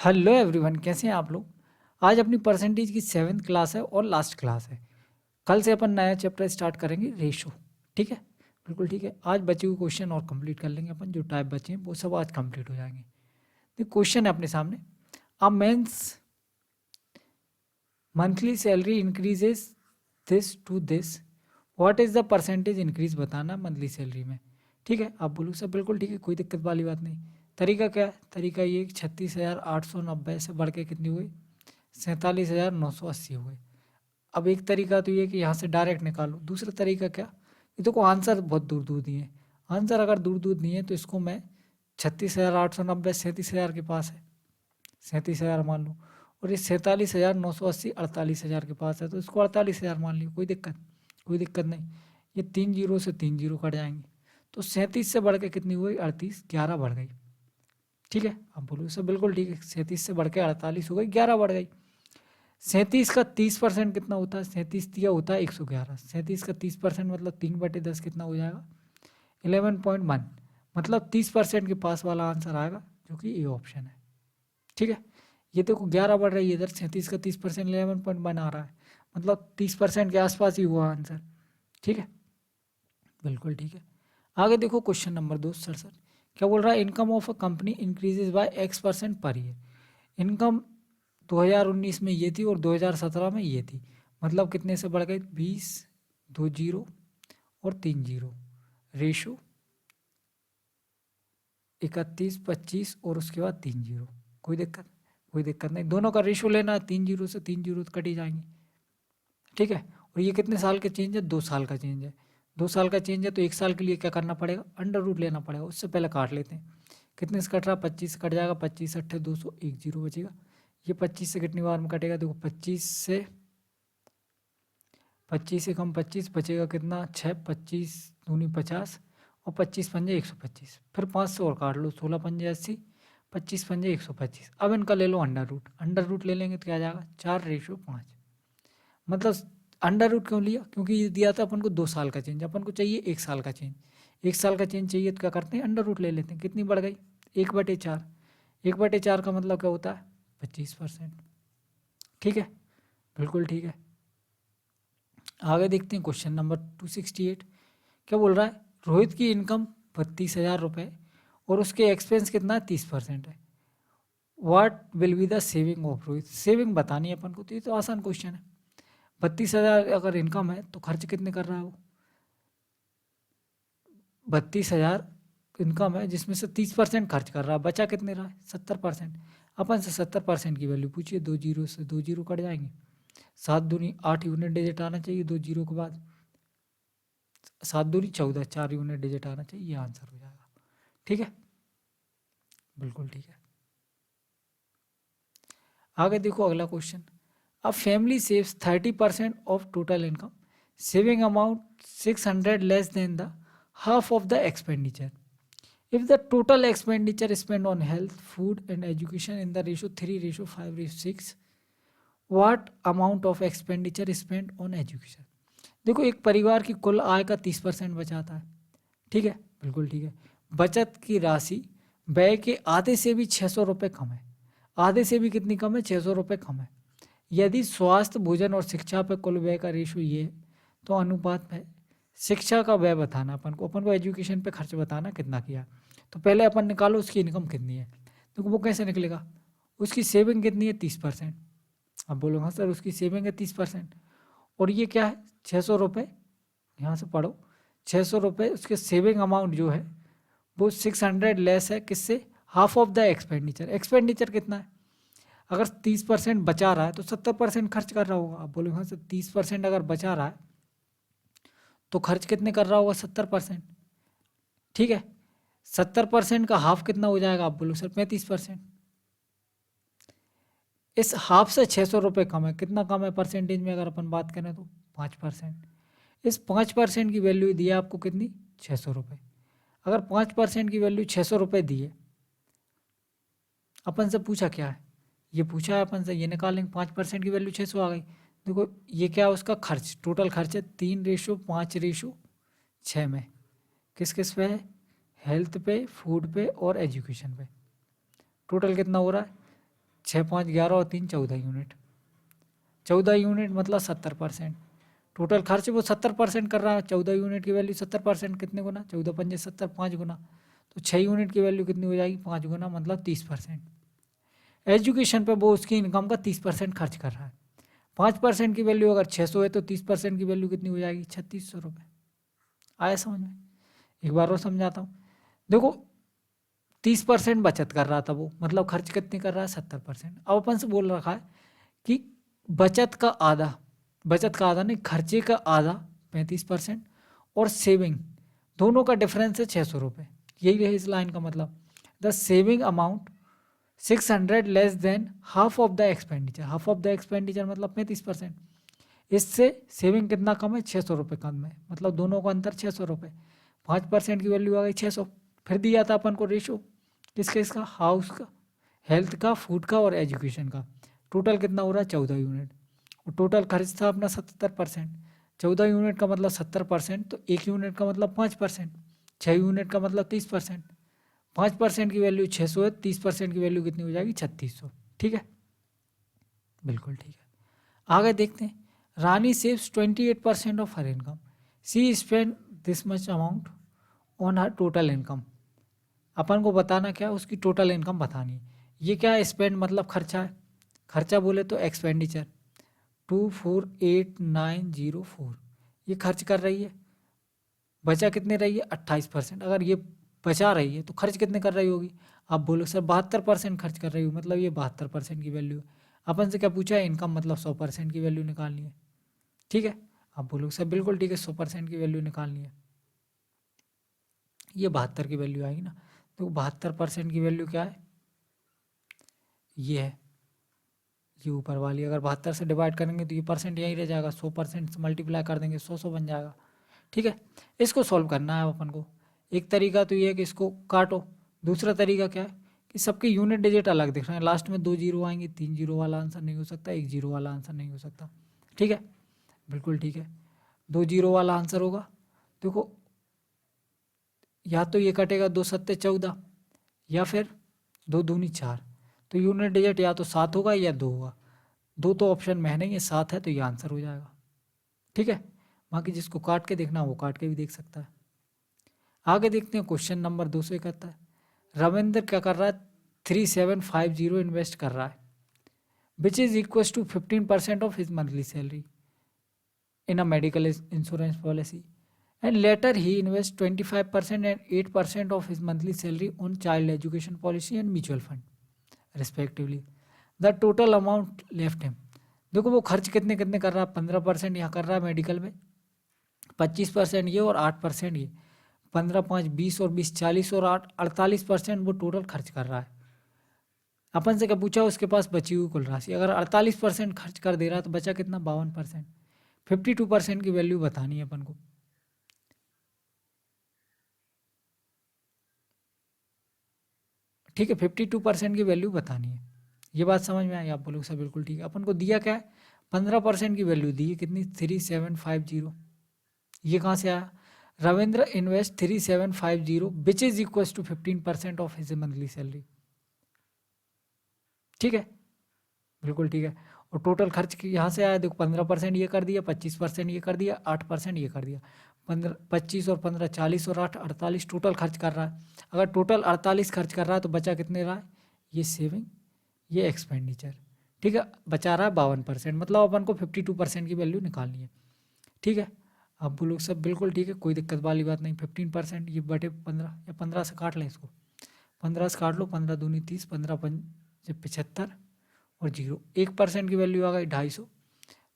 Hello everyone, कैसे हैं आप लोग। आज अपनी परसेंटेज की 7th क्लास है और लास्ट क्लास है। कल से अपन नया चैप्टर स्टार्ट करेंगे, रेशो। ठीक है, बिल्कुल ठीक है। आज बचे हुए क्वेश्चन और कंप्लीट कर लेंगे अपन, जो टाइप बचे हैं वो सब आज कंप्लीट हो जाएंगे। तो क्वेश्चन है अपने सामने, a man's monthly salary increases this to this, what is the percentage increase बताना मंथली सैलरी में। ठीक है, आप बोलो सर बिल्कुल ठीक है, कोई दिक्कत वाली बात नहीं। तरीका क्या है? तरीका ये 36,890 से बढ़ के कितनी हुई, 47,980 हुए। अब एक तरीका तो ये कि यहाँ से डायरेक्ट निकालो, दूसरा तरीका क्या, ये देखो आंसर बहुत दूर दूर दिए हैं। आंसर अगर दूर दूर दिए तो इसको मैं 36,890 37,000 के पास है, 37,000 मान लो। और ये 47,980 48,000 के पास है, तो इसको 48,000 मान लियो, कोई दिक्कत नहीं। ये 3 जीरो से 3 जीरो कट जाएंगे, तो 37 से बढ़ के कितनी हुई 38, 11 बढ़ गई। ठीक है, आप बोलो सब बिल्कुल ठीक है, 37 से बढ़ के 48 हो गई, 11 बढ़ गई। 37 का 30% कितना होता है, 37 दिया होता है 111, 37 का 30% मतलब 3/10 कितना हो जाएगा 11.1, मतलब 30% के पास वाला आंसर आएगा, जो कि ए ऑप्शन है। ठीक है, ये देखो 11 बढ़ रही है इधर, 37 का 30% 11.1 आ रहा है, मतलब 30% के आसपास ही हुआ आंसर। ठीक है, बिल्कुल ठीक है। आगे देखो क्वेश्चन नंबर 2, सर क्या बोल रहा है, income of a company increases by X% per year. Income 2019 में ये थी और 2017 में ये थी, मतलब कितने से बढ़ गई 20, 2 जीरो और 3 जीरो, रेशो 31, 25 और उसके बाद 3 जीरो। कोई दिक्कत नहीं, दोनों का रेशो लेना है, 3 जीरो से 3 जीरो तो कट ही जाएंगे। ठीक है, और ये कितने साल का चेंज है, 2 साल का चेंज है। 2 साल का चेंज है तो 1 साल के लिए क्या करना पड़ेगा, अंडर रूट लेना पड़ेगा। उससे पहले काट लेते हैं, कितने से कट रहा, 25 से कट जाएगा, 25 अट्ठे 200, 1 जीरो बचेगा। ये 25 से कितनी बार में कटेगा, देखो 25 से कम 25 बचेगा कितना 6, 25 दूनी 50 और 25 पंजे 125, फिर 5 से और काट लो, 16 पंजे 80, 25 पंजे 125। अब इनका ले लो अंडर रूट ले लेंगे तो क्या आ जाएगा 4:5। मतलब अंडर रूट क्यों लिया, क्योंकि ये दिया था अपन को 2 साल का चेंज, अपन को चाहिए 1 साल का चेंज। 1 साल का चेंज चाहिए तो क्या करते हैं, अंडर रूट ले लेते हैं। कितनी बढ़ गई 1/4, 1/4 का मतलब क्या होता है 25%। ठीक है, बिल्कुल ठीक है। आगे देखते हैं क्वेश्चन नंबर 268, क्या बोल रहा है, रोहित की इनकम 32,000 रुपये और उसके एक्सपेंस कितना है 30% है। What will be the saving of Rohit, saving बतानी है अपन को, तो ये तो आसान क्वेश्चन है। 32,000 अगर इनकम है तो खर्च कितने कर रहा है वो, 32,000 इनकम है जिसमें से 30% खर्च कर रहा है, बचा कितने रहा है 70%। अपन से 70% की वैल्यू पूछिए, 2 जीरो से 2 जीरो कट जाएंगे, 7 दूनी 8 यूनिट डिजिट आना चाहिए 2 जीरो के बाद, 7 दूनी 14, 4 यूनिट डिजिट आना चाहिए, ये आंसर हो जाएगा। ठीक है, बिल्कुल ठीक है। आगे देखो अगला question, a family saves 30% of total income, saving amount 600 less than the half of the expenditure. If the total expenditure spent on health, food and education in the ratio 3:5:6, what amount of expenditure is spent on education? देखो एक परिवार की कुल आय का 30% बचाता है। ठीक है, बिल्कुल ठीक है। बचत की राशि व्यय के आधे से भी 600 रुपये कम है, आधे से भी कितनी कम है 600 रुपये कम है। यदि स्वास्थ्य भोजन और शिक्षा पर कुल व्यय का रेशो ये है, तो अनुपात है शिक्षा का व्यय बताना, अपन को एजुकेशन पे खर्च बताना कितना किया। तो पहले अपन निकालो उसकी इनकम कितनी है, तो वो कैसे निकलेगा, उसकी सेविंग कितनी है 30%। अब बोलो हाँ सर उसकी सेविंग है 30%, और ये क्या है 600 रुपये, यहाँ से पढ़ो 600 रुपये उसके सेविंग अमाउंट जो है वो 600 लेस है किससे, half of the expenditure. Expenditure कितना है, अगर 30% बचा रहा है तो 70% खर्च कर रहा होगा। आप बोलो हाँ सर 30% अगर बचा रहा है तो खर्च कितने कर रहा होगा 70%। ठीक है, 70% का हाफ कितना हो जाएगा, आप बोलो सर 35%। इस हाफ से 600 रुपये कम है, कितना कम है परसेंटेज में अगर अपन बात करें तो 5%। इस 5% की वैल्यू दी है आपको कितनी 600 रुपये। अगर 5% की वैल्यू 600 रुपये दी है, अपन से पूछा क्या है, ये पूछा है अपन से, ये निकालेंगे 5% की वैल्यू 600 आ गई। देखो ये क्या है उसका खर्च, टोटल खर्च है 3:5:6 में, किस किस पे है, हेल्थ पे, फूड पे और एजुकेशन पे। टोटल कितना हो रहा है 6 5 11 और 3 14 यूनिट। 14 यूनिट मतलब 70%। टोटल खर्च वो 70% कर रहा है। 14 यूनिट की वैल्यू 70% कितने गुना, 14 पंजे 70, 5 गुना। तो 6 यूनिट की वैल्यू कितनी हो जाएगी, 5 गुना मतलब 30%। एजुकेशन पे वो उसकी इनकम का 30% खर्च कर रहा है। 5% की वैल्यू अगर 600 है तो 30% की वैल्यू कितनी हो जाएगी, 3600 रुपये। आया समझ में? एक बार और समझाता हूँ। देखो 30% बचत कर रहा था वो, मतलब खर्च कितने कर रहा है, 70%। अब अपन से बोल रखा है कि बचत का आधा, बचत का आधा नहीं, खर्चे का आधा 35% और सेविंग दोनों का डिफरेंस है 600 रुपये। यही है इस लाइन का मतलब। The saving amount 600 less than half of the expenditure. Half of the expenditure मतलब 35%। इससे सेविंग कितना कम है, 600 रुपये कम है, मतलब दोनों का अंतर 600 रुपये। 5% की वैल्यू आ गई 600। फिर दिया था अपन को रेशो किसका, इसका हाउस का, हेल्थ का, फूड का और एजुकेशन का। टोटल कितना हो रहा है, 14 यूनिट। और टोटल खर्च था अपना 77%। 14 यूनिट का मतलब 70%, तो 1 यूनिट का मतलब 5%। 6 यूनिट का मतलब 30%। 5% की वैल्यू 600 है, 30% की वैल्यू कितनी हो जाएगी, 3600। ठीक है, बिल्कुल ठीक है। आगे देखते हैं। Rani saves 28% of her income. She spend this much amount on her total income. अपन को बताना क्या, उसकी टोटल इनकम बतानी है। ये क्या है, स्पेंड मतलब खर्चा है। खर्चा बोले तो एक्सपेंडिचर 248,904, ये खर्च कर रही है। बचा कितने रही है, 28%। अगर ये बचा रही है तो खर्च कितने कर रही होगी, आप बोलो सर 72% खर्च कर रही हो, मतलब ये 72% की वैल्यू है। अपन से क्या पूछा है, इनकम मतलब 100% की वैल्यू निकालनी है। ठीक है, आप बोलो सर बिल्कुल ठीक है, 100% की वैल्यू निकालनी है। ये 72 की वैल्यू आएगी ना। तो 72% की वैल्यू क्या है, ये है, ये ऊपर वाली। अगर 72 से डिवाइड करेंगे तो ये परसेंट यहीं रह जाएगा, 100% से मल्टीप्लाई कर देंगे 100 बन जाएगा। ठीक है, इसको सॉल्व करना है अपन को। एक तरीका तो ये है कि इसको काटो। दूसरा तरीका क्या है कि सबके यूनिट डिजिट अलग दिख रहे हैं, लास्ट में 2 जीरो आएंगे, 3 जीरो वाला आंसर नहीं हो सकता, 1 जीरो वाला आंसर नहीं हो सकता। ठीक है, बिल्कुल ठीक है, 2 जीरो वाला आंसर होगा। देखो या तो ये कटेगा 2 सत्ते 14, या फिर 2 दूनी 4। तो यूनिट डिजिट या तो 7 होगा या 2 होगा। 2 तो ऑप्शन में है नहीं है, 7 है, तो ये आंसर हो जाएगा। ठीक है, बाकी जिसको काट के देखना वो काट के भी देख सकता है। आगे देखते हैं क्वेश्चन नंबर 271। रविंद्र क्या कर रहा है, 3750 इन्वेस्ट कर रहा है, which is equal to 15% of his monthly salary in a medical insurance policy, and later he invest 25% and 8% of his monthly salary on child education policy and mutual fund respectively. The total amount left him. देखो वो खर्च कितने कितने कर रहा है, 15% यहाँ कर रहा है मेडिकल में, 25% ये और 8% ये, 15 5 20 और 20 40 और 8 48% वो टोटल खर्च कर रहा है। अपन से क्या पूछा, उसके पास बची हुई कुल राशि। अगर 48% खर्च कर दे रहा है तो बचा कितना, 52%। 52% की वैल्यू बतानी है अपन को। ठीक है, 52% की वैल्यू बतानी है। ये बात समझ में आई, आप बोलोगे सर बिल्कुल ठीक है। अपन को दिया क्या है, 15% की वैल्यू दी है, कितनी, 3750। ये कहाँ से आया, Ravindra invest 3750 which is equal to 15% of his monthly salary. ठीक है, बिल्कुल ठीक है। और टोटल खर्च की यहाँ से आया, देखो 15% ये कर दिया, 25% ये कर दिया, 8% ये कर दिया। 15 25 और 15 40 और 8 48 टोटल खर्च कर रहा है। अगर टोटल 48 खर्च कर रहा है तो बचा कितने रहा है, ये सेविंग ये एक्सपेंडिचर। ठीक है, बचा रहा है 52%, मतलब अपन को 52% की वैल्यू निकालनी है। ठीक है, आप बोलो सब बिल्कुल ठीक है, कोई दिक्कत वाली बात नहीं। 15% ये बटे 15, या 15 से काट लें इसको, 15 से काट लो, 15 दूनी 30, 15 पंजे 75 और जीरो। 1% की वैल्यू आ गई 250।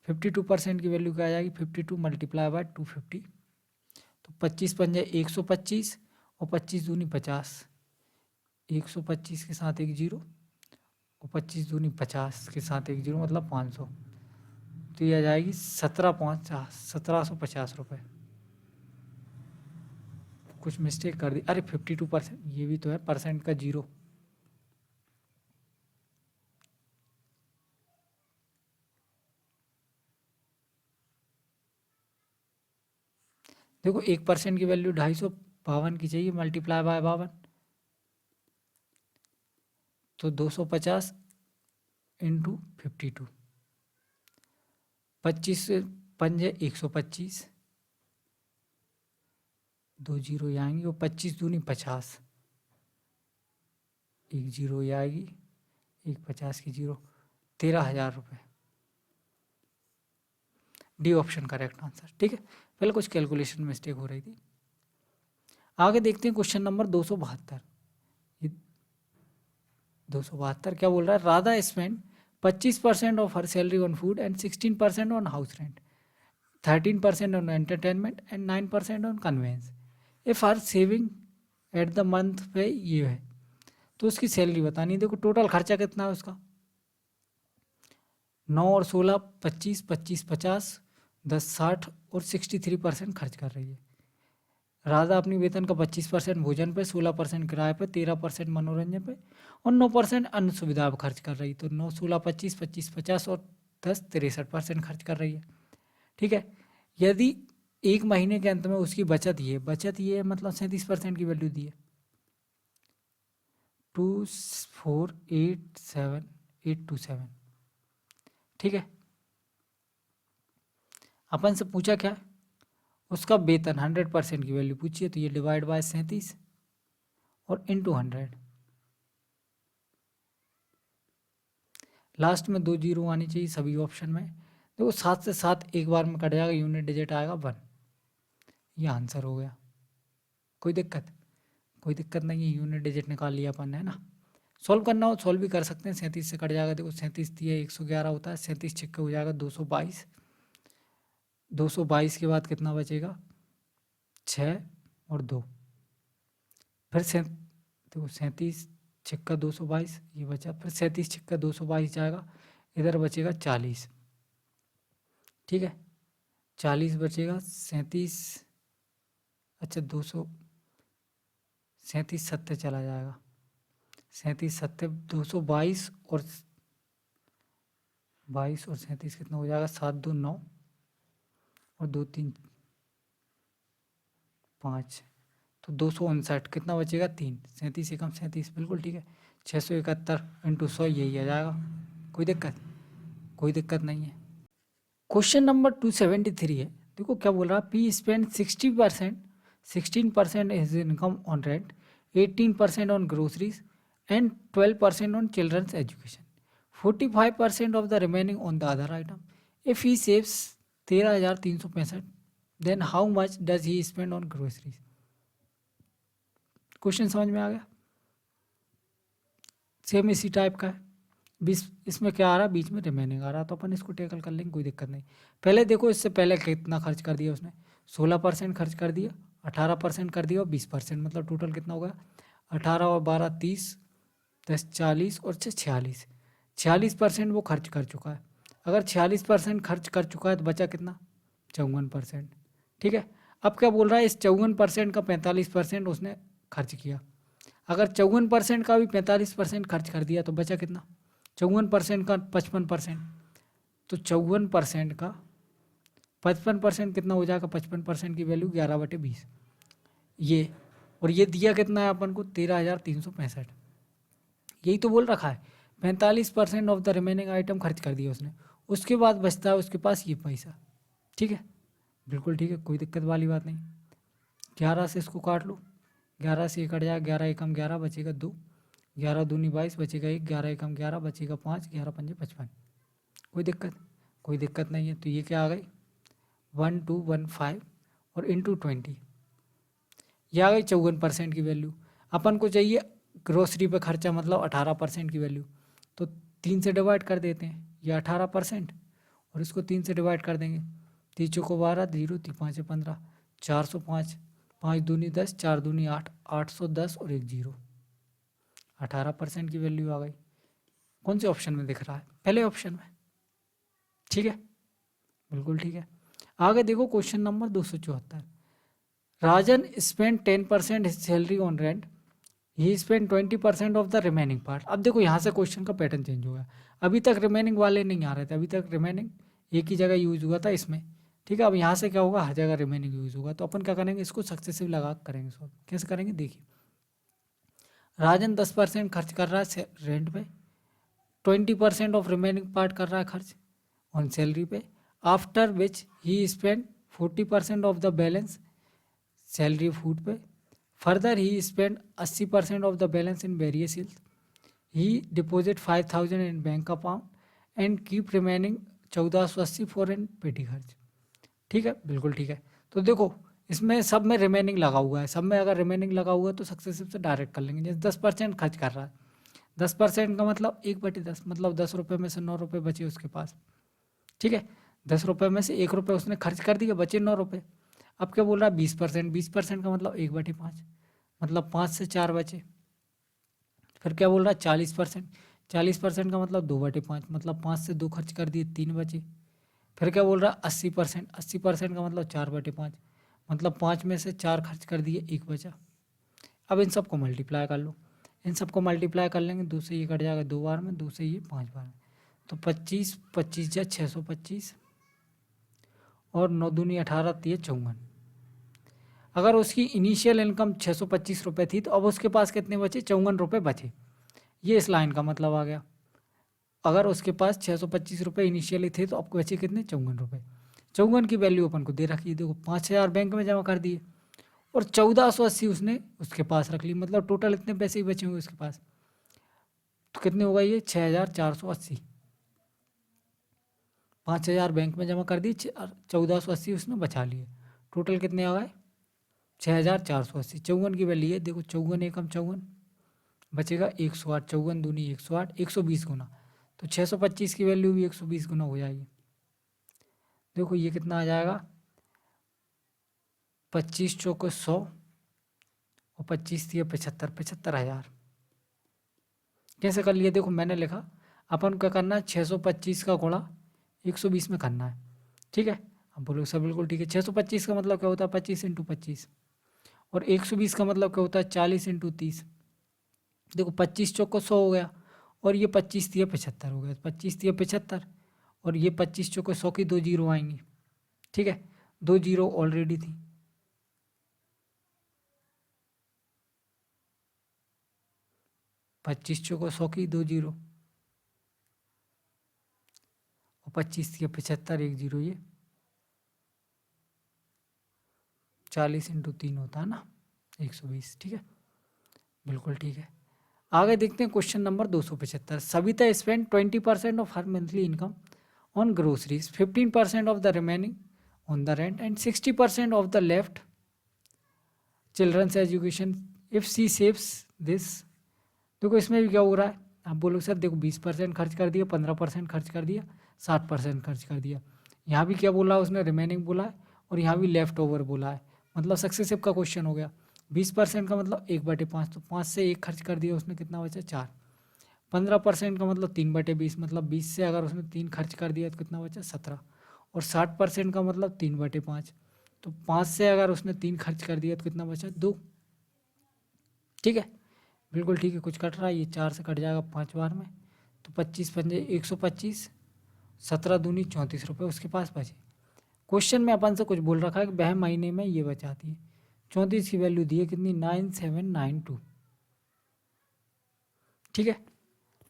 52% की वैल्यू क्या आ जाएगी, 52 मल्टीप्लाई बाय 250, तो 25 पंजे 125 और 25 दूनी 50, 125 के साथ एक जीरो और 25 दूनी 50 के साथ एक जीरो, मतलब 500। तो ये आ जाएगी 1750 रुपये। कुछ मिस्टेक कर दी, अरे 52%, ये भी तो है परसेंट का जीरो। देखो 1% की वैल्यू 252 की चाहिए, मल्टीप्लाई बाय 52, तो 250 इंटू 52, 25 पंजे 125, 2 जीरो ये आएंगे, और 25 दूनी 50, 1 जीरो ये आएगी, 1 50 की जीरो, 13,000 रुपये। D option correct answer. ठीक है, पहले कुछ कैलकुलेशन मिस्टेक हो रही थी। आगे देखते हैं क्वेश्चन नंबर 272। 272 क्या बोल रहा है? Radha spend 25% of her salary on food and 16% on house rent, 13% on entertainment and 9% on conveyance. If her saving at the month पे ये है, तो उसकी सैलरी बतानी है। देखो टोटल खर्चा कितना है उसका, 9 और 16 25, 25 50, 10 60 और 63% खर्च कर रही है। राधा अपनी वेतन का 25% भोजन पे, 16% किराए पे, 13% मनोरंजन पे और 9% अन्य सुविधा पर खर्च कर रही है। तो 9 16 25 25 50 और 10 63% खर्च कर रही है। ठीक है, यदि एक महीने के अंत में उसकी बचत ये मतलब 37% की वैल्यू दी है, 2487827। ठीक है, अपन से पूछा क्या, उसका वेतन 100% की वैल्यू पूछिए, तो ये डिवाइड बाय 37 और इंटू 100। लास्ट में 2 जीरो आनी चाहिए सभी ऑप्शन में। देखो 7 से 7 एक बार में कट जाएगा, यूनिट डिजिट आएगा 1। ये आंसर हो गया। कोई दिक्कत नहीं है, यूनिट डिजिट निकाल लिया अपन ने, है ना। सॉल्व करना हो सॉल्व भी कर सकते हैं, 37 से कट जाएगा। देखो 37 दिए 111 होता है, 37 छिक्के हो जाएगा 222, 222 के बाद कितना बचेगा, 6 और 2, फिर से देखो 37 छिक्का 222 ये बचा, फिर 37 छिक्का 222 जाएगा, इधर बचेगा 40। ठीक है, 40 बचेगा, 37 अच्छा 37 सत्तर चला जाएगा, 37 सत्तर 222 और 22 और 37 कितना हो जाएगा, 7 2 9 और 2 3 5, तो 259 कितना बचेगा 3, 37 एकम 37 बिल्कुल ठीक है। 671 इंटू 100 यही आ जाएगा। कोई दिक्कत नहीं है। क्वेश्चन नंबर 273 है। देखो क्या बोल रहा है, P spend 60%, 16% is income on rent, 18% on groceries and 12% on children's education, 45% of the remaining on the other item. If he saves 13,365, then how much does he spend on groceries. Question समझ में आ गया? Same इसी type का है। 20 इसमें क्या आ रहा है, बीच में रिमेनिंग आ रहा है, तो अपन इसको टैकल कर लेंगे, कोई दिक्कत नहीं। पहले देखो इससे पहले कितना खर्च कर दिया उसने, 16% खर्च कर दिया, 18% कर दिया और 20%, मतलब टोटल कितना हो गया, 18 और 12 30, 10 40 और 6 46, 46% वो खर्च कर चुका है। अगर 46% खर्च कर चुका है तो बचा कितना, 54%। ठीक है, अब क्या बोल रहा है, इस 54% का 45% उसने खर्च किया। अगर 54% का भी 45% खर्च कर दिया तो बचा कितना, 54% का 55%, तो 54% का 55% कितना हो जाएगा, 55% की वैल्यू 11/20 ये, और ये दिया कितना है अपन को, 13,365। यही तो बोल रखा है, 45% ऑफ द रिमेनिंग आइटम खर्च कर दिया उसने, उसके बाद बचता है उसके पास ये पैसा। ठीक है, बिल्कुल ठीक है, कोई दिक्कत वाली बात नहीं। 11 से इसको काट लो, 11 से ये कट जाएगा, 11 एकम 11 बचेगा 2, 11 दूनी 22 बचेगा 1, 11 एकम 11 बचेगा 5, 11 पंजे 55। कोई दिक्कत नहीं है। तो ये क्या आ गई, 1215 और इंटू 20, ये आ गई 54% की वैल्यू। अपन को चाहिए ग्रोसरी पे खर्चा, मतलब 18% की वैल्यू, तो 3 से डिवाइड कर देते हैं, ये 18% और इसको 3 से डिवाइड कर देंगे, 3 चौको 12, 0 3 5 15, 405, 5 दूनी 10, 4 दूनी 8, 810 और 1 0, 18% की वैल्यू आ गई। कौन से ऑप्शन में दिख रहा है, पहले ऑप्शन में। ठीक है, बिल्कुल ठीक है। आगे देखो question number 274। Rajan spend 10% salary on rent, he spend 20% of the remaining part. अब देखो यहाँ से क्वेश्चन का पैटर्न चेंज हो गया, अभी तक रिमेनिंग वाले नहीं आ रहे थे, अभी तक रिमेनिंग एक ही जगह यूज हुआ था इसमें। ठीक है, अब यहाँ से क्या होगा, हर जगह रिमेनिंग यूज होगा, तो अपन क्या करेंगे, इसको सक्सेसिव लगा करेंगे सॉल्व। कैसे करेंगे देखिए, राजन 10% खर्च कर रहा है रेंट पे, 20% ऑफ रिमेनिंग पार्ट कर रहा है खर्च ऑन सैलरी पे, after which he spend 40% of the balance salary food पे, further he spend 80% of the balance in various bills, he deposit 5000 in bank account and keep remaining 1480 for in petty खर्च। ठीक है, बिल्कुल ठीक है। तो देखो इसमें सब में रिमेनिंग लगा हुआ है, सब में अगर रिमेनिंग लगा हुआ है तो सक्सेसिव से डायरेक्ट कर लेंगे। जैसे 10% खर्च कर रहा है, 10% का मतलब 1/10, मतलब 10 रुपये में से 9 रुपये बचे उसके पास। ठीक है, 10 रुपये में से 1 रुपये उसने खर्च कर दिया, बचे 9 रुपये। अब क्या बोल रहा है 20%, 20% का मतलब 1/5, मतलब 5 से 4 बचे। फिर क्या बोल रहा है 40%, 40% का मतलब 2/5, मतलब 5 से 2 खर्च कर दिए, 3 बचे। फिर क्या बोल रहा है 80%, 80% का मतलब 4/5, मतलब 5 में से 4 खर्च कर दिए, 1 बचा। अब इन सबको मल्टीप्लाई कर लो, इन सबको मल्टीप्लाई कर लेंगे, 2 से ये कट जाएगा 2 बार में, 2 से ये 5 बार में, तो 25, 25 जा 625 और 9 दूनी 18, 3 54। अगर उसकी इनिशियल इनकम 625 रुपये थी तो अब उसके पास कितने बचे, 54 रुपये बचे। ये इस लाइन का मतलब आ गया। अगर उसके पास 625 रुपये इनिशियली थे तो आपको बचे कितने, 54 रुपये। 54 की वैल्यू अपन को दे रखी है, देखो 5000 बैंक में जमा कर दिए और 1480 उसने उसके पास रख ली, मतलब टोटल इतने पैसे ही बचे हुए उसके पास। तो कितने होगा ये 6480। 5000 बैंक में जमा कर दिए, 1480 उसने बचा लिए, टोटल कितने आ गए 6480। 54 की वैल्यू है, देखो 54 एकम 54, बचेगा 108, 54 दूनी 108, 120 गुना, तो 625 की वैल्यू भी 120 गुना हो जाएगी। देखो ये कितना आ जाएगा, 25 चौको 100 और 25 दिए 75, 75,000। कैसे कर लिए, देखो मैंने लिखा, अपन को क्या करना है 625 का गुणा 120 में करना है। ठीक है, अब बोलो सब बिल्कुल ठीक है। 625 का मतलब क्या होता है 25 × 25 और 120 का मतलब क्या होता है 40 × 30। देखो 25 चौको 100 हो गया और ये 25 दिया 75 हो गया, 25 दिया 75 और ये 25 चौको 100 की 2 जीरो आएंगी। ठीक है, 2 जीरो ऑलरेडी थी, 25 चौको 100 की 2 जीरो और 25 दिया 75, 1 जीरो, ये 40 × 3 होता है ना 120। ठीक है, बिल्कुल ठीक है। आगे देखते हैं question number 275। Savita spend 20% of her monthly income on groceries, 15% of the remaining on the rent and 60% of the left children's education if she saves this. देखो इसमें भी क्या हो रहा है, आप बोलो सर देखो 20% खर्च कर दिया, 15% खर्च कर दिया, 60% खर्च कर दिया। यहाँ भी क्या बोला उसने, रिमेनिंग बोला है और यहाँ भी लेफ्ट ओवर बोला है, मतलब सक्सेसिव का क्वेश्चन हो गया। 20% का मतलब 1/5, तो 5 से 1 खर्च कर दिया उसने, कितना बचा 4। 15% का मतलब 3/20, मतलब 20 से अगर उसने 3 खर्च कर दिया तो कितना बचा 17। और 60% का मतलब 3/5, तो 5 से अगर उसने 3 खर्च कर दिया तो कितना बचा 2। ठीक है, बिल्कुल ठीक है। कुछ कट रहा है, ये 4 से कट जाएगा 5 बार में, तो 25 पंजे 125, 17 दूनी 34 रुपये उसके पास बचे। क्वेश्चन में अपन से कुछ बोल रखा है कि वह महीने में ये बचाती है, 34 की वैल्यू दी है कितनी 9792। ठीक है,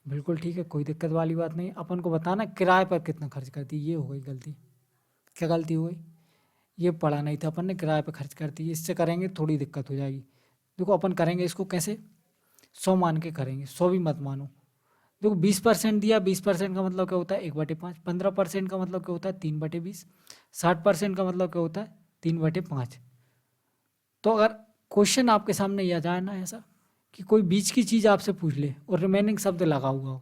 बिल्कुल ठीक है, कोई दिक्कत वाली बात नहीं। अपन को बताना किराए पर कितना खर्च करती है, ये हो गई गलती। क्या गलती हो गई, ये पढ़ा नहीं था अपन ने, किराए पर खर्च करती है, इससे करेंगे थोड़ी दिक्कत हो जाएगी। देखो अपन करेंगे इसको कैसे, 100 मान के करेंगे, 100 भी मत मानो। देखो 20% दिया, 20% का मतलब क्या होता है 1/5, 15% का मतलब क्या होता है 3/20, 60% का मतलब क्या होता है 3/5। तो अगर क्वेश्चन आपके सामने ये आ जाए ना ऐसा कि कोई बीच की चीज़ आपसे पूछ ले और रिमेनिंग शब्द लगा हुआ हो,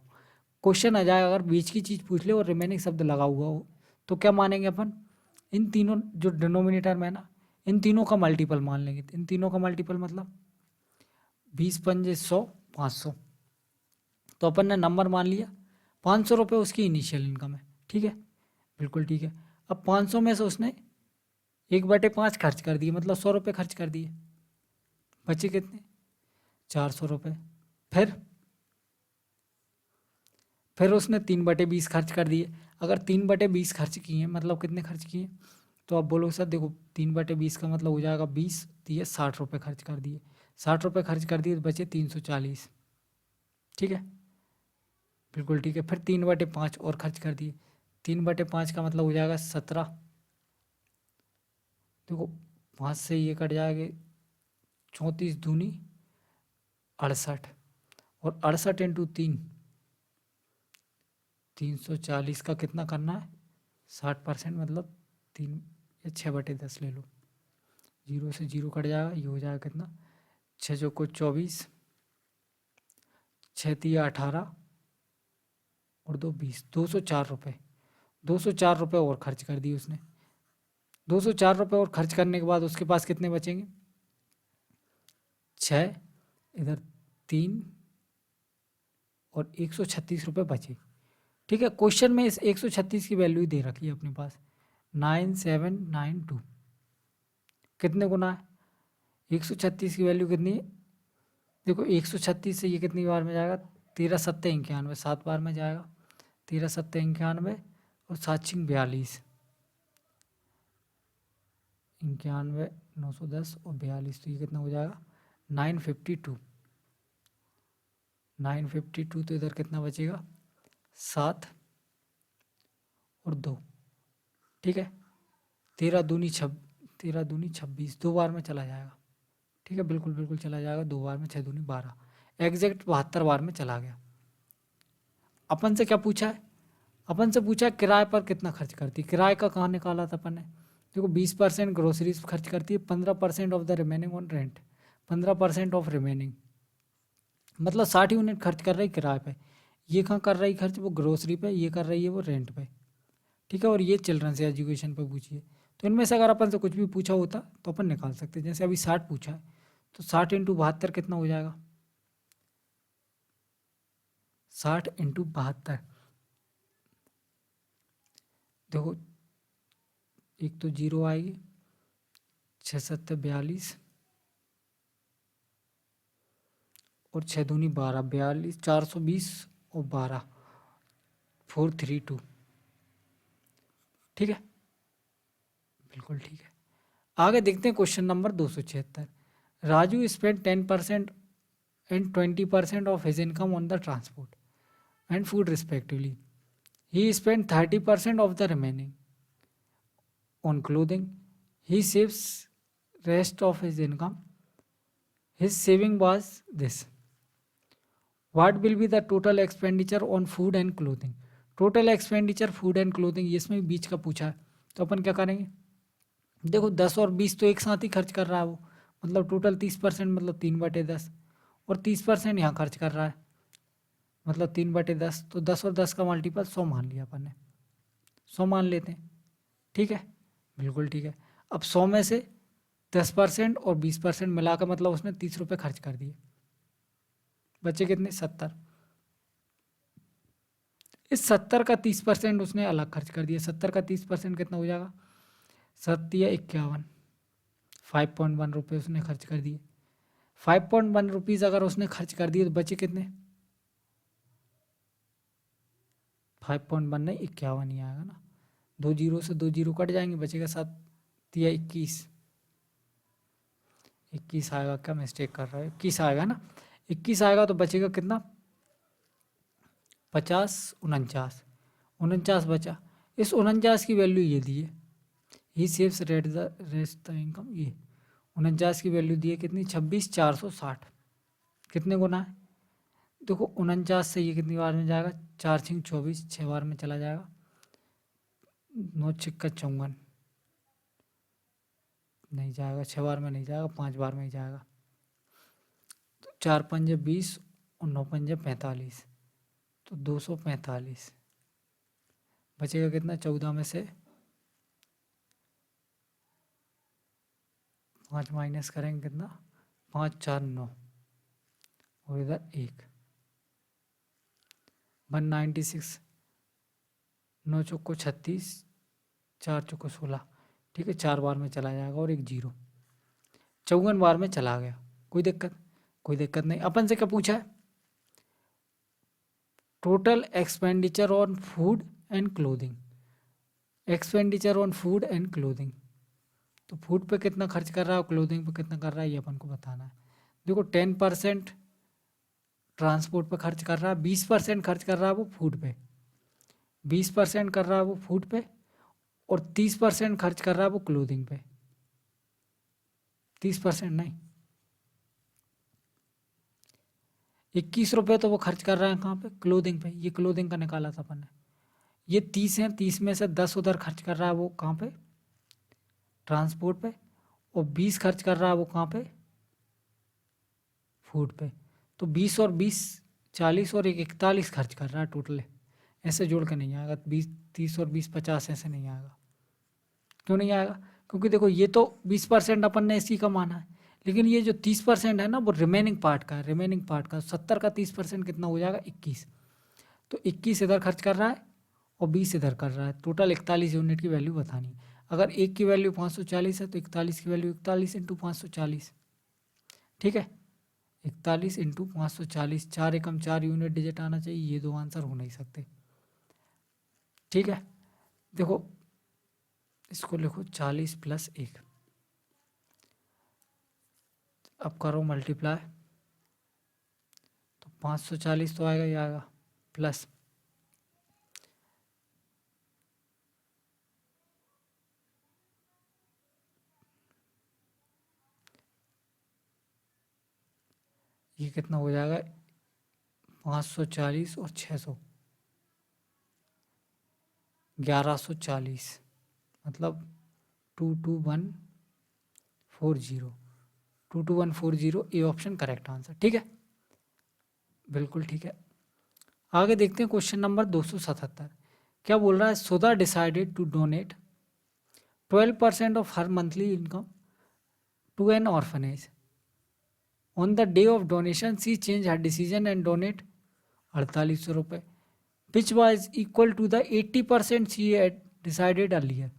क्वेश्चन आ जाए अगर बीच की चीज़ पूछ ले और रिमेनिंग शब्द लगा हुआ हो, तो क्या मानेंगे अपन, इन तीनों जो डिनोमिनेटर में है ना, इन तीनों का मल्टीपल मान लेंगे। इन तीनों का मल्टीपल मतलब 20 पंजे 100, 500, तो अपन ने नंबर मान लिया 500 रुपये उसकी इनिशियल इनकम है। ठीक है, बिल्कुल ठीक है। अब 500 में से उसने 1/5 खर्च कर दिए, मतलब 100 रुपये खर्च कर दिए, बचे कितने 400 रुपये। फिर उसने 3/20 खर्च कर दिए। अगर 3/20 खर्च किए मतलब कितने खर्च किए, तो आप बोलो सर देखो 3/20 का मतलब हो जाएगा 20 दिए 60 रुपये खर्च कर दिए, 60 रुपये खर्च कर दिए तो बचे 340। ठीक है, बिल्कुल ठीक है। फिर 3/5 और खर्च कर दिए। 3/5 का मतलब हो जाएगा 17। देखो 5 से ये कट जाएगा, 34 दूनी 68, और 68 इंटू 3 340 का कितना करना है, 60%, मतलब 3 या 6/10 ले लो। 0 से 0 कट जाएगा, ये हो जाएगा कितना, 6 चौको 24, 6 तिया 18 और 2 20, 204 रुपये। 204 रुपये और खर्च कर दिए उसने। 204 रुपये और खर्च करने के बाद उसके पास कितने बचेंगे, 6, इधर 3 और 136 रुपये बचे। ठीक है, क्वेश्चन में इस 136 की वैल्यू ही दे रखी है अपने पास, 9792। कितने गुना है, 136 की वैल्यू कितनी है, देखो 136 से ये कितनी बार में जाएगा, 13 सत्ते 91, 7 बार में जाएगा। 13 सत्ते 91 और 7 छिंग 42, 91 910 और 42, तो ये कितना हो जाएगा 952। 952, तो इधर कितना बचेगा, 7 और 2। ठीक है, 13 दूनी 26, 2 बार में चला जाएगा। ठीक है, बिल्कुल बिल्कुल चला जाएगा 2 बार में, 6 दूनी 12, एग्जैक्ट 72 बार में चला गया। अपन से क्या पूछा है, अपन से पूछा है किराए पर कितना खर्च करती है। किराए का कहाँ निकाला था अपन ने, देखो 20% ग्रोसरीज खर्च करती है, 15% of the remaining on rent, 15% of remaining, मतलब 60 यूनिट खर्च कर रही किराए पे। ये कहाँ कर रही खर्च, वो ग्रोसरी पे, ये कर रही है वो रेंट पे। ठीक है, और ये चिल्ड्रंस एजुकेशन पे पूछिए। तो इनमें से अगर अपन से कुछ भी पूछा होता तो अपन निकाल सकते, जैसे अभी 60 पूछा है, तो 60 इंटू 72 कितना हो जाएगा, 60 इंटू 72, देखो एक तो 0 आएगी, 6 7 42 और 6 दूनी 12, 42, 420 और 12, 432। ठीक है, बिल्कुल ठीक है। आगे देखते हैं question number 276। Raju spend 10% and 20% of his income on the transport and food respectively. He spend 30% of the remaining on clothing. He saves rest of his income. His saving was this. What will be the total expenditure on food and clothing? Total expenditure food and clothing, इसमें बीच का पूछा है, तो अपन क्या करेंगे, देखो 10 और 20 तो एक साथ ही खर्च कर रहा है वो, मतलब टोटल 30%, मतलब 3/10, और 30% यहाँ खर्च कर रहा है, मतलब 3/10, तो 10 और 10 का मल्टीपल 100 मान लिया अपन ने, 100 मान लेते हैं। ठीक है, बिल्कुल ठीक है। अब 100 में से 10% और 20% मिलाकर, मतलब उसने 30 रुपये खर्च कर दिए, बचे कितने, 70। इस 70 का 30% उसने अलग खर्च कर दिया। 70 का 30% कितना हो जाएगा, 7 या 51, 5.1 रुपये उसने खर्च कर दिए। 5.1 रुपीज़ अगर उसने खर्च कर दिए तो बचे कितने, 5.1 नहीं 51 ही आएगा ना, 2 जीरो से 2 जीरो कट जाएंगे, बचेगा 7 या 21, 21 आएगा, क्या मिस्टेक कर रहा है, 21 आएगा ना, 21 आएगा, तो बचेगा कितना, 50, 49, 49 बचा। इस 49 की वैल्यू ये दी है, ही सेव्स रेस्ट द इनकम, ये 49 की वैल्यू दी है कितनी, 26,460। कितने गुना है, देखो 49 से ये कितनी बार में जाएगा, 4 छिंग 24, 6 बार में चला जाएगा, 9 छिक्का 54, नहीं जाएगा, 6 बार में नहीं जाएगा, 5 बार में ही जाएगा, तो 4 पंजे 20 और 9 पंजे 45, तो 245, बचेगा कितना, 14 में से 5 माइनस करेंगे कितना, 5 4 9, और इधर 1, 196, 9 चौको 36, 4 चौको 16। ठीक है, 4 बार में चला जाएगा और एक 0, 54 बार में चला गया। कोई दिक्कत, कोई दिक्कत नहीं। अपन से क्या पूछा है, total expenditure on food and clothing, expenditure on food and clothing, तो फूड पे कितना खर्च कर रहा है और क्लोथिंग पे कितना कर रहा है, ये अपन को बताना है। देखो 10% ट्रांसपोर्ट पे खर्च कर रहा है, 20% खर्च कर रहा है वो फूड पे, 20% कर रहा है वो फूड पे, और 30% खर्च कर रहा है वो क्लोथिंग पे। 30% नहीं, 21 रुपये तो वो खर्च कर रहा है कहाँ पे, क्लोथिंग पे। ये क्लोथिंग का निकाला था अपन ने। ये 30 है, 30 में से 10 उधर खर्च कर रहा है वो कहाँ पे, ट्रांसपोर्ट पे, और 20 खर्च कर रहा है वो कहाँ पे, फूड पे। तो 20 और 20 40 और एक 41 खर्च कर रहा है टोटल। ऐसे जोड़ के नहीं आएगा, 20 30 और 20 50 ऐसे नहीं आएगा। क्यों नहीं आएगा? क्योंकि देखो ये तो 20% अपन ने इसी का माना है, लेकिन ये जो 30% है ना वो रिमेनिंग पार्ट का है, रिमेनिंग पार्ट का। 70 का 30% कितना हो जाएगा, 21। तो 21 इधर खर्च कर रहा है और 20 इधर कर रहा है, टोटल 41 यूनिट की वैल्यू बतानी है। अगर एक की वैल्यू 540 है तो 41 की वैल्यू 41 इंटू 540। ठीक है, 41 इंटू 540, 4 एकम 4 यूनिट डिजिट आना चाहिए, ये दो आंसर हो नहीं सकते। ठीक है, देखो इसको लिखो 40 प्लस 1, अब करो मल्टीप्लाई, तो 540 तो आएगा ही आएगा, प्लस ये कितना हो जाएगा, 540 और 600, 1140, मतलब 22140, 22140 ए ऑप्शन करेक्ट आंसर। ठीक है, बिल्कुल ठीक है। आगे देखते हैं क्वेश्चन नंबर 277। क्या बोल रहा है, Sudha decided to donate 12% of her monthly income to an orphanage. On the day of donation she change her decision and donate 4800 रुपये, which was equal to the 80% she had decided earlier.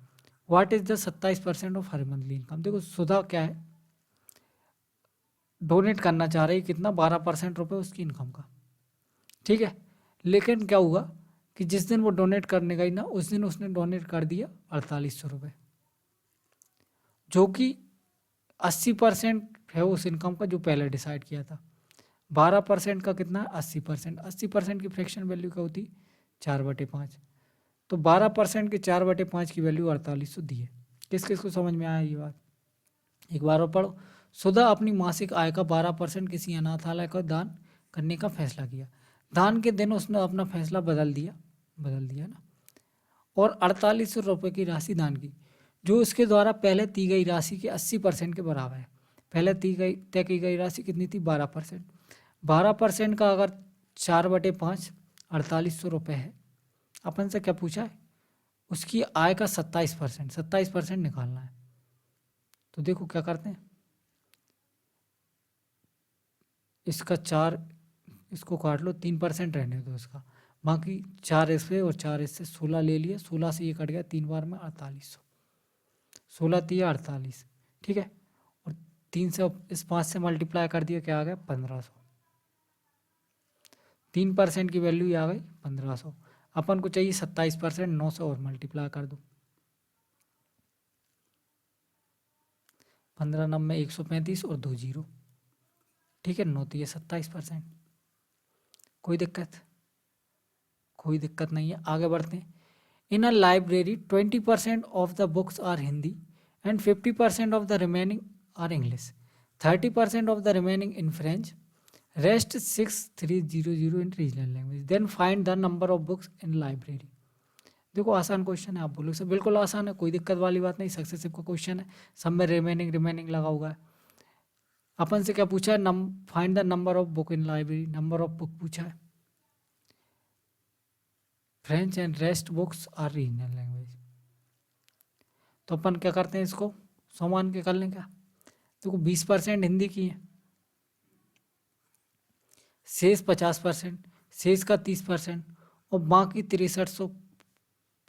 What is the 27% of her monthly income. देखो सुधा क्या है, donate करना चाह रही है कितना, 12% रुपये उसकी इनकम का। ठीक है, लेकिन क्या हुआ कि जिस दिन वो डोनेट करने गई ना, उस दिन उसने डोनेट कर दिया 4800 रुपये, जो कि 80% है उस इनकम का जो पहले डिसाइड किया था। 12% का कितना है, 80%। 80% की फ्रैक्शन वैल्यू क्या होती, 4/5। तो 12% के 4/5 की वैल्यू 4800 दी है। किस किस को समझ में आया ये बात, एक बार और पढ़ो। सुधा अपनी मासिक आय का 12% किसी अनाथालय को दान करने का फैसला किया। दान के दिन उसने अपना फैसला बदल दिया ना, और 4800 रुपये की राशि दान की, जो उसके द्वारा पहले दी गई राशि के 80% के बराबर है। पहले तय की गई राशि कितनी थी, 12%। 12% का अगर 4/5 4800 रुपये है, अपन से क्या पूछा है, उसकी आय का 27%, 27% निकालना है। तो देखो क्या करते हैं, इसका 4, इसको काट लो, 3% रहने दो इसका, बाकी 4 इससे और 4 इससे, 16 ले लिया, 16 से ये कट गया 3 बार में 4800, 16 3 48। ठीक है, और 3 से इस 5 से मल्टीप्लाई कर दिया, क्या आ गया 1500। 3% की वैल्यू आ गई 1500। अपन को चाहिए 27%, 9 से और मल्टीप्लाई कर दो, 15 9 135 और 2 जीरो। ठीक है, 9 तो ये 27%। कोई दिक्कत, कोई दिक्कत नहीं है, आगे बढ़ते हैं। In a library 20% of the books are Hindi and 50% of the remaining are English, 30% of the remaining in French, rest 6300 in regional language, then find the number of books in library. देखो आसान क्वेश्चन है, आप बोलो sir बिल्कुल आसान है, कोई दिक्कत वाली बात नहीं, सक्सेसिव का क्वेश्चन है, सब में रिमेनिंग रिमेनिंग लगा हुआ है। अपन से क्या पूछा है, find the number of book in library, number of book पूछा है। French and rest books are regional language. तो अपन क्या करते हैं, इसको समान के कर लें क्या। देखो 20% हिंदी की है, शेष 50%, शेष का 30%, और बाकी 6300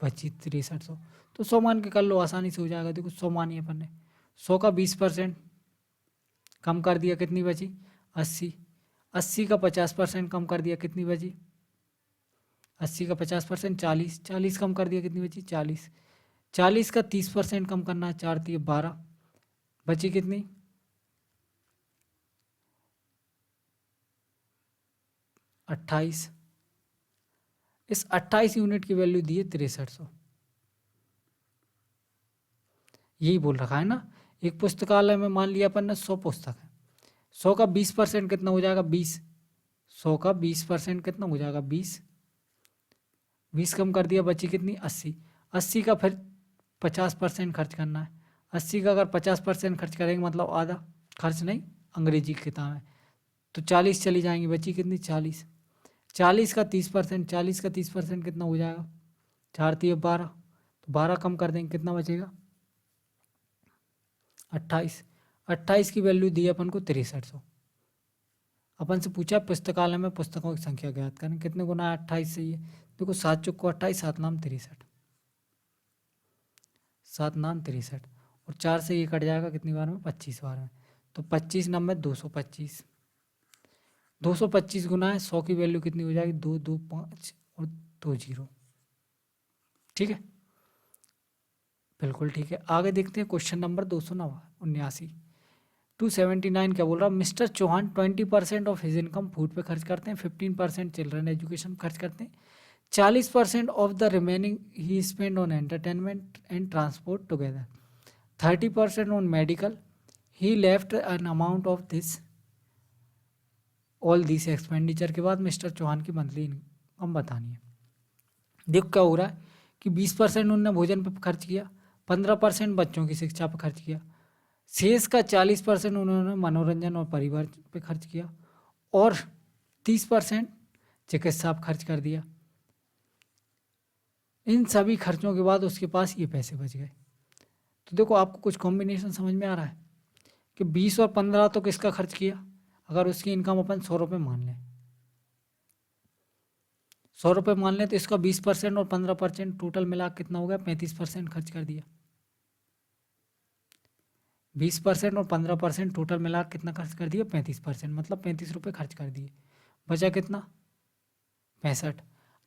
बची 6300। तो 100 मान के कर लो, आसानी से हो जाएगा। देखो 100 मानी अपन ने, 100 का 20% कम कर दिया, कितनी बची 80। 80 का 50% कम कर दिया, कितनी बची 80 का 50% 40। 40 कम कर दिया, कितनी बची 40। 40 का 30% कम करना है, 4 3 12, बची कितनी 28, इस 28 यूनिट की वैल्यू दी है 6300। यही बोल रखा है ना। एक पुस्तकालय में मान लिया अपन ने 100 पुस्तक है, 100 का 20% कितना हो जाएगा 20, 100 का 20% कितना हो जाएगा 20, 20 कम कर दिया, बची कितनी 80, 80 का फिर 50% खर्च करना है। 80 का अगर 50% खर्च करेंगे मतलब आधा खर्च नहीं, अंग्रेजी की किताब है, तो 40 चली जाएंगी, बची कितनी 40, 40 का 30%, 40 का 30% कितना हो जाएगा 4 3 12, तो 12 कम कर देंगे कितना बचेगा 28, 28 की वैल्यू दी है अपन को 6300। अपन से पूछा पुस्तकालय में पुस्तकों की संख्या ज्ञात करें, कितने गुना है 28 से, ये देखो 7 चौक को 28, 7 नाम 63, 7 नाम 63, और 4 से ये कट जाएगा कितनी बार में 25 बार में, तो 25 नंबर 225, 225 गुना है 100 की वैल्यू कितनी हो जाएगी 2 2 5 और 2 0। ठीक है, बिल्कुल ठीक है। आगे देखते हैं क्वेश्चन नंबर 279, 279 क्या बोल रहा है, mister Chauhan 20% of his income food पे खर्च करते हैं, 15% चिल्ड्रन एजुकेशन खर्च करते हैं, 40% of the remaining he spend on entertainment and transport together, 30% on medical, he left an amount of this all this expenditure के बाद मिस्टर चौहान की मंथली इनकम बतानी है। देखो क्या हो रहा है कि 20% उन्होंने भोजन पर खर्च किया, 15% बच्चों की शिक्षा पर खर्च किया, शेष का 40% उन्होंने मनोरंजन और परिवार पे खर्च किया, और 30% चिकित्सा पर खर्च कर दिया। इन सभी खर्चों के बाद उसके पास ये पैसे बच गए। तो देखो आपको कुछ कॉम्बिनेशन समझ में आ रहा है कि 20 और 15 तो किसका खर्च किया, अगर उसकी इनकम अपन 100 रुपये मान लें, 100 रुपये मान लें, तो इसका 20% और 15% टोटल मिला कितना हो गया 35% खर्च कर दिया। 20% और 15% टोटल मिला कितना खर्च कर दिया 35%, मतलब 35 रुपये खर्च कर दिए, बचा कितना 65।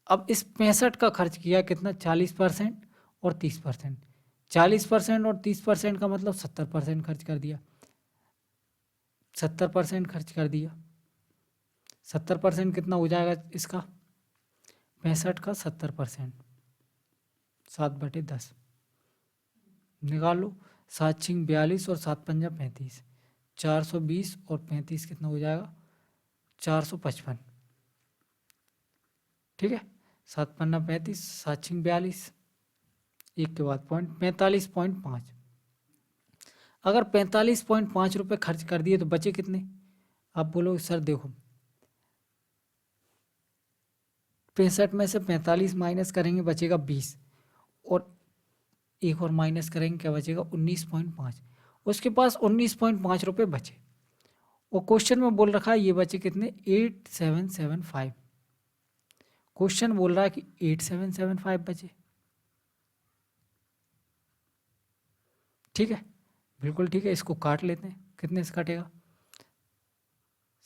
अब इस 65 का खर्च किया कितना 40% और 30%, 40% और 30% का मतलब 70% खर्च कर दिया, 70% खर्च कर दिया, 70% कितना हो जाएगा इसका 65 का 70%, 7/10 निकाल लो, 7 छिंग 42 और 7 पंजा 35, 420 और 35 कितना हो जाएगा 455। ठीक है, 7 पन्ना 35, 7 छिंग 42, एक के बाद पॉइंट 45.5। अगर 45.5 रुपये खर्च कर दिए तो बचे कितने, आप बोलो सर देखो 65 में से 45 माइनस करेंगे बचेगा 20, और एक और माइनस करेंगे क्या बचेगा 19.5, उसके पास 19.5 रुपये बचे, और क्वेश्चन में बोल रखा है ये बचे कितने 8775, क्वेश्चन बोल रहा है कि 8775 बचे। ठीक है, बिल्कुल ठीक है, इसको काट लेते हैं, कितने से कटेगा,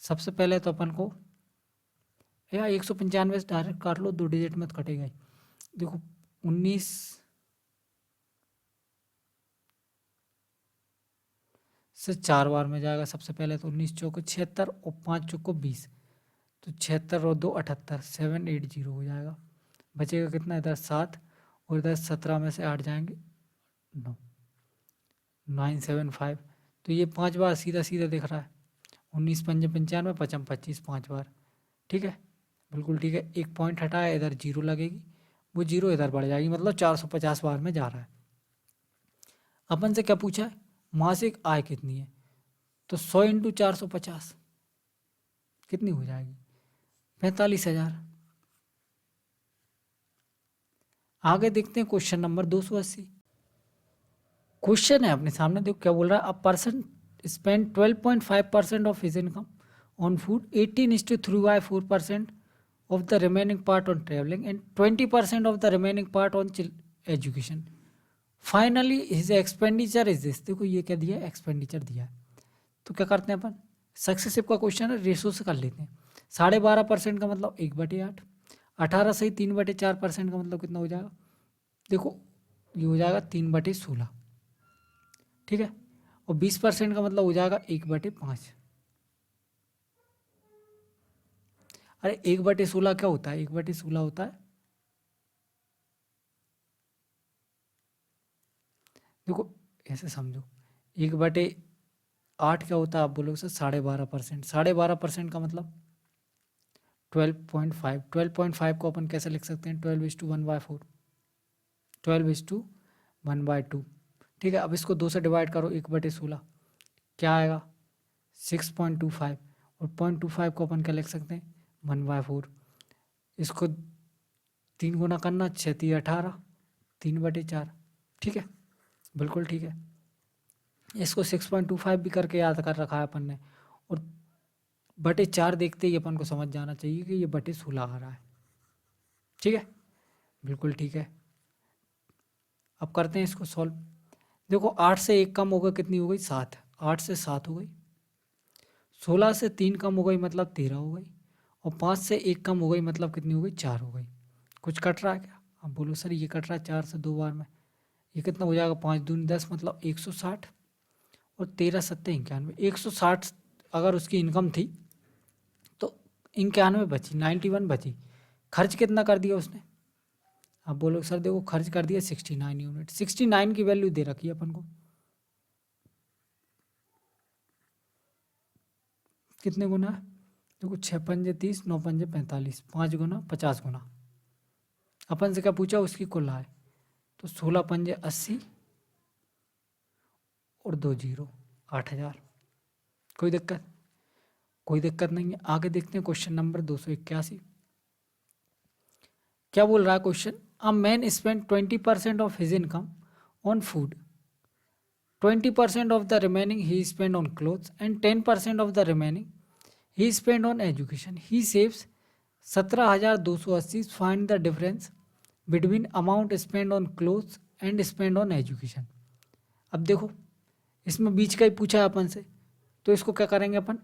सबसे पहले तो अपन को या 195 से डायरेक्ट काट लो, 2 डिजिट में तो कटेगा ही। देखो 19 से 4 बार में जाएगा, सबसे पहले तो 19 चौको 76 और 5 चौको 20, तो 76 और 2 78, 780 हो जाएगा, बचेगा कितना इधर 7, और इधर 17 में से 8 जाएंगे 9, 975, तो ये 5 बार सीधा सीधा दिख रहा है, 19 पंजे 95, 55 25 5 बार। ठीक है, बिल्कुल ठीक है, एक पॉइंट हटाया इधर जीरो लगेगी, वो जीरो इधर बढ़ जाएगी, मतलब 450 बार में जा रहा है। अपन से क्या पूछा है मासिक आय कितनी है, तो 100 इंटू 450 कितनी हो जाएगी 45,000। आगे देखते हैं क्वेश्चन नंबर 280। क्वेश्चन है अपने सामने, देखो क्या बोल रहा है, अ person spend 12.5% of his income on food, 18:3/4% of the remaining part on traveling and 20% of the remaining part on education. Finally his expenditure is this, देखो ये क्या दिया है एक्सपेंडिचर दिया है, तो क्या करते हैं अपन सक्सेसिव का क्वेश्चन है रेशो से कर लेते हैं, 12.5% का मतलब 1/8, 18 से 3/4% का मतलब कितना हो जाएगा, देखो ये हो जाएगा 3/16। ठीक है, और 20% का मतलब हो जाएगा 1/5। अरे 1/16 क्या होता है? 1/16 होता है, देखो ऐसे समझो, 1/8 क्या होता है? आप बोलोगे सर 12.5%। 12.5% का मतलब 12.5। 12.5 को अपन कैसे लिख सकते हैं? 12:1/4, 12:1/2। ठीक है, अब इसको 2 से डिवाइड करो, 1/16 क्या आएगा? 6.25। और 0.25 को अपन क्या लिख सकते हैं? 1/4। इसको 3 गुना करना, 6×3 = 18, 3/4। ठीक है, बिल्कुल ठीक है। इसको 6.25 भी करके याद कर रखा है अपन ने, और 4 देखते ही अपन को समझ जाना चाहिए कि ये 16 आ रहा है। ठीक है, बिल्कुल ठीक है। अब करते हैं इसको सॉल्व। देखो 8 से 1 कम हो गई, कितनी हो गई? 7। 8 से 7 हो गई। 16 से 3 कम हो गई, मतलब 13 हो गई। और 5 से 1 कम हो गई, मतलब कितनी हो गई? 4 हो गई। कुछ कट रहा है क्या? अब बोलो सर ये कट रहा है 4 से 2 बार में, ये कितना हो जाएगा? 5 दूनी 10, मतलब 160। और 13 सत्ते 91, 160 अगर उसकी इनकम थी तो 91 बची, 91 बची। खर्च कितना कर दिया उसने? आप बोलो सर देखो खर्च कर दिया 69 यूनिट। 69 की वैल्यू दे रखी है अपन को, कितने गुना है? देखो 6×5 = 30, 9×5 = 45, 5 गुना 50 गुना। अपन से क्या पूछा? उसकी कुल आय। तो 16×5 = 80 और 2 जीरो 8000। कोई दिक्कत? कोई दिक्कत नहीं है। आगे देखते हैं क्वेश्चन नंबर 281। क्या बोल रहा है question? A man spend 20% of his income on food, 20% of the remaining he spent on clothes, and 10% of the remaining he spent on education. He saves 17,280. Find the difference between amount spent on clothes and spent on education. अब देखो इसमें बीच का ही पूछा है अपन से, तो इसको क्या करेंगे अपन?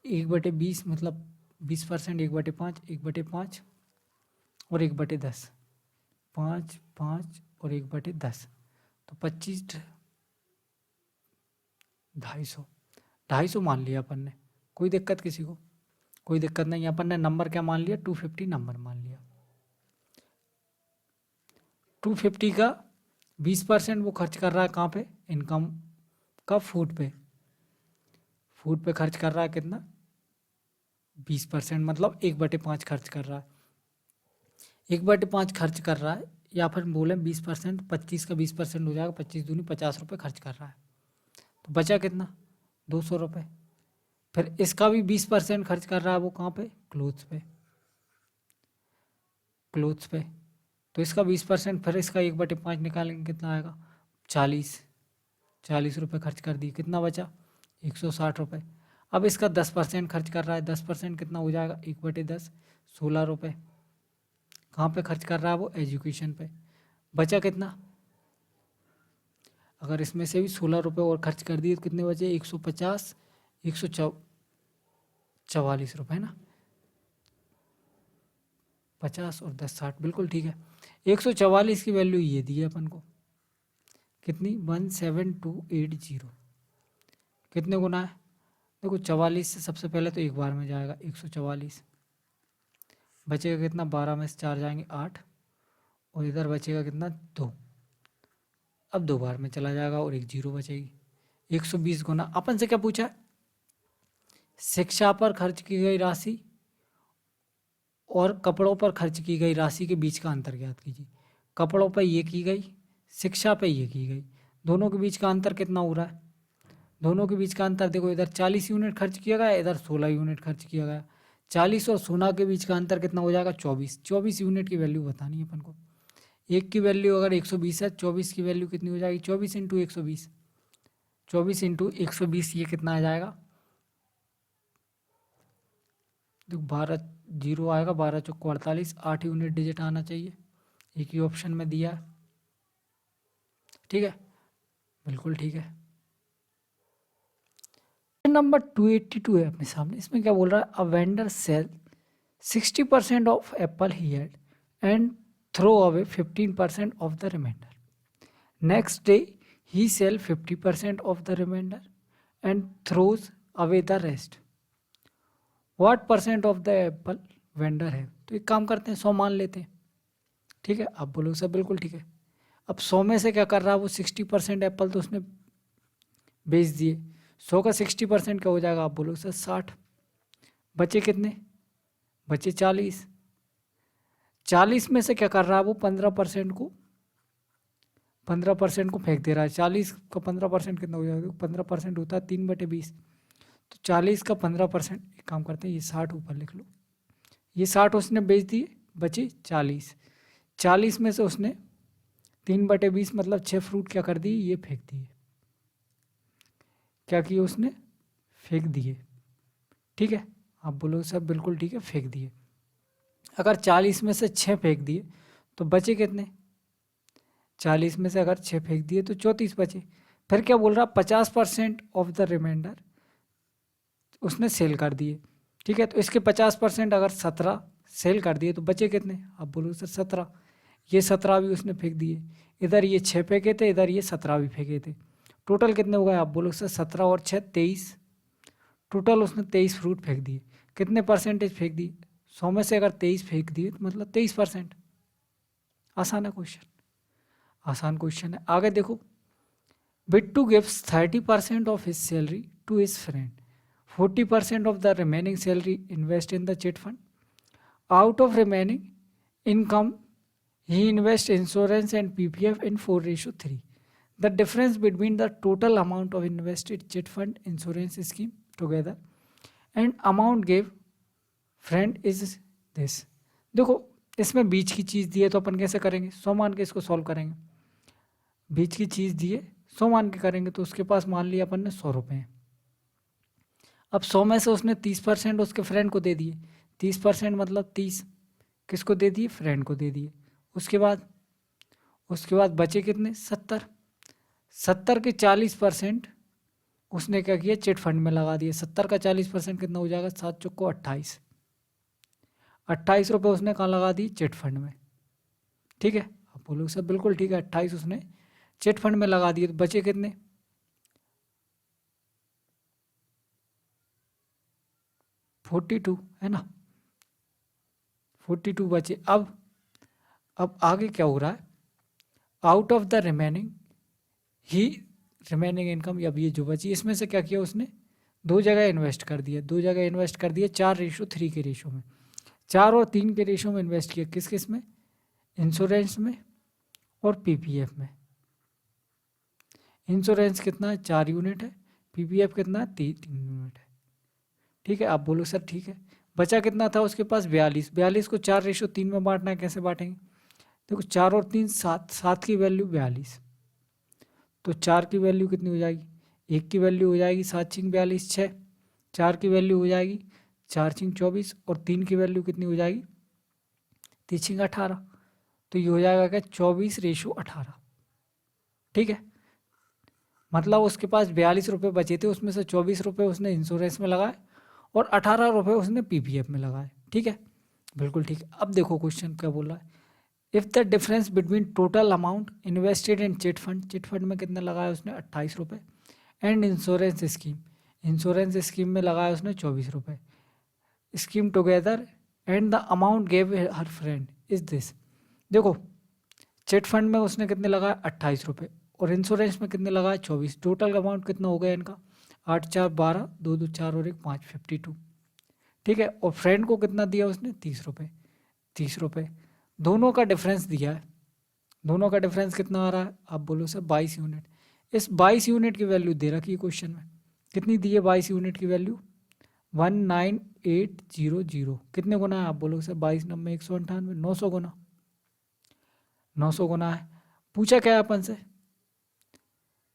1/20 मतलब 20%, 1/5, 1/5 और 1/10, 5, 5 और 1/10, तो 25, 250, 250 मान लिया अपन ने। कोई दिक्कत किसी को? कोई दिक्कत नहीं। अपन ने नंबर क्या मान लिया? 250 नंबर मान लिया। 250 का 20% वो खर्च कर रहा है कहाँ पे? इनकम का फूड पे। फूड पे खर्च कर रहा है कितना? 20%, मतलब 1/5 खर्च कर रहा है। 1/5 खर्च कर रहा है, या फिर बोले 20%, 25 का 20% हो जाएगा, 25 दूनी 50 रुपये खर्च कर रहा है। तो बचा कितना? 200 रुपये। फिर इसका भी 20% खर्च कर रहा है, वो कहाँ पे? क्लोथ्स पे। क्लोथ्स पे तो इसका 20%, फिर इसका 1/5 निकालेंगे, कितना आएगा? 40 रुपये खर्च कर दिए, कितना बचा? 160 रुपये। अब इसका 10% खर्च कर रहा है, 10% कितना हो जाएगा? 1/10, 16 रुपये। कहाँ पे खर्च कर रहा है वो? एजुकेशन पे। बचा कितना? अगर इसमें से भी 16 रुपये और खर्च कर दिए तो कितने बचे? 150, 144 रुपये ना। 50 और 10 60, बिल्कुल ठीक है। 144 की वैल्यू ये दी है अपन को, कितनी? 17280। कितने गुना है? देखो 44 से सबसे पहले तो एक बार में जाएगा 144, बचेगा कितना? 12 में से 4 जाएंगे 8, और इधर बचेगा कितना? 2। अब 2 बार में चला जाएगा और एक जीरो बचेगी। 120 गुना। अपन से क्या पूछा? शिक्षा पर खर्च की गई राशि और कपड़ों पर खर्च की गई राशि के बीच का अंतर ज्ञात कीजिए। कपड़ों पर ये की गई, शिक्षा पे ये की गई, दोनों के बीच का अंतर कितना हो रहा है? दोनों के बीच का अंतर देखो, इधर 40 यूनिट खर्च किया गया, इधर 16 यूनिट खर्च किया गया। 40 और 16 के बीच का अंतर कितना हो जाएगा? 24। 24 यूनिट की वैल्यू बतानी है अपन को। एक की वैल्यू अगर 120 है, 24 की वैल्यू कितनी हो जाएगी? 24 × 120, 24 × 120, ये कितना आ जाएगा? देखो 12 जीरो आएगा, 12 चौको 48, 8 यूनिट डिजिट आना चाहिए, एक ही ऑप्शन में दिया है। ठीक है, बिल्कुल ठीक है। नंबर 282 है अपने सामने। इसमें क्या बोल रहा है? A vendor sell 60% of apple he had and throw away 15% of the remainder. Next day he sell 50% of the remainder and throws away the rest. What percent of the apple vendor है। तो एक काम करते हैं, 100 मान लेते हैं, ठीक है। आप बोलोगे सर बिल्कुल ठीक है। अब 100 में से क्या कर रहा है वो, 60% एप्पल तो उसने बेच दिए। 100 का 60% क्या हो जाएगा, आप बोलोगे सर 60। बचे कितने, बचे 40। 40 में से क्या कर रहा है वो, 15% को फेंक दे रहा है। 40 का 15% कितना हो जाएगा, 15% होता है 3/20। तो 40 का 15%, एक काम करते हैं ये 60 ऊपर लिख लो, ये 60 उसने बेच दिए, बचे 40। 40 में से उसने 3/20 मतलब 6 फ्रूट क्या कर दिए, ये फेंक दिए। क्या किए उसने, फेंक दिए, ठीक है। आप बोलो सब बिल्कुल ठीक है, फेंक दिए। अगर 40 में से 6 फेंक दिए तो बचे कितने, 40 में से अगर 6 फेंक दिए तो 34 बचे। फिर क्या बोल रहा, 50% ऑफ द रिमाइंडर उसने सेल कर दिए, ठीक है। तो इसके 50% अगर 17 सेल कर दिए तो बचे कितने, आप बोलो सर 17। ये 17 भी उसने फेंक दिए, इधर ये 6 फेंके थे, इधर ये 17 भी फेंके थे। टोटल कितने हो गए, आप बोलो सर 17 और 6 23। टोटल उसने 23 फ्रूट फेंक दिए। कितने परसेंटेज फेंक दिए, 100 में से अगर 23 फेंक दिए तो मतलब 23%। आसान है क्वेश्चन, आसान क्वेश्चन है। आगे देखो, Bittu gives 30% of his salary to his friend, 40% of the remaining salary invest in the chit fund. Out of remaining income, he invests insurance and PPF in 4:3. The difference between the total amount of invested chit fund insurance scheme together and amount gave friend is this. देखो इसमें बीच की चीज़ दी है तो अपन कैसे करेंगे, 100 मान के इसको सॉल्व करेंगे। बीच की चीज़ दी है 100 मान के करेंगे तो उसके पास मान लिया अपन ने 100 रुपये। अब 100 में से उसने 30% उसके फ्रेंड को दे दिए। 30% मतलब 30 किसको दे दिए, फ्रेंड को दे दिए। उसके बाद बचे कितने, 70। 70 के 40% उसने क्या किया, चिट फंड में लगा दिए। 70 का 40% कितना हो जाएगा, 7 चौको 28। 28 रुपये उसने कहाँ लगा दी, चिट फंड में, ठीक है। आप बोलो सर बिल्कुल ठीक है, 28 उसने चिट फंड में लगा दिए। तो बचे कितने, 42 है ना, 42 बचे। अब आगे क्या हो रहा है, out of the remaining he remaining income, अब ये जो बची इसमें से क्या किया उसने, दो जगह इन्वेस्ट कर दिया। 4:3 के रेशो में, 4 और 3 के रेशो में इन्वेस्ट किया। किस किस में, इंश्योरेंस में और पीपीएफ में। इंश्योरेंस कितना है, 4 यूनिट है। पीपीएफ कितना है, 3 यूनिट है, ठीक है। आप बोलो सर ठीक है। बचा कितना था उसके पास, 42। 42 को 4:3 में बांटना है, कैसे बांटेंगे, देखो 4 और 3 7, 7 की वैल्यू 42। तो 4 की वैल्यू कितनी हो जाएगी, 1 की वैल्यू हो जाएगी 7 छिंग 42 6। 4 की वैल्यू हो जाएगी 4 छिंग 24 और 3 की वैल्यू कितनी हो जाएगी 3 छिंग 18। तो ये हो जाएगा क्या, 24:18, ठीक है। मतलब उसके पास 42 रुपये बचे थे, उसमें से 24 रुपये उसने इंश्योरेंस में लगाए और 18 रुपये उसने पीपीएफ में लगाए, ठीक है। बिल्कुल ठीक है। अब देखो क्वेश्चन क्या बोल रहा है, if the difference between total amount invested in chit fund, chit fund में कितना लगाया उसने 28 रुपये, and insurance scheme, insurance scheme में लगाया उसने 24 रुपये, scheme together and the amount gave her friend is this. देखो चिट फंड में उसने कितने लगाया 28 रुपये और इंश्योरेंस में कितने लगाया 24। टोटल अमाउंट कितना हो गया इनका, 8 4 12, 2 2 4 और 1 5, 52, ठीक है। और फ्रेंड को कितना दिया उसने 30 रुपये, 30 रुपये। दोनों का डिफरेंस दिया है, दोनों का डिफरेंस कितना आ रहा है, आप बोलो सर 22 यूनिट। इस 22 यूनिट की वैल्यू दे रखी है क्वेश्चन में, कितनी दी है 22 यूनिट की वैल्यू 19800। कितने गुना है, आप बोलो सर 22 नंबर 198, 900 गुना, 900 गुना है। पूछा क्या है अपन से,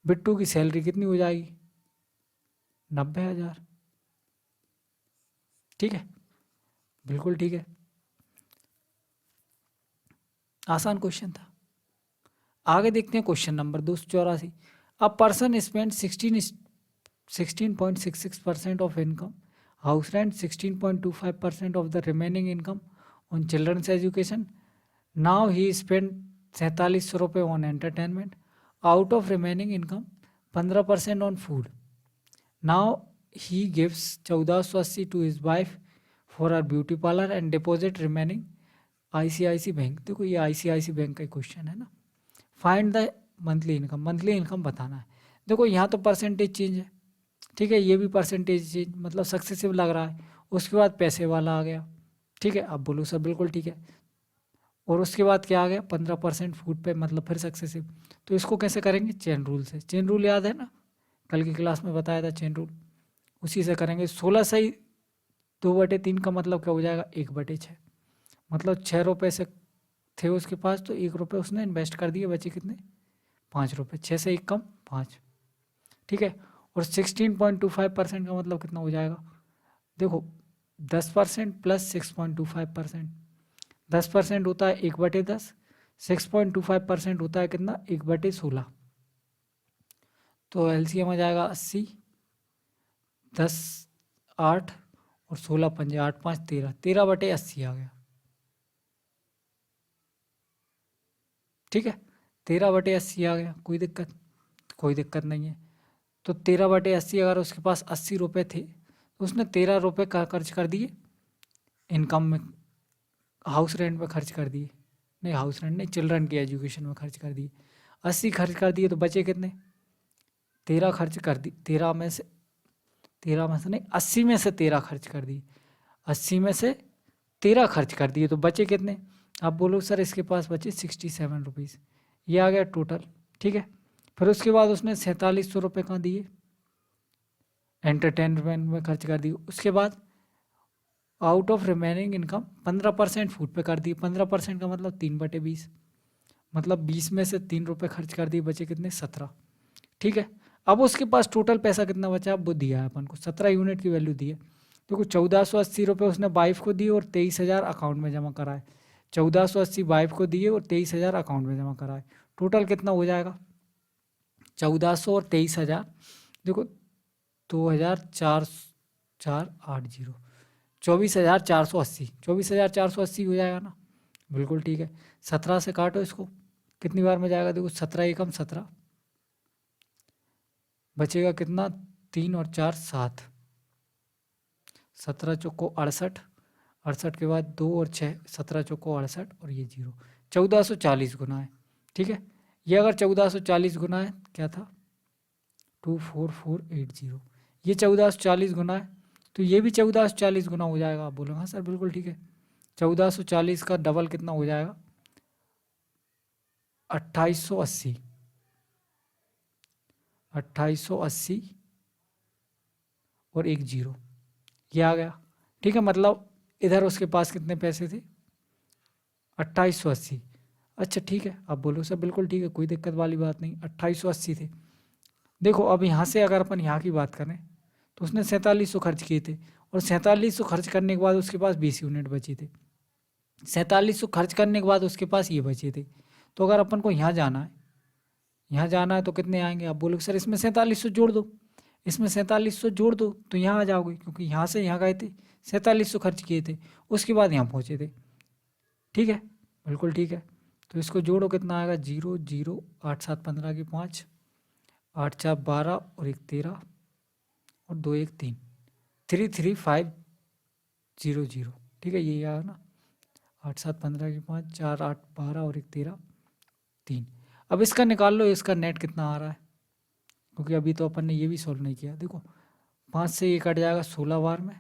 बिट्टू की सैलरी कितनी हो जाएगी 90,000, ठीक है। बिल्कुल ठीक है, आसान क्वेश्चन था। आगे देखते हैं question number 284। A person spend 16.66% of income, house rent 16.25% of the remaining income on children's education. Now he spend 4700 रुपये on entertainment. Out of remaining income 15% on food. Now he gives 1480 to his wife for are beauty parlour and deposit remaining ICIC bank. देखो ये ICIC bank का question है ना। Find the monthly income बताना है। देखो यहाँ तो परसेंटेज चेंज है, ठीक है, ये भी परसेंटेज चेंज मतलब सक्सेसिव लग रहा है। उसके बाद पैसे वाला आ गया, ठीक है। अब बोलो सर बिल्कुल ठीक है। और उसके बाद क्या आ गया 15% फूड पे मतलब फिर सक्सेसिव। तो इसको कैसे करेंगे, चेन रूल से। चेन रूल याद है ना, कल की क्लास में बताया था चेन रूल, उसी से करेंगे। 16 सही 2/3 का मतलब क्या हो जाएगा 1/6। मतलब 6 रुपये से थे उसके पास तो 1 रुपये उसने इन्वेस्ट कर दिए, बचे कितने 5 रुपये। 6 से 1 कम 5, ठीक है। और 16.25% का मतलब कितना हो जाएगा, देखो 10% प्लस 6.25%। 10% होता है 1/10, 6.25% होता है कितना 1/16। तो एलसीएम आ जाएगा 80, 10 8 और 16 पंजे 8 5 13, 13/80 आ गया, ठीक है। 13/80 आ गया, कोई दिक्कत नहीं है। तो 13/80 अगर उसके पास 80 रुपये थे तो उसने 13 रुपये का खर्च कर दिए इनकम में, हाउस रेंट में खर्च कर दिए, नहीं हाउस रेंट नहीं, चिल्ड्रन की एजुकेशन में खर्च कर दिए। 80 खर्च कर दिए तो बचे कितने 13 खर्च कर दी, 13 में से नहीं 80 में से 13 खर्च कर दिए, 80 में से 13 खर्च कर दिए तो बचे कितने। आप बोलो सर इसके पास बचे 67 रुपीज़, ये आ गया टोटल, ठीक है। फिर उसके बाद उसने 4700 रुपये कहाँ दिए, एंटरटेनमेंट में खर्च कर दिए। उसके बाद out of remaining income 15% food पे कर दिए। 15% का मतलब 3/20, मतलब 20 में से 3 रुपये खर्च कर दिए, बचे कितने 17, ठीक है। अब उसके पास टोटल पैसा कितना बचा, वो दिया है अपन को 17 यूनिट की वैल्यू दी है। देखो 1480 रुपये उसने वाइफ को दिए और 23,000 अकाउंट में जमा कराए। 1480 वाइफ को दिए और 23,000 अकाउंट में जमा कराए। टोटल कितना हो जाएगा 1400 और 23,000, देखो 2,480, 24,480, 24,480 हो जाएगा ना, बिल्कुल ठीक है। 17 से काटो इसको, कितनी बार में जाएगा, देखो 17 एकम 17, बचेगा कितना 3 और 4 7, 17 चौको 68, 68 के बाद 2 और 6, 17 चौको 68 और ये 0, 1440 गुना है, ठीक है। ये अगर 1440 गुना है क्या था 24480, ये 1440 गुना है तो ये भी 1440 गुना हो जाएगा। आप बोलोगे हाँ सर बिल्कुल ठीक है। 1440 का डबल कितना हो जाएगा 2880, 2880 और 10, ये आ गया, ठीक है। मतलब इधर उसके पास कितने पैसे थे 2880। अच्छा ठीक है, आप बोलो सर बिल्कुल ठीक है, कोई दिक्कत वाली बात नहीं, 2880 थे। देखो अब यहाँ से अगर अपन यहाँ की बात करें तो उसने 4700 खर्च किए थे और 4700 खर्च करने के बाद उसके पास 20 यूनिट बची थे। 4700 खर्च करने के बाद उसके पास ये बचे थे। तो अगर अपन को यहाँ जाना है, यहाँ जाना है तो कितने आएंगे, आप बोलोगे सर इसमें 4700 जोड़ दो, इसमें 4700 जोड़ दो तो यहाँ आ जाओगे, क्योंकि यहाँ से यहाँ गए थे 4700 खर्च किए थे उसके बाद यहाँ पहुँचे थे, ठीक है, बिल्कुल ठीक है। तो इसको जोड़ो कितना आएगा 0 0 8 7 15 की 5, 8 4 12 और 1 13 और 2 1 3, 33500, ठीक है, यही आया ना। 8 7 15 की 5, 4 8 12 और 1 13 3। अब इसका निकाल लो, इसका नेट कितना आ रहा है, क्योंकि अभी तो अपन ने ये भी सॉल्व नहीं किया। देखो 5 से ये कट जाएगा 16 बार में,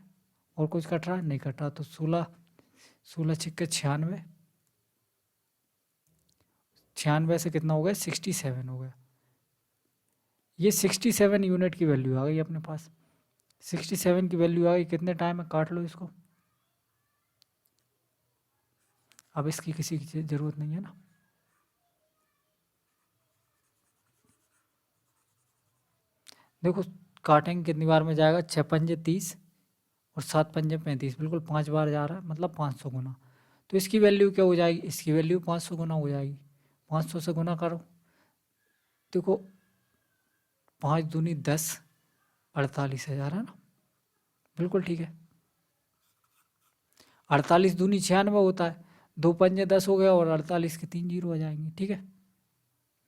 और कुछ कट रहा है नहीं कट रहा, तो 16 16 छिक्के 96, 96 से कितना हो गया 67 हो गया। ये 67 यूनिट की वैल्यू आ गई अपने पास, 67 की वैल्यू आ गई। कितने टाइम में काट लो इसको, अब इसकी किसी की ज़रूरत नहीं है ना। देखो काटेंगे कितनी बार में जाएगा, 6 पंजे 30 और 7 पंजे 35, बिल्कुल 5 बार जा रहा है, मतलब 500 गुना। तो इसकी वैल्यू क्या हो जाएगी, इसकी वैल्यू 500 गुना हो जाएगी। 500 से गुना करो, देखो 5 दूनी 10, 48,000 है ना, बिल्कुल ठीक है। 48 दूनी 96 होता है, 2 पंजे 10 हो गया और 48 के 3 जीरो आ जाएंगे, ठीक है,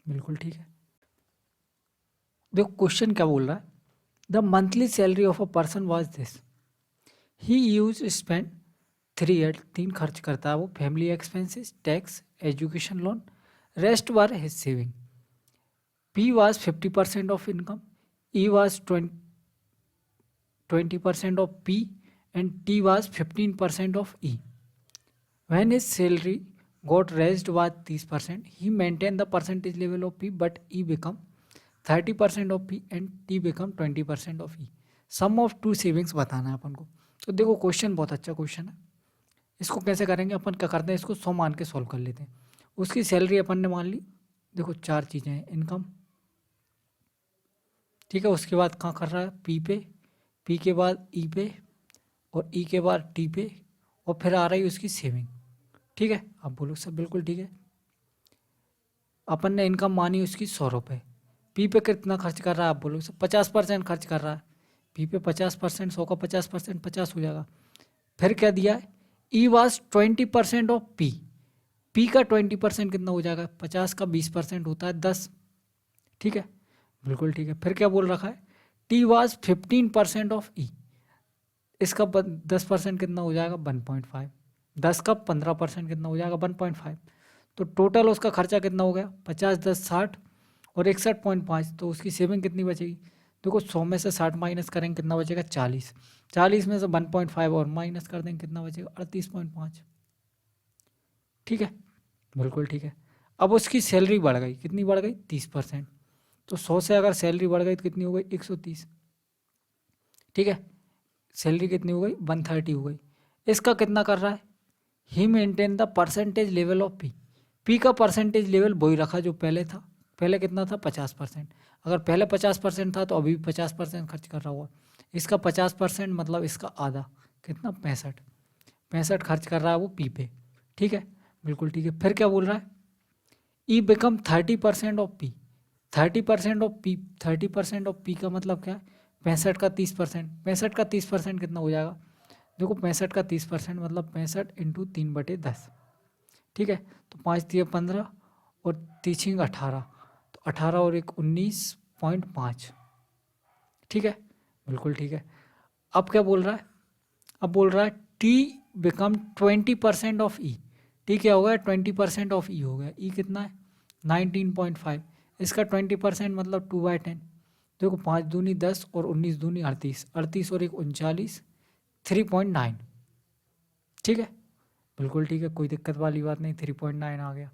बिल्कुल ठीक है। देखो क्वेश्चन क्या बोल रहा है, the monthly salary of a person was this, he use spend 3 3 खर्च करता है वो, family expenses, tax, education loan, rest were his saving. P was 50% of income, E was 20% of P, and T was 15% of E. When his salary got raised was 30%, he maintained the percentage level of P, but E become 30% of P and T become 20% of E. Sum of two savings बताना है अपन को। तो देखो question बहुत अच्छा question है। इसको कैसे करेंगे अपन, क्या करते हैं, इसको 100 मान के सॉल्व कर लेते हैं। उसकी सैलरी अपन ने मान ली, देखो 4 चीज़ें हैं, इनकम, ठीक है, उसके बाद कहाँ कर रहा है, पी पे, पी के बाद ई पे, और ई के बाद टी पे, और फिर आ रही है उसकी सेविंग। ठीक है, आप बोलो सब बिल्कुल ठीक है। अपन ने इनकम मानी उसकी 100 रुपये, पी पे कितना खर्च कर रहा है, आप बोलो सब 50% खर्च कर रहा है, पी पे 50%, 100 का 50%, 50 हो जाएगा। फिर क्या दिया है, ई वाज 20% ऑफ पी, पी का 20% कितना हो जाएगा, 50 का 20% होता है 10। ठीक है, बिल्कुल ठीक है। फिर क्या बोल रखा है, टी वाज 15% ऑफ ई, इसका 10% कितना हो जाएगा 1.5, 10 का 15% कितना हो जाएगा 1.5। तो टोटल उसका खर्चा कितना हो गया 50, 10, 60 और 61.5। तो उसकी सेविंग कितनी बचेगी, देखो 100 में से 60 माइनस करेंगे कितना बचेगा 40, 40 में से 1.5 और माइनस कर देंगे कितना बचेगा 38.5। ठीक है, बिल्कुल ठीक है। अब उसकी सैलरी बढ़ गई, कितनी बढ़ गई 30%। तो 100 से अगर सैलरी बढ़ गई तो कितनी हो गई 130। ठीक है, सैलरी कितनी हो गई 130 हो गई। इसका कितना कर रहा है, he maintain the percentage level of P, P का परसेंटेज लेवल वही रखा जो पहले था। पहले कितना था 50%, अगर पहले 50% था तो अभी 50% खर्च कर रहा हुआ। इसका 50% मतलब इसका आधा, कितना 65 खर्च कर रहा है वो पी पे। ठीक है, बिल्कुल ठीक है। फिर क्या बोल रहा है, he become 30% of P, 30% of P, 30% of P का मतलब क्या है 65 का 30%, 65 का 30% कितना हो जाएगा, देखो 65 का 30% मतलब 65 इंटू 3/10। ठीक है, तो 5 दिए 15 और 3 18, तो 18 और 1 19.5। ठीक है, बिल्कुल ठीक है। अब क्या बोल रहा है, अब बोल रहा है T become 20% of E, T क्या हो गया 20% ऑफ ई हो गया, ई कितना है 19.5, इसका 20% मतलब 2/10। देखो 5 दूनी 10 और 19 दूनी 38, 38 और 1 39, 3.9। ठीक है, बिल्कुल ठीक है, कोई दिक्कत वाली बात नहीं, 3.9 आ गया।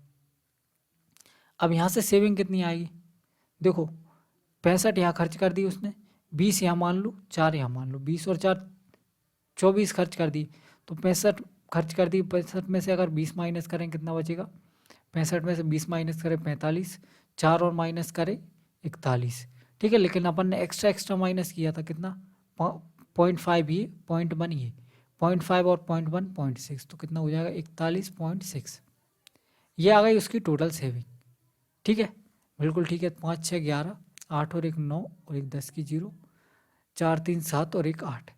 अब यहाँ से सेविंग कितनी आएगी, देखो 65 यहाँ खर्च कर दी उसने, 20 यहाँ मान लो, 4 यहाँ मान लो, 20 और 4 24 खर्च कर दी, तो 65 खर्च कर दी। 65 में से अगर 20 माइनस करें कितना बचेगा, 65 में से 20 माइनस करें 45, 4 और माइनस करें 41। ठीक है, लेकिन अपन ने एक्स्ट्रा माइनस किया था कितना 0.5, ये 0.1, ये 0.5 और 0.1 0.6, तो कितना हो जाएगा 41.6। ये आ गई उसकी टोटल सेविंग। ठीक है, बिल्कुल ठीक है। 5 6 11, 8 और 1 9 और 1 10 की 0, 4 3 7 और 1 8,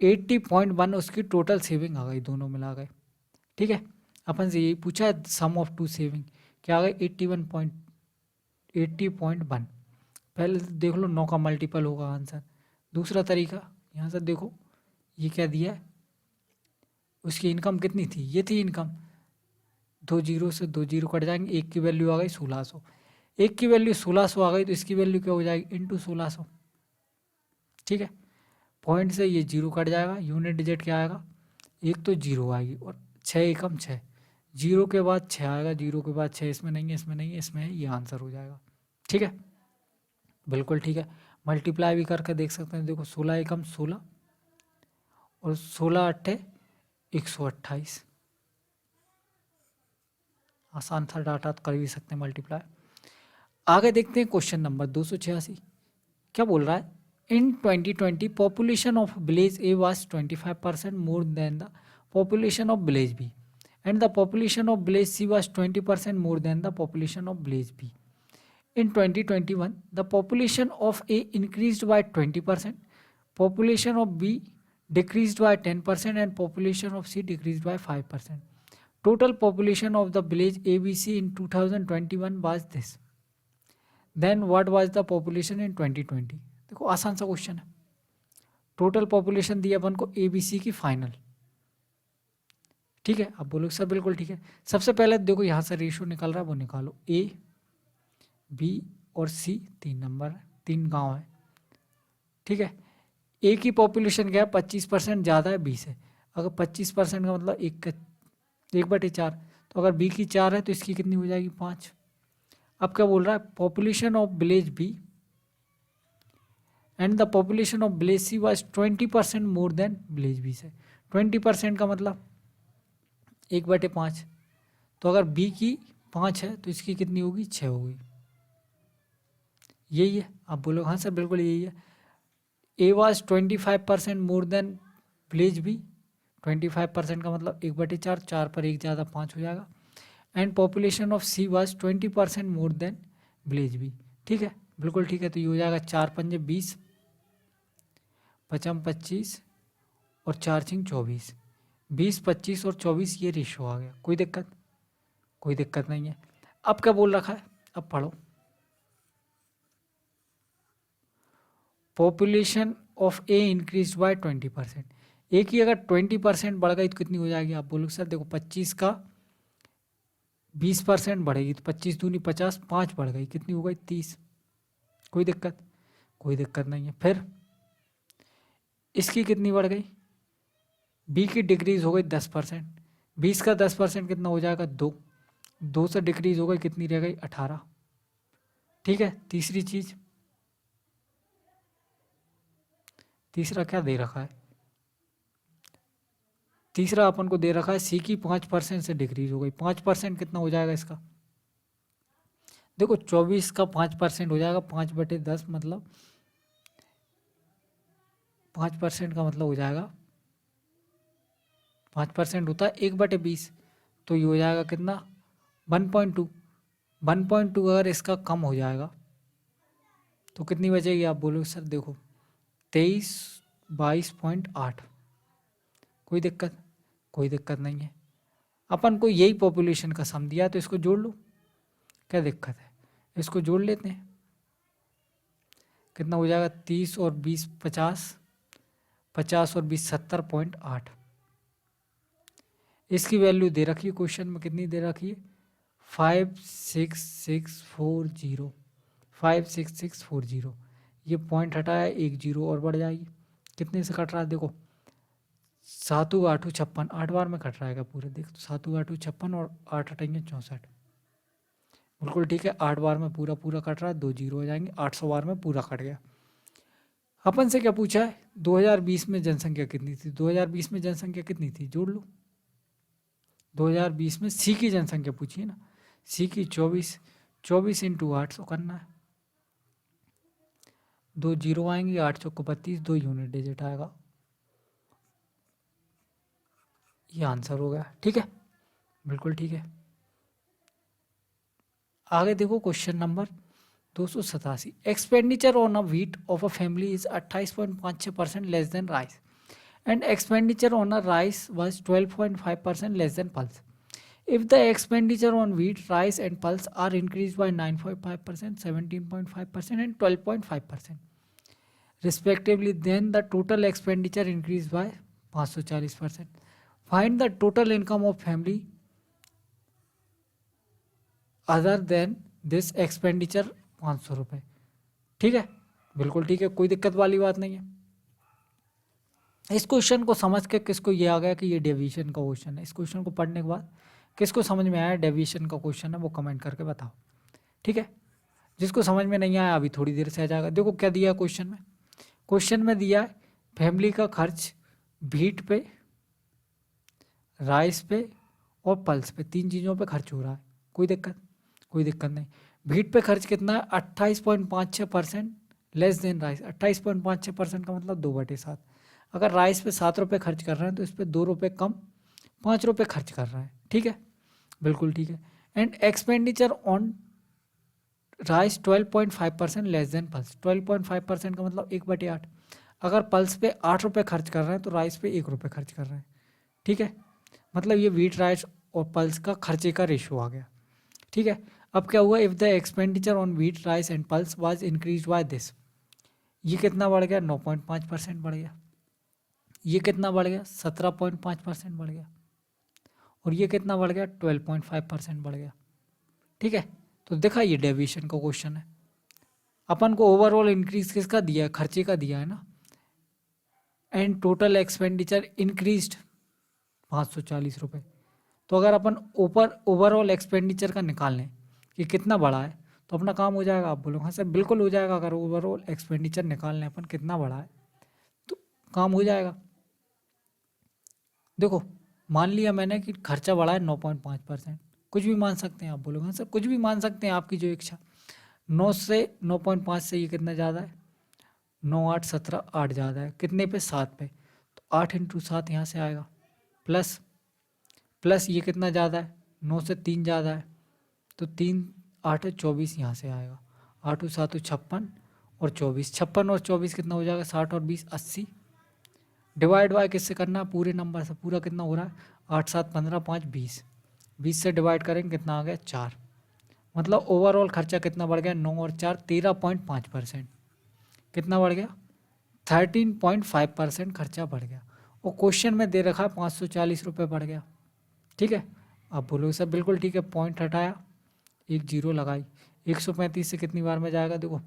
80.1 उसकी टोटल सेविंग आ गई, दोनों मिला गए। ठीक है, अपन से यही पूछा है सम ऑफ टू सेविंग, क्या आ गई 80.1। पहले देख लो 9 का मल्टीपल होगा आंसर। दूसरा तरीका, यहाँ से देखो ये क्या दिया है, उसकी इनकम कितनी थी, ये थी इनकम, 2 जीरो से 2 जीरो कट जाएंगे, एक की वैल्यू आ गई 1600, एक की वैल्यू 1600 आ गई तो इसकी वैल्यू क्या हो जाएगी इंटू 1600। ठीक है, पॉइंट से ये जीरो कट जाएगा, यूनिट डिजिट क्या आएगा, एक तो जीरो आएगी और 6 एकम 6, जीरो के बाद 6 आएगा, जीरो के बाद 6, इसमें नहीं है, इसमें नहीं है, इसमें है, ये आंसर हो जाएगा। ठीक है, बिल्कुल ठीक है। मल्टीप्लाई भी करके देख सकते हैं, देखो 16 एकम 16 और 16 अट्ठे 128, आसान था डाटा, तो कर भी सकते हैं मल्टीप्लाई। आगे देखते हैं क्वेश्चन नंबर 286, क्या बोल रहा है, in 2020 population of village A was 25% more than the population of village B and the population of village C was 20% more than the population of village B. In 2021, the population of A increased by 20%, population of B decreased by 10% and population of C decreased by 5%. Total population of the village ABC in 2021 was this. Then what was the population in 2020? देखो आसान सा question है। Total population दी अपन को A B C की final. ठीक है, अब बोलो सर बिल्कुल ठीक है। सबसे पहले देखो यहाँ से रेशियो निकल रहा है, वो निकालो। ए बी और सी 3 नंबर है, 3 गांव है। ठीक है, ए की पॉपुलेशन क्या है, 25% ज़्यादा है बी से। अगर 25% का मतलब 1/4, तो अगर बी की 4 है तो इसकी कितनी हो जाएगी, 5। अब क्या बोल रहा है, population of village B and the population of village C was 20% more than village B से। 20% का मतलब 1/5। तो अगर बी की 5 है तो इसकी कितनी होगी, 6 होगी। यही है, आप बोलो हाँ सर बिल्कुल यही है। A was 25% more than village B. 25% का मतलब 1/4, 4 पर 1 ज़्यादा 5 हो जाएगा। And population of C was 20% more than village B. ठीक है, बिल्कुल ठीक है। तो ये हो जाएगा 4 पंजे 20, 5 25 और 4 6 24। 20 25 और 24 ये रेशो आ गया। कोई दिक्कत, कोई दिक्कत नहीं है। अब क्या बोल रखा है, अब पढ़ो। Population of A increase by 20%। ए की अगर 20% बढ़ गई तो कितनी हो जाएगी, आप बोलो सर देखो 25 का 20% बढ़ेगी तो 25 दूनी 50, 5 बढ़ गई, कितनी हो गई, 30। कोई दिक्कत, कोई दिक्कत नहीं है। फिर इसकी कितनी बढ़ गई, बी की डिक्रीज हो गई 10%। 20 का 10% कितना हो जाएगा, 2। 2 से डिक्रीज हो गई, कितनी रह गई, 18। ठीक है, तीसरी चीज, तीसरा क्या दे रखा है, तीसरा अपन को दे रखा है सी की 5% से डिक्रीज हो गई। 5% कितना हो जाएगा इसका, देखो 24 का 5% हो जाएगा 5/10, मतलब 5% का मतलब हो जाएगा, 5% होता है 1/20, तो ये हो जाएगा कितना, 1.2। 1.2 अगर इसका कम हो जाएगा तो कितनी बचेगी, आप बोलोगे सर देखो 23 22.8। कोई दिक्कत, कोई दिक्कत नहीं है। अपन को यही पॉपुलेशन का सम दिया तो इसको जोड़ लो, क्या दिक्कत है, इसको जोड़ लेते हैं। कितना हो जाएगा, 30 और 20 50, 50 और 20 70.8। इसकी वैल्यू दे रखी है क्वेश्चन में, कितनी दे रखी है, 56640। 56640। ये पॉइंट हटाया, एक जीरो और बढ़ जाएगी। कितने से कट रहा है देखो, 7 8 56, 8 बार में कट रहा है पूरे, देख 7 8 56 और 8 हटेंगे 64। बिल्कुल ठीक है, 8 बार में पूरा पूरा कट रहा है, 2 जीरो हो जाएंगे, 800 बार में पूरा कट गया। अपन से क्या पूछा है, 2020 में जनसंख्या कितनी थी, 2020 में जनसंख्या कितनी थी, जोड़ लो। 2020 में सी की जनसंख्या पूछी है ना, सी की 24, 24 इंटू 800 करना है, 2 जीरो आएंगे, 8 चौको 32, 2 यूनिट डिजिट आएगा। ये आंसर हो गया। ठीक है, बिल्कुल ठीक है। आगे देखो question number 287। Expenditure on a wheat of a family is 28.56% less than rice and expenditure on a rice was 12.5% less than pulse. If the expenditure on wheat, rice and pulse are increased by 9.5%, 17.5% and 12.5% respectively, then the total expenditure increased by 540%. Find the total income of family other than this expenditure 500 रुपये। ठीक है, बिल्कुल ठीक है, कोई दिक्कत वाली बात नहीं है। इस क्वेश्चन को समझ के किसको ये आ गया कि ये डेविएशन का क्वेश्चन है, इस क्वेश्चन को पढ़ने के बाद किसको समझ में आया डेविएशन का क्वेश्चन है, वो कमेंट करके बताओ। ठीक है, जिसको समझ में नहीं आया अभी थोड़ी देर से आ जाएगा। देखो क्या दिया है क्वेश्चन में, क्वेश्चन में दिया है फैमिली का खर्च व्हीट पे, राइस पे और पल्स पे, 3 चीज़ों पे खर्च हो रहा है। कोई दिक्कत, कोई दिक्कत नहीं। व्हीट पे खर्च कितना है, 28.56% लेस देन राइस। 28.56% का मतलब 2/7। अगर राइस पे 7 रुपये खर्च कर रहे हैं तो इस पर 2 रुपये कम 5 रुपये खर्च कर रहे हैं। ठीक है, बिल्कुल ठीक है। And expenditure on rice 12.5% less than pulse. 12.5% का मतलब 1/8। अगर पल्स पे 8 रुपये खर्च कर रहे हैं तो राइस पे 1 रुपये खर्च कर रहे हैं। ठीक है, मतलब ये व्हीट, राइस और पल्स का खर्चे का रेशो आ गया। ठीक है, अब क्या हुआ, if the expenditure on wheat, rice and pulse was increase by this, ये कितना बढ़ गया, 9.5% बढ़ गया। ये कितना बढ़ गया 17.5% बढ़ गया, और ये कितना बढ़ गया 12.5% बढ़ गया। ठीक है, तो देखा ये डेविएशन का क्वेश्चन है। अपन को ओवरऑल इंक्रीज किसका दिया है, खर्चे का दिया है ना, एंड टोटल एक्सपेंडिचर इंक्रीज्ड 540 रुपये। तो अगर अपन ऊपर ओवरऑल एक्सपेंडिचर का निकाल लें कि कितना बढ़ा है, तो अपना काम हो जाएगा। आप बोलो हाँ सर बिल्कुल हो जाएगा, अगर ओवरऑल एक्सपेंडिचर निकाल लें अपन कितना बढ़ा है तो काम हो जाएगा। देखो मान लिया मैंने कि खर्चा बढ़ा है 9.5%, कुछ भी मान सकते हैं। आप बोलोगे हाँ सर कुछ भी मान सकते हैं, आपकी जो इच्छा। 9.5 से ये कितना ज़्यादा है, 9 8 17 8 ज़्यादा है, कितने पे 7 पे, तो 8 इंटू 7 यहाँ से आएगा, प्लस प्लस ये कितना ज़्यादा है 9 से 3 ज़्यादा है, तो 3 8 24 यहाँ से आएगा, 8 7 56 और 24, 56 और 24 कितना हो जाएगा 60 और 20 80। डिवाइड बाय किससे करना है, पूरे नंबर से। पूरा कितना हो रहा है 8 7 15 5 20, 20 से डिवाइड करेंगे कितना आ गया 4। मतलब ओवरऑल खर्चा कितना बढ़ गया 9 और 4 13.5%। कितना बढ़ गया 13.5% खर्चा बढ़ गया। और क्वेश्चन में दे रखा है 540 रुपये बढ़ गया। ठीक है, आप बोलोगे सर बिल्कुल ठीक है, पॉइंट हटाया, एक जीरो लगाई, 135 से कितनी बार में जाएगा, देखो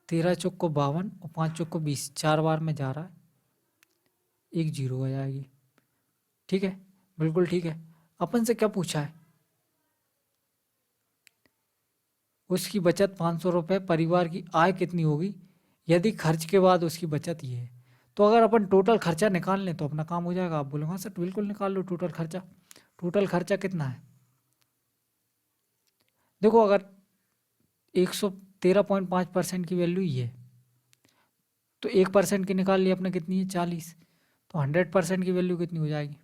13 चौक को 52 और 5 चौक को 20, 4 बार में जा रहा है, एक जीरो हो जाएगी। ठीक है, बिल्कुल ठीक है। अपन से क्या पूछा है, उसकी बचत 500 रुपये, परिवार की आय कितनी होगी यदि खर्च के बाद उसकी बचत ये है। तो अगर अपन टोटल खर्चा निकाल लें तो अपना काम हो जाएगा। आप बोलोगे हाँ सर बिल्कुल निकाल लो टोटल खर्चा। टोटल खर्चा कितना है, देखो अगर 113.5% की वैल्यू ये है, तो 1% की निकाल ली अपने कितनी है 40, तो 100% की वैल्यू कितनी हो जाएगी,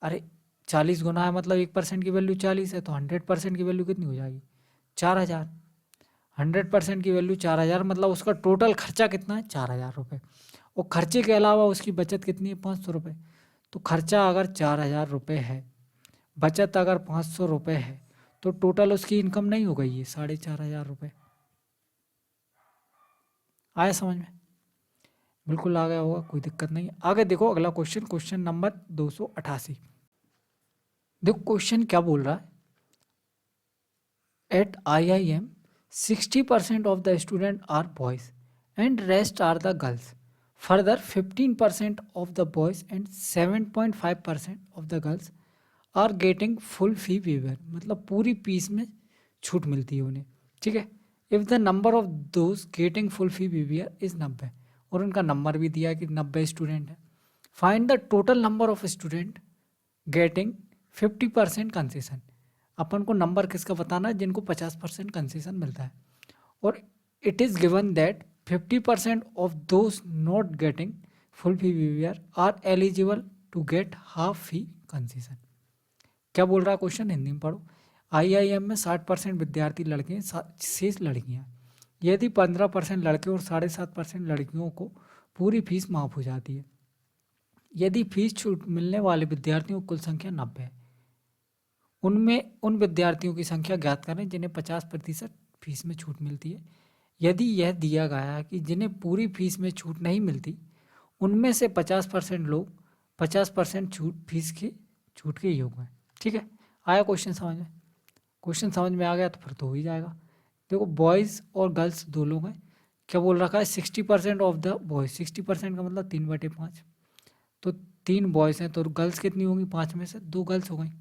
अरे 40 गुना है मतलब 1% की वैल्यू 40 है, तो 100% की वैल्यू कितनी हो जाएगी 4000। 100% की वैल्यू 4000 मतलब उसका टोटल खर्चा कितना है 4000 रुपये, और खर्चे के अलावा उसकी बचत कितनी है 500 रुपये। तो खर्चा अगर 4000 रुपये है, बचत अगर 500 रुपये है, तो टोटल उसकी इनकम नहीं हो गई है 4500 रुपये। आया समझ में, बिल्कुल आ गया होगा, कोई दिक्कत नहीं है। आगे देखो अगला क्वेश्चन, क्वेश्चन नंबर 288। देखो क्वेश्चन क्या बोल रहा है, eight IIM 60% of the students are boys and rest are the girls. Further 15% of the boys and 7.5% of the girls are getting full fee waiver, मतलब पूरी फीस में छूट मिलती है उन्हें। ठीक है, if the number of those getting full fee waiver is 90, और उनका नंबर भी दिया है कि 90 स्टूडेंट है। Find the total number of student getting 50% concession. अपन को नंबर किसका बताना है, जिनको 50% कंसेशन मिलता है। और it is given that 50% of those not getting full fee waiver are eligible to get half fee concession. क्या बोल रहा है क्वेश्चन, हिंदी में पढ़ो। IIM में 60% विद्यार्थी लड़के शेष लड़कियाँ। यदि 15% लड़के और 7.5% लड़कियों को पूरी फीस माफ़ हो जाती है, यदि फीस छूट मिलने वाले विद्यार्थियों की कुल संख्या 90 है, उनमें उन विद्यार्थियों की संख्या ज्ञात करें जिन्हें 50% फीस में छूट मिलती है। यदि यह दिया गया है कि जिन्हें पूरी फीस में छूट नहीं मिलती, उनमें से 50% लोग 50% छूट के योग्य हैं। ठीक है, आया क्वेश्चन समझ में, क्वेश्चन समझ में आ गया तो फिर तो हो ही जाएगा। देखो बॉयज़ और गर्ल्स दो लोग हैं, क्या बोल रखा है 60% ऑफ द बॉयज़, 60% का मतलब 3/5, तो 3 बॉयज़ हैं, तो गर्ल्स कितनी होंगी, 5 में से 2 गर्ल्स हो गई।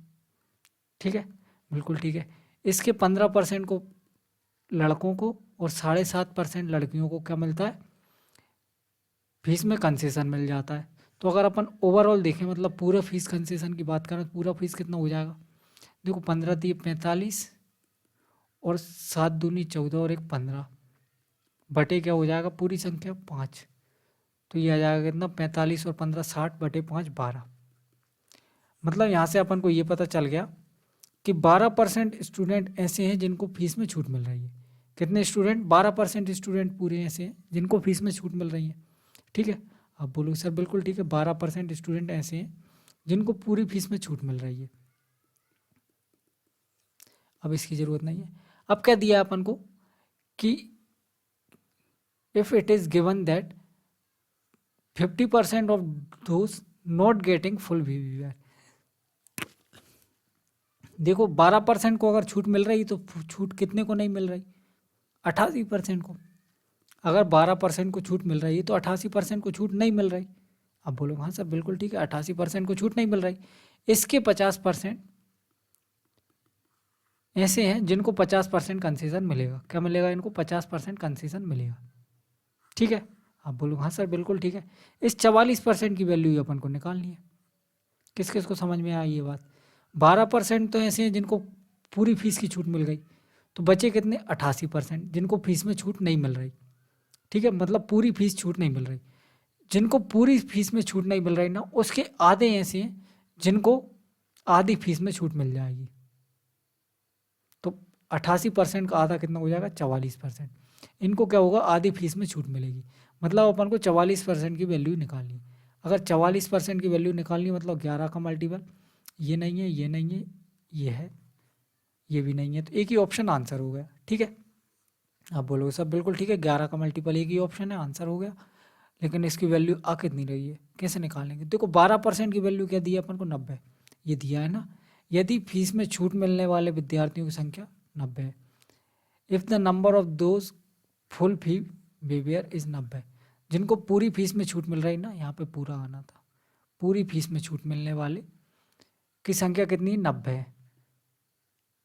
ठीक है, बिल्कुल ठीक है। इसके 15% को लड़कों को और 7.5% लड़कियों को क्या मिलता है, फीस में कंसेशन मिल जाता है। तो अगर अपन ओवरऑल देखें, मतलब पूरा फीस कंसेशन की बात करें, तो पूरा फीस कितना हो जाएगा, देखो 15 × 45 और 7 दूनी 14 और 1 15 बटे क्या हो जाएगा पूरी संख्या 5, तो ये आ जाएगा कितना 45 और 15 60 बटे 5 12। मतलब यहाँ से अपन को ये पता चल गया कि 12% स्टूडेंट ऐसे हैं जिनको फीस में छूट मिल रही है। कितने स्टूडेंट, 12% स्टूडेंट पूरे ऐसे हैं जिनको फीस में छूट मिल रही है। ठीक है, आप बोलो सर बिल्कुल ठीक है, 12% स्टूडेंट ऐसे हैं जिनको पूरी फीस में छूट मिल रही है। अब इसकी ज़रूरत नहीं है। अब क्या दिया अपन को कि if it is given that 50% of those not getting full VVR। देखो 12% को अगर छूट मिल रही तो छूट कितने को नहीं मिल रही? 88% को। अगर 12% को छूट मिल रही है तो 88% को छूट नहीं मिल रही। अब बोलो हाँ सर बिल्कुल ठीक है, 88% को छूट नहीं मिल रही। इसके 50% ऐसे हैं जिनको 50% कंसेशन मिलेगा। क्या मिलेगा इनको? 50% कंसेशन मिलेगा। ठीक है, आप बोलो हाँ सर बिल्कुल ठीक है। इस 44% की वैल्यू अपन को निकालनी है। किस किस को समझ में आई ये बात? 12% तो ऐसे हैं जिनको पूरी फीस की छूट मिल गई, तो बचे कितने? 88% जिनको फीस में छूट नहीं मिल रही। ठीक है, मतलब पूरी फीस छूट नहीं मिल रही। जिनको पूरी फीस में छूट नहीं मिल रही ना, उसके आधे ऐसे हैं जिनको आधी फीस में छूट मिल जाएगी। तो 88% का आधा कितना हो जाएगा? 44%। इनको क्या होगा? आधी फीस में छूट मिलेगी। मतलब अपन को 44% की वैल्यू निकालनी है। अगर 44% की वैल्यू निकालनी है मतलब 11 का मल्टीपल, ये नहीं है, ये नहीं है, ये है, ये भी नहीं है, तो एक ही ऑप्शन आंसर हो गया। ठीक है, आप बोलोगे सब बिल्कुल ठीक है, 11 का मल्टीपल एक ही ऑप्शन है, आंसर हो गया। लेकिन इसकी वैल्यू आ कितनी रही है, कैसे निकालेंगे? देखो 12% की वैल्यू क्या दी है अपन को? 90। ये दिया है ना। यदि फीस में छूट मिलने वाले विद्यार्थियों की संख्या 90 है, if the number of those full fee behaviour is 90। जिनको पूरी फीस में छूट मिल रही ना, यहाँ पे पूरा आना था, पूरी फीस में छूट मिलने वाले की संख्या कितनी है? 90 है।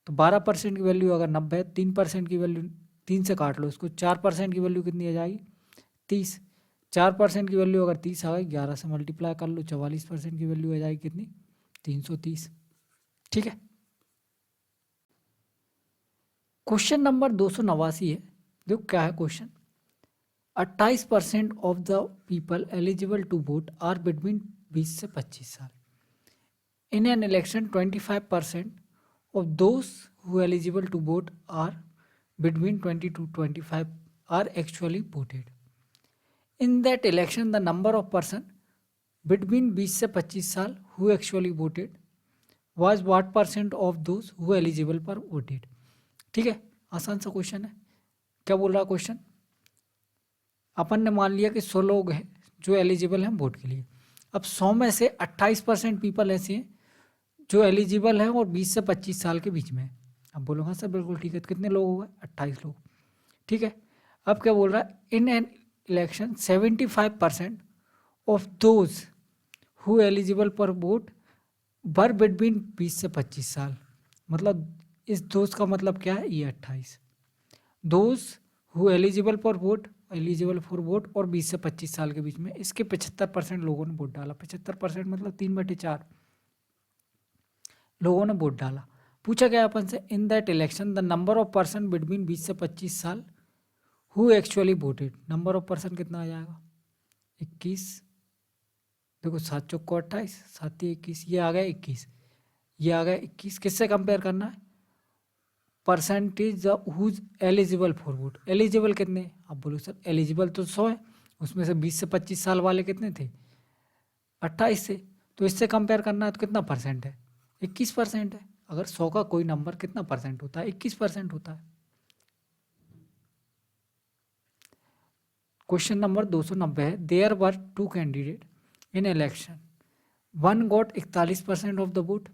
तो 12% की वैल्यू अगर 90 है, 3% की वैल्यू 3 से काट लो इसको, 4% की वैल्यू कितनी आ जाएगी? 30। 4% की वैल्यू अगर 30 आ गई, 11 से मल्टीप्लाई कर लो, 44% की वैल्यू आ जाएगी कितनी? 330। ठीक है, क्वेश्चन नंबर 289 है। देखो क्या है question. 28% of the people eligible to vote are between 20 से 25 साल। In an election 25% of those who eligible to vote are between 20 to 25 are actually voted. In that election the number of person between 20 से 25 साल who actually voted was what percent of those who eligible पर voted. ठीक है, आसान सा question है। क्या बोल रहा क्वेश्चन? अपन ने मान लिया कि 100 लोग हैं जो एलिजिबल हैं वोट के लिए। अब 100 में से 28% पीपल ऐसे हैं जो एलिजिबल हैं और 20 से 25 साल के बीच में है। अब बोलो हाँ सर बिल्कुल ठीक है, तो कितने लोग हो गए? 28 लोग। ठीक है, अब क्या बोल रहा है? In an election 75% of those who eligible पर वोट वर बिटवीन 20 से 25 साल। मतलब इस दोस्त का मतलब क्या है? ये 28 दोस्त who eligible for vote, eligible for vote और 20 से 25 साल के बीच में, इसके 75% लोगों ने वोट डाला। 75% मतलब 3/4 लोगों ने वोट डाला। पूछा गया अपन से इन that election the number of person between 20 से 25 साल who actually voted. Number of person कितना आ जाएगा? 21। देखो 7 चौको 28, 7 21, ये आ गया 21, ये आ गया 21। किससे कंपेयर करना है? Percentage whose eligible for vote. Eligible कितने? आप बोलो सर एलिजिबल तो 100 है, उसमें से 20 से 25 साल वाले कितने थे? 28 से। तो इससे कंपेयर करना है तो कितना परसेंट है? 21% है। अगर 100 का कोई नंबर कितना परसेंट होता है? 21% होता है। क्वेश्चन नंबर 290 है। There were 2 candidate in election, one got 41% of the vote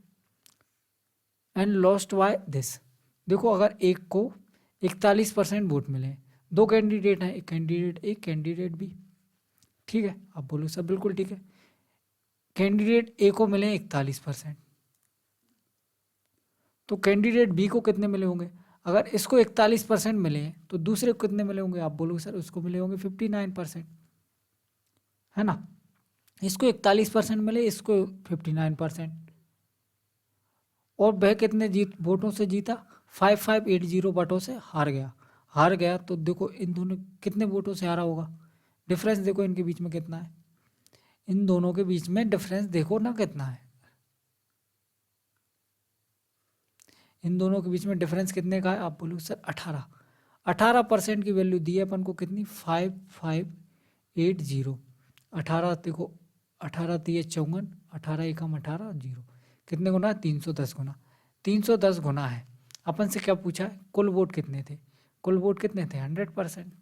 and lost by this. देखो अगर एक को 41% वोट मिले, 2 कैंडिडेट हैं, एक कैंडिडेट ए, कैंडिडेट बी। ठीक है, आप बोलो सब बिल्कुल ठीक है। कैंडिडेट ए को मिले 41%, तो कैंडिडेट बी को कितने मिले होंगे? अगर इसको 41% मिले हैं तो दूसरे को कितने मिले होंगे? आप बोलो सर उसको मिले होंगे 59%, है ना। इसको 41% मिले, इसको 59%। और वह कितने वोटों से जीता? 5580 वोटों से हार गया। हार गया तो देखो इन दोनों कितने वोटों से हारा होगा? डिफरेंस देखो इनके बीच में कितना है। इन दोनों के बीच में डिफरेंस देखो ना कितना है। इन दोनों के बीच में डिफरेंस कितने का है? आप बोलो सर 18। 18% की वैल्यू दी है अपन को कितनी? 5580। 18 देखो, 18 दिए 54, 18 एकम 18, 0 कितने गुना है? 310 गुना। 310 गुना है। अपन से क्या पूछा है? कुल वोट कितने थे? कुल वोट कितने थे? 100%।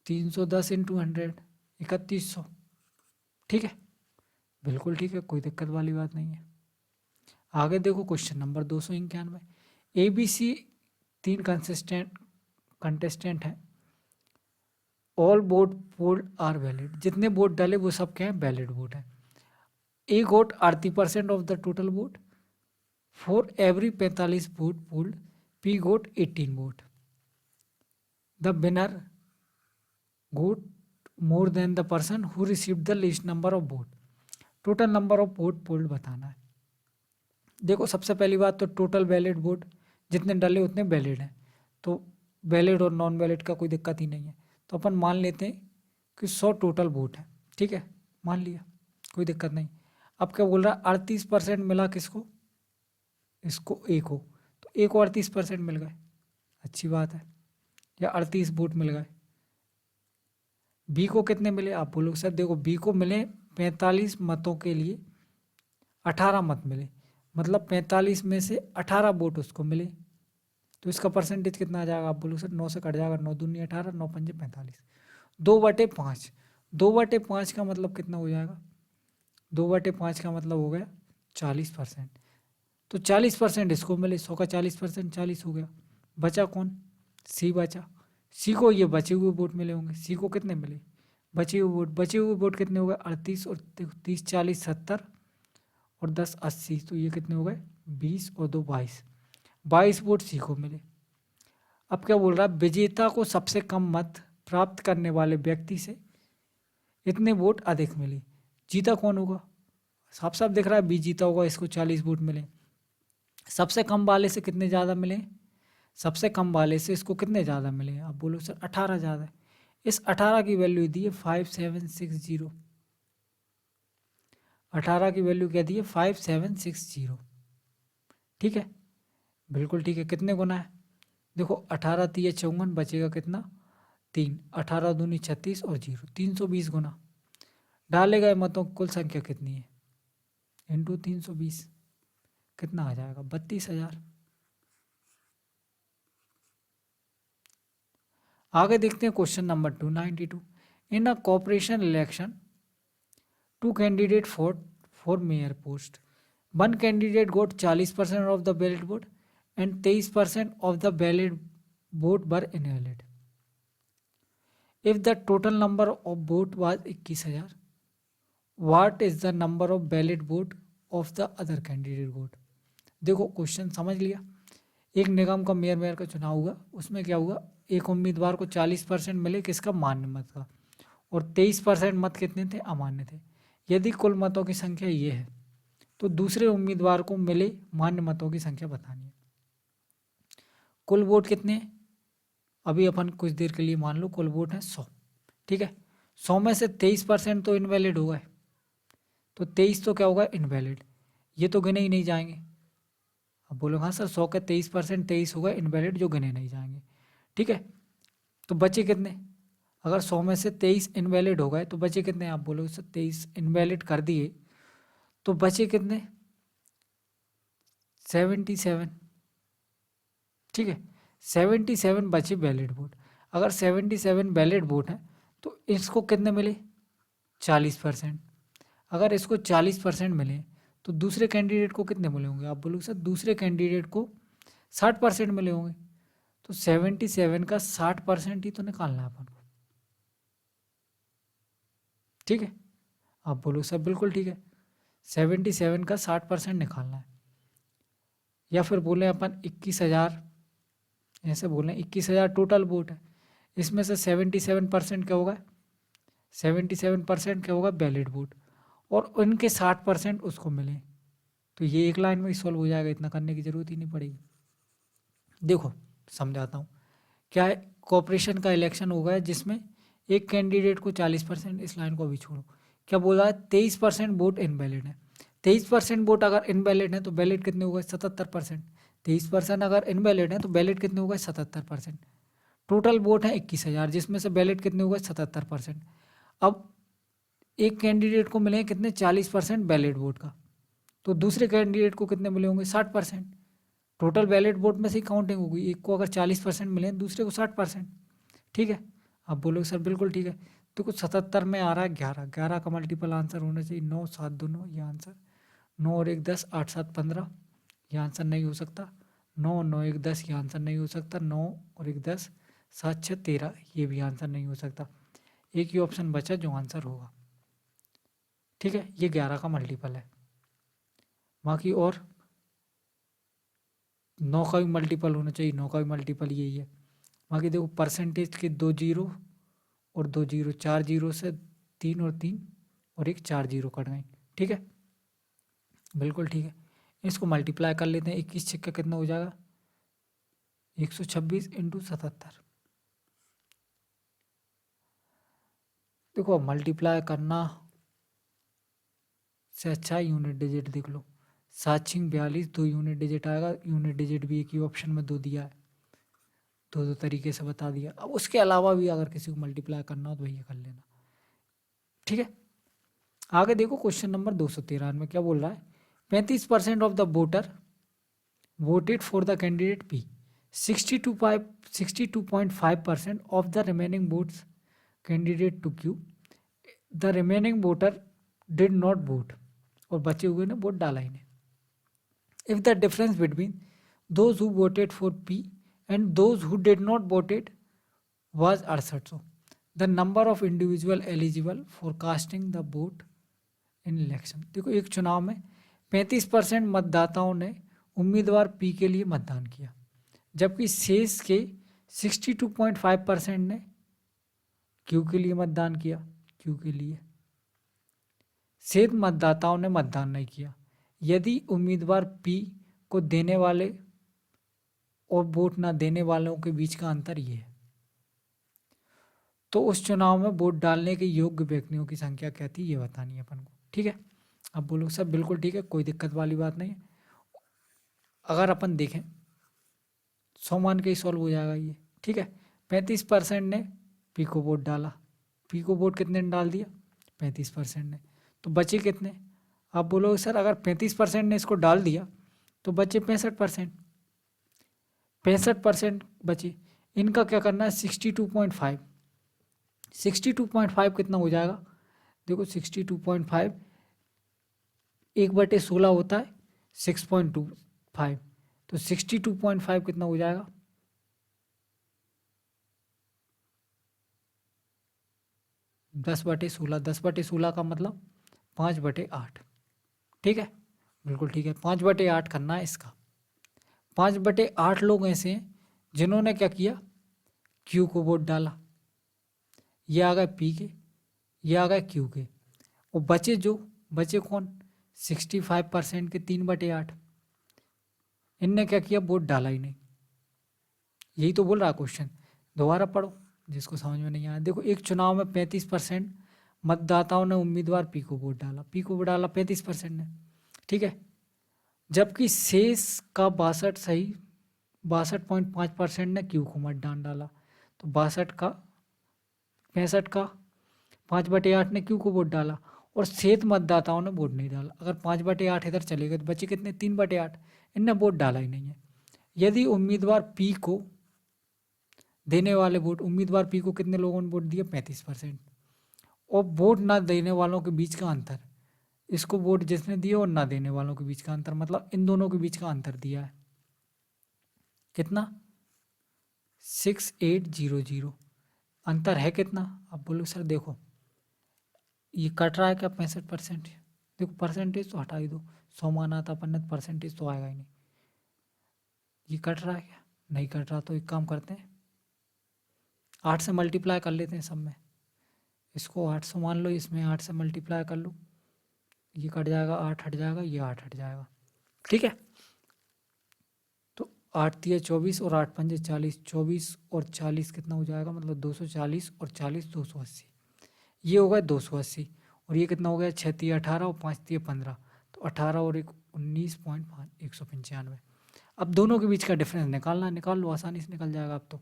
310 इंटू 100 3100। ठीक है, बिल्कुल ठीक है, कोई दिक्कत वाली बात नहीं है। आगे देखो क्वेश्चन नंबर 291। ABC 3 कंटेस्टेंट हैं। All vote polled are valid. जितने वोट डाले वो सब क्या है, वैलिड वोट है। एक vote 38% of the total vote. For every 45 vote polled P got 18 vote. The winner got more than the person who received the least number of vote. Total number of vote polled बताना है। देखो सबसे पहली बात तो total valid vote, जितने डाले उतने वैलिड हैं, तो वैलिड और नॉन वैलिड का कोई दिक्कत ही नहीं है। तो अपन मान लेते हैं कि 100 टोटल वोट है। ठीक है, मान लिया, कोई दिक्कत नहीं। अब क्या बोल रहा है, 38% मिला किसको, इसको ए को, तो ए को 38% मिल गए, अच्छी बात है, या 38 वोट मिल गए। बी को कितने मिले, आप बोलोगे सर देखो बी को मिले 45 मतों के लिए 18 मत मिले, मतलब 45 में से 18 वोट उसको मिले, तो इसका परसेंटेज कितना आ जाएगा, आप बोलोगे सर 9 से कट जाएगा, 9 दूनी 18, 9 पंजे 45, 2/5। 2/5 का मतलब कितना हो जाएगा, 2/5 का मतलब हो गया 40%। तो 40% इसको मिले, 100 का 40% 40 हो गया। बचा कौन, सी बचा। सी को ये बचे हुए वोट मिले होंगे, सी को कितने मिले, बचे हुए वोट। बचे हुए वोट कितने हो गए, 38 और 30 40 70 और 10 80, तो ये कितने हो गए 20 और 2 22, 22 वोट सी को मिले। अब क्या बोल रहा है, विजेता को सबसे कम मत प्राप्त करने वाले व्यक्ति से इतने वोट अधिक मिले। जीता कौन होगा, साफ साफ दिख रहा है बी जीता होगा, इसको 40 वोट मिले। सबसे कम वाले से कितने ज़्यादा मिले, सबसे कम वाले से इसको कितने ज़्यादा मिले, आप बोलो सर 18 ज़्यादा है। इस 18 की वैल्यू दी है 5760, 18 की वैल्यू क्या दी है 5760। ठीक है, बिल्कुल ठीक है। कितने गुना है, देखो 18 3 54, बचेगा कितना 3, 18 दूनी 36 और 0, 320 गुना। डाले गए मतों की कुल संख्या कितनी है, इंटू 320, कितना आ जाएगा 32,000। आगे देखते हैं question number 292। In a corporation election 2 candidate for mayor post. 1 candidate got 40% of the ballot vote and 23% of the ballot vote were invalid. If the total number of vote was 21,000, what is the number of ballot vote of the other candidate vote. देखो question समझ लिया। एक निगम का mayor का चुनाव हुआ, उसमें क्या हुआ, एक उम्मीदवार को 40% मिले किसका, मान्य मत का, और 23% मत कितने थे, अमान्य थे। यदि कुल मतों की संख्या ये है तो दूसरे उम्मीदवार को मिले मान्य मतों की संख्या बतानी है। कुल वोट कितने हैं? अभी अपन कुछ देर के लिए मान लो कुल वोट है 100। ठीक है, 100 में से 23% तो इनवैलिड हो गए, तो 23 तो क्या होगा इनवैलिड, ये तो गिने ही नहीं जाएंगे। अब बोलो हाँ सर 100 के 23%, 23 होगा इनवैलिड जो गिने नहीं जाएंगे। ठीक है, तो बचे कितने, अगर 100 में से 23 इनवैलिड हो गए तो बचे कितने, आप बोलो सर 23 इनवैलिड कर दिए तो बचे कितने 77। ठीक है, 77 बचे वैलिड वोट। अगर 77 वैलिड वोट हैं तो इसको कितने मिले 40%। अगर इसको 40% मिले तो दूसरे कैंडिडेट को कितने मिले होंगे, आप बोलोगे सर दूसरे कैंडिडेट को 60% मिले होंगे। तो 77 का 60% ही तो निकालना है अपन को। ठीक है, आप बोलो सर बिल्कुल ठीक है, 77 का 60% निकालना है। या फिर बोले अपन 21,000, ऐसे बोले 21,000 टोटल वोट है, इसमें से 77% क्या होगा, 77% क्या होगा वैलिड वोट, और उनके 60% उसको मिले, तो ये एक लाइन में ही सॉल्व हो जाएगा, इतना करने की जरूरत ही नहीं पड़ेगी। देखो समझाता हूँ, क्या है, कॉर्पोरेशन का इलेक्शन होगा जिसमें एक कैंडिडेट को 40%, इस लाइन को भी छोड़ो, क्या बोला है 23% वोट इनवैलिड है। 23% वोट अगर इनवैलिड है तो वैलिड कितने हो गए 77%। 23% अगर इनवैलिड है तो वैलिड कितने हो गए 77%। टोटल वोट है 21,000, जिसमें से वैलिड कितने हो गए 77%। अब एक कैंडिडेट को मिले कितने 40% वैलिड वोट का, तो दूसरे कैंडिडेट को कितने मिले होंगे 60%। टोटल वैलिड वोट में से ही काउंटिंग होगी, एक को अगर 40% मिले दूसरे को 60%। ठीक है, आप बोलोगे सर बिल्कुल ठीक है। तो कुछ 77 में आ रहा है 11, 11 का मल्टीपल आंसर होना चाहिए 9, 7 2 9, ये आंसर 9 और 1 10, 8 7 15, ये आंसर नहीं हो सकता। 9 और 9 1 10, ये आंसर नहीं हो सकता। 9 और 1 10, 7 6 13, ये भी आंसर नहीं हो सकता। एक ही ऑप्शन बचा जो आंसर होगा, ठीक है, ये 11 का मल्टीपल है। बाकी और 9 का भी मल्टीपल होना चाहिए, 9 का भी मल्टीपल यही है। बाकी देखो परसेंटेज के 2 जीरो और 2 जीरो, 4 जीरो से 3 और 3 और एक 4 जीरो कट गए, ठीक है, बिल्कुल ठीक है। इसको मल्टीप्लाई कर लेते हैं, 21 छक्का कितना हो जाएगा 126 इंटू 77। देखो मल्टीप्लाई करना से अच्छा यूनिट डिजिट देख लो। 7 6 42, 2 यूनिट डिजिट आएगा। यूनिट डिजिट भी एक ही ऑप्शन में 2 दिया है, दो दो तरीके से बता दिया। अब उसके अलावा भी अगर किसी को मल्टीप्लाई करना हो तो भैया कर लेना, ठीक है। आगे देखो क्वेश्चन नंबर 213 में क्या बोल रहा है। 35% of the voter voted for the candidate P. 62.5% of the remaining votes candidate to Q. The remaining voter did not vote. और बचे हुए ने वोट डाला ही नहीं. If the difference between those who voted for P and those who did not voted was 68, the number of individual eligible for casting the vote in election. देखो एक चुनाव में 35% मतदाताओं ने उम्मीदवार पी के लिए मतदान किया, जबकि शेष के 62.5% ने क्यू के लिए मतदान किया। क्यू के लिए शेष मतदाताओं ने मतदान नहीं किया। यदि उम्मीदवार पी को देने वाले और वोट ना देने वालों के बीच का अंतर ये है, तो उस चुनाव में वोट डालने के योग्य व्यक्तियों की संख्या क्या थी ये बतानी है अपन को, ठीक है। अब बोलो सब बिल्कुल ठीक है, कोई दिक्कत वाली बात नहीं है। अगर अपन देखें 100 मान के ही सॉल्व हो जाएगा ये, ठीक है। 35% ने पी को वोट डाला, पी को वोट कितने ने डाल दिया 35% ने, तो बचे कितने। आप बोलोगे सर अगर 35% ने इसको डाल दिया तो बचे 65%, 65% बचे। इनका क्या करना है 62.5, 62.5 कितना हो जाएगा देखो 62.5 1/16 होता है 6.25, तो 62.5 कितना हो जाएगा 10/16, 10/16 का मतलब 5/8, ठीक है, बिल्कुल ठीक है। 5/8 करना है इसका। 5/8 लोग ऐसे हैं जिन्होंने क्या किया क्यू को वोट डाला, ये आ गए पी के, ये आ गए क्यू के, और बचे कौन 65% के 3/8, इनने क्या किया वोट डाला ही नहीं। यही तो बोल रहा क्वेश्चन, दोबारा पढ़ो जिसको समझ में नहीं आया। देखो एक चुनाव में 35% मतदाताओं ने उम्मीदवार पी को वोट डाला, पी को वोट डाला 35% ने, ठीक है, जबकि शेष का 62.5% ने क्यू को मतदान डाला। तो 65 का 5/8 ने क्यू को वोट डाला और शेष मतदाताओं ने वोट नहीं डाला। अगर 5/8 इधर चले गए तो बचे कितने 3/8, इनने वोट डाला ही नहीं है। यदि उम्मीदवार पी को देने वाले वोट, उम्मीदवार पी को कितने लोगों ने वोट दिया 35%, और वोट ना देने वालों के बीच का अंतर, इसको वोट जिसने दिया और ना देने वालों के बीच का अंतर, मतलब इन दोनों के बीच का अंतर दिया है कितना 6800, अंतर है कितना। अब बोलो सर देखो ये कट रहा है क्या 65%, देखो परसेंटेज तो हटा ही दो, 100 मान आता अपन ने परसेंटेज तो आएगा ही नहीं। ये कट रहा है क्या, नहीं कट रहा, तो एक काम करते हैं 8 से मल्टीप्लाई कर लेते हैं सब में, इसको 800 मान लो, इसमें 8 से मल्टीप्लाई कर लो, ये कट जाएगा 8 हट जाएगा, ये 8 हट जाएगा, ठीक है। तो 8 तिया 24 और 8 पंजे 40, 24 और 40 कितना हो जाएगा, मतलब 240 और 40 280, ये होगा 280, और ये कितना हो गया 6 तिया 18 और 5 तिया 15, तो 18 और 19.5 195। अब दोनों के बीच का डिफरेंस निकालना, निकाल लो आसानी से निकल जाएगा। अब तो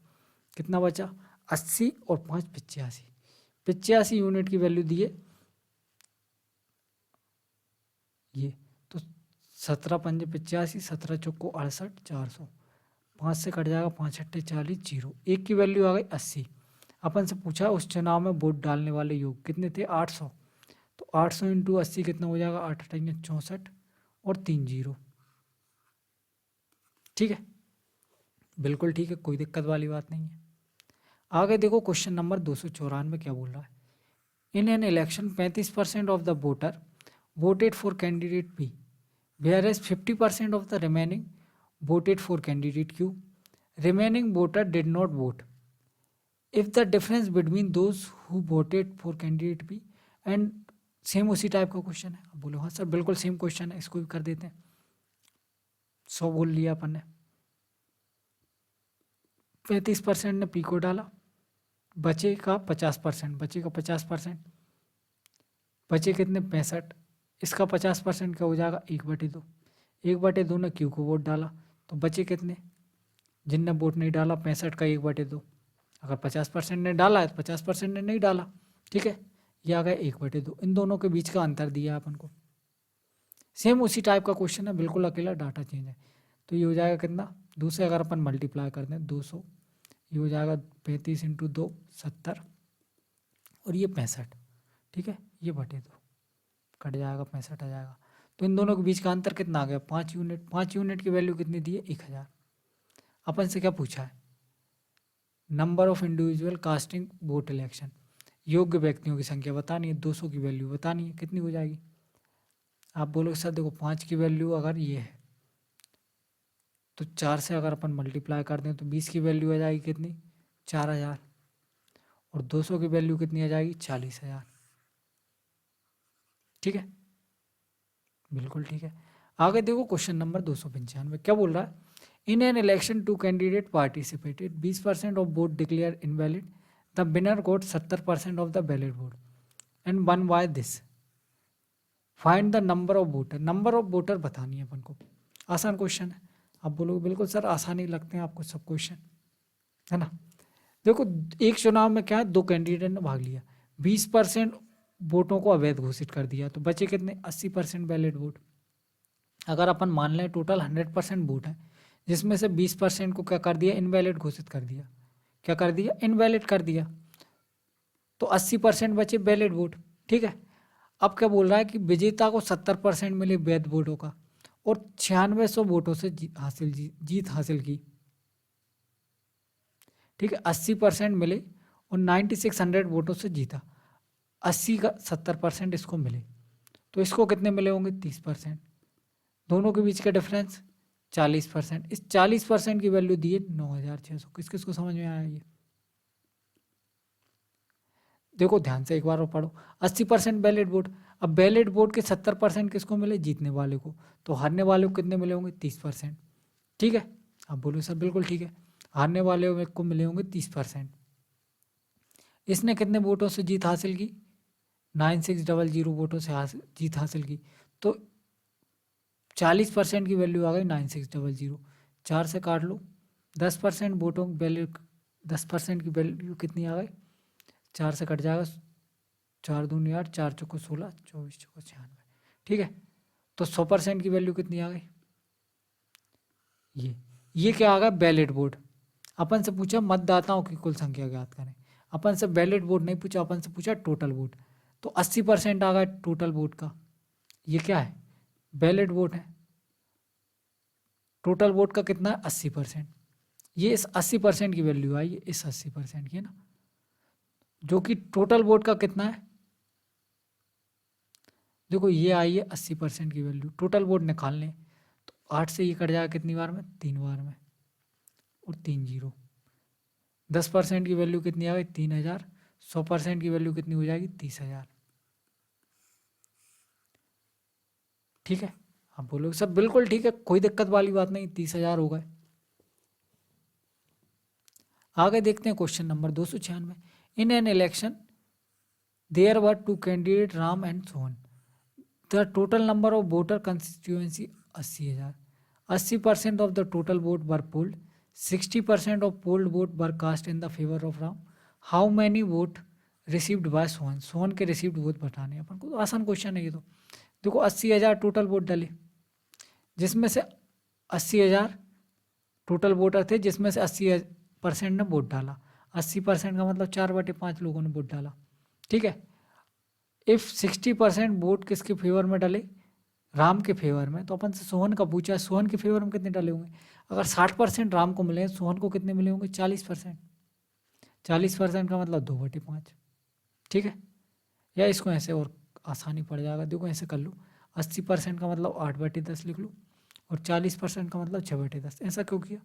कितना बचा 80 और 5 85, 85 यूनिट की वैल्यू दिए ये, तो 17 पंजे 85, 17 चौको 68 400, 5 से कट जाएगा 5 अट्ठे 40 जीरो, एक की वैल्यू आ गई 80। अपन से पूछा उस चुनाव में वोट डालने वाले योग कितने थे, 800। तो 800 इंटू 80 कितना हो जाएगा, 8 8 64 और 3 जीरो। ठीक है, बिल्कुल ठीक है, कोई दिक्कत वाली बात नहीं है। आगे देखो क्वेश्चन नंबर 294 क्या बोल रहा है। In an election 35% of the voter voted for candidate B, whereas 50% of the remaining voted for candidate Q. Remaining voter did not vote. If the difference between those who voted for candidate B and same उसी type का question है। अब बोलो हाँ sir बिल्कुल same question है, इसको भी कर देते हैं। 100 बोल लिया अपन ने, 35% ने पी को डाला, बचे का 50%, बचे का 50%, बचे कितने 65, इसका 50% क्या हो जाएगा 1/2, 1/2 ने क्यू को वोट डाला, तो बचे कितने, जिनने वोट नहीं डाला 65 का 1/2, अगर 50% ने डाला है तो 50% ने नहीं डाला। ठीक है, ये आ गया 1/2, इन दोनों के बीच का अंतर दिया अपन को। सेम उसी टाइप का क्वेश्चन है, बिल्कुल अकेला डाटा चेंज है। तो ये हो जाएगा कितना, 2 से अगर अपन मल्टीप्लाई कर दें 200, ये हो जाएगा 35 इंटू 2 70 और ये 65। ठीक है, ये बटे 2 कट जाएगा, 65 आ जाएगा। तो इन दोनों के बीच का अंतर कितना आ गया, 5 यूनिट। 5 यूनिट की वैल्यू कितनी दी है, 1000। अपन से क्या पूछा है, number of individual casting vote election, योग्य व्यक्तियों की संख्या बतानी है, 200 की वैल्यू बतानी है, कितनी हो जाएगी। आप बोलोगे सर देखो 5 की वैल्यू अगर ये है तो 4 से अगर अपन मल्टीप्लाई कर दें तो 20 की वैल्यू आ जाएगी कितनी, 4000, और 200 की वैल्यू कितनी आ जाएगी, 40,000। ठीक है, बिल्कुल ठीक है। आगे देखो क्वेश्चन नंबर 295 क्या बोल रहा है। In an election two candidate participated, 20% of vote declare invalid, the winner got 70% of the valid vote and won by this, find the number of voter. Number of voter बतानी है अपन को, आसान question है। आप बोलोगे बिल्कुल सर आसान ही लगते हैं आपको सब क्वेश्चन, है ना। देखो एक चुनाव में क्या है, 2 कैंडिडेट ने भाग लिया, 20% वोटों को अवैध घोषित कर दिया, तो बचे कितने, 80% वैलिड वोट। अगर अपन मान लें टोटल 100% वोट है, जिसमें से 20% को क्या कर दिया, इनवैलिड घोषित कर दिया। क्या कर दिया, इनवैलिड कर दिया, तो 80% बचे वैलिड वोट। ठीक है, अब क्या बोल रहा है कि विजेता को 70% मिले वैध वोटों का और 9600 वोटों से जीत हासिल की। ठीक है, 80% मिले और 9600 वोटों से जीता, 80 का 70% इसको मिले, तो इसको कितने मिले होंगे, 30%। दोनों के बीच का डिफरेंस 40%। इस 40% की वैल्यू दी है 9600। किस किस को समझ में आया ये, देखो ध्यान से एक बार और पढ़ो। 80% वैलिड वोट, अब वैलिड वोट के 70% किसको मिले, जीतने वाले को, तो हारने वाले को कितने मिले होंगे, 30%। ठीक है, आप बोलो सर बिल्कुल ठीक है, हारने वाले को मिले होंगे 30%। इसने कितने वोटों से जीत हासिल की, 9600 वोटों से जीत हासिल की, तो 40% की वैल्यू आ गई 9600। 4 से काट लो, 10% वोटों की वैल्यू, 10% की वैल्यू कितनी आ गई, 4 से कट जाएगा, 4 दूनी 8, 4 चौको 16, 24 चौको 96। ठीक है, तो 100% की वैल्यू कितनी आ गई, ये क्या आ गया, वैलिड वोट। अपन से पूछा मतदाताओं की कुल संख्या ज्ञात करें, अपन से वैलिड वोट नहीं पूछा, अपन से पूछा टोटल वोट। तो 80% आ गया टोटल वोट का, ये क्या है, वैलिड वोट है। टोटल वोट का कितना है, 80%। ये इस 80% की वैल्यू आई है, इस 80% की है ना, जो कि टोटल वोट का कितना है, देखो ये आई है 80% की वैल्यू, टोटल वोट निकालने, तो 8 से ये कट जाएगा कितनी बार में, 3 बार में, और 3 जीरो। 10% की वैल्यू कितनी आ गई, 3000। 100% की वैल्यू कितनी हो जाएगी, 30,000। ठीक है, आप बोलोगे सब बिल्कुल ठीक है, कोई दिक्कत वाली बात नहीं, 30,000 हो गए। आगे देखते हैं question number 296। In an election there were 2 candidate Ram and Sohan, the total number of voter constituency 80,000। 80% of the total vote were polled, 60% of polled vote were cast in the favour of Ram, how many vote received by Sohan. Sohan के received vote बताने हैं अपन को, तो आसान question है ये तो। देखो 80,000 टोटल वोट डले, जिसमें से 80,000 टोटल वोटर थे, जिसमें से 80% ने वोट डाला, 80% का मतलब 4/5 लोगों ने वोट डाला। ठीक है, इफ 60% वोट किसके फेवर में डाले, राम के फेवर में, तो अपन से सोहन का पूछा, सोहन के फेवर में कितने डाले होंगे। अगर 60% राम को मिले, सोहन को कितने मिले होंगे, 40%। 40% का मतलब 2/5। ठीक है, या इसको ऐसे और आसानी पड़ जाएगा, देखो ऐसे कर लो, 80% का मतलब 8/10 लिख लो, और 40% का मतलब 6/10। ऐसा क्यों किया,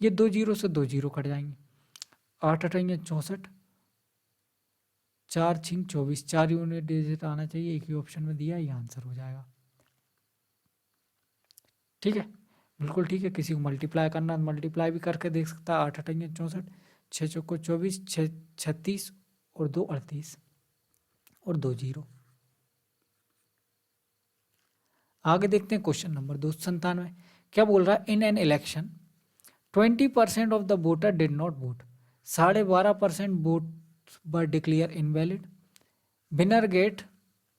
ये 2 जीरो से 2 जीरो कट जाएंगे, 8 अठाइयाँ 64, 4 छिंग 24, 4 यूनिट डिजिट आना चाहिए, एक ही ऑप्शन में दिया, ये आंसर हो जाएगा। ठीक है, बिल्कुल ठीक है। किसी को मल्टीप्लाई करना मल्टीप्लाई भी करके देख सकता है, 8 अठाइयाँ 64, 6 चौको 24, 6 36 और 2 38 और 2 जीरो। आगे देखते हैं क्वेश्चन नंबर 297। क्या बोल रहा है, in an election 20% of the voter did not vote, 12.5% vote were declare invalid, winner get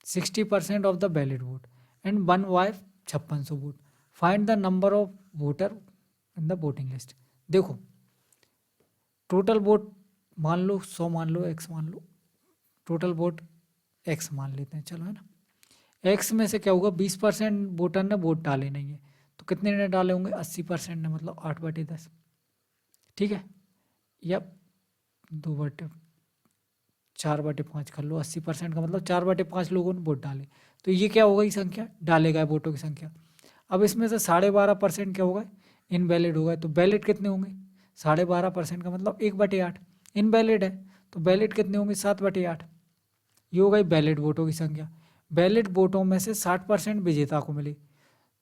60% of the valid vote and won wife 5600 vote, find the number of voter in the voting list. देखो total vote मान लो 100, मान लो x, मान लो total vote x मान लेते हैं, चलो है ना। x में से क्या होगा, 20% वोटर ने वोट डाले नहीं है, तो कितने ने डाले होंगे, 80% ने, मतलब 8/10। ठीक है, या 4/5 कर लो, 80% का मतलब 4/5 लोगों ने वोट डाले, तो ये क्या होगा, ये संख्या डाले गए वोटों की संख्या। अब इसमें से 12.5% क्या होगा, इनवैलिड होगा, तो वैलिड कितने होंगे, 12.5% का मतलब 1/8, इनवैलिड है तो वैलिड कितने होंगे, 7/8। ये हो गई वैलिड वोटों की संख्या। वैलिड वोटों में से 60% विजेता को मिले,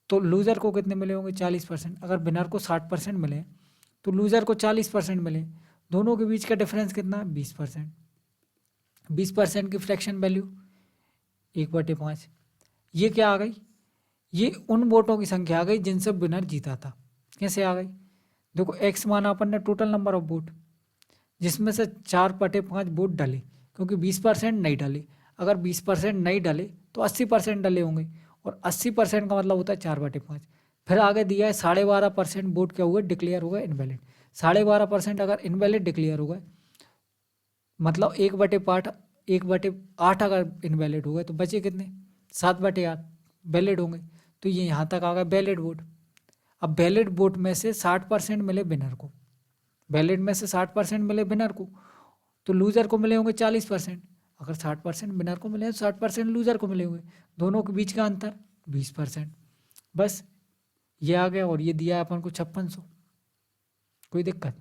तो लूजर को कितने मिले होंगे, 40%। अगर विनर को 60% मिले तो लूजर को 40% मिले, दोनों के बीच का डिफरेंस कितना है, 20%। 20% की फ्रैक्शन वैल्यू 1/5। ये क्या आ गई, ये उन वोटों की संख्या आ गई जिनसे विनर जीता था। कैसे आ गई, देखो एक्स माना अपन ने टोटल नंबर ऑफ वोट, जिसमें से 4/5 वोट डाले, क्योंकि 20% नहीं डाले। अगर 20% नहीं डाले तो 80% डाले होंगे, और 80% का मतलब होता है 4/5। फिर आगे दिया है 12.5% वोट क्या हुआ, डिक्लेयर हुआ इनवैलिड। 12.5% अगर इनवैलिड डिक्लेयर हुआ, मतलब 1/8, 1/8 अगर इनवैलिड हो गए तो बचे कितने, 7/8 वैलिड होंगे। तो ये यहाँ तक आ गया वैलिड वोट। अब वैलिड वोट में से 60% मिले विनर को, वैलिड में से 60% मिले विनर को, तो लूजर को मिले होंगे 40%। अगर 60% विनर को मिले तो 60% लूजर को मिले होंगे, दोनों के बीच का अंतर 20%। बस ये आ गया, और ये दिया है अपन को 5600। कोई दिक्कत,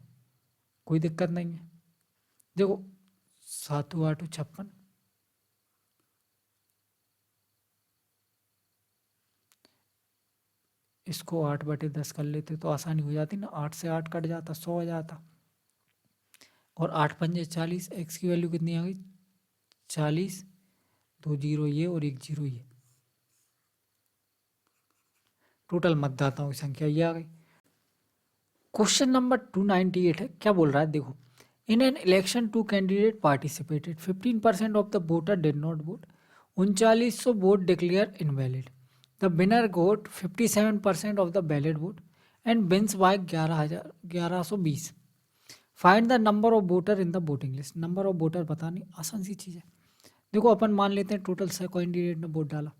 कोई दिक्कत नहीं है। देखो 7 8 56, इसको 8/10 कर लेते तो आसानी हो जाती ना, 8 से 8 कट जाता, 100 आ जाता, और 8 पंजे 40, एक्स की वैल्यू कितनी आ गई, 40, 2 जीरो ये और 1 जीरो ये, टोटल मतदाताओं की संख्या ये आ गई। क्वेश्चन नंबर 298 है, क्या बोल रहा है, देखो in an election 2 candidate participated, 15% of the voter did not vote, 3900 vote declare invalid, the winner got 57% of the valid vote and wins by 1120। Find the number of voter in the voting list. Number of voter बतानी आसान सी चीज़ है। देखो अपन मान लेते हैं total 100 candidate ने vote डाला,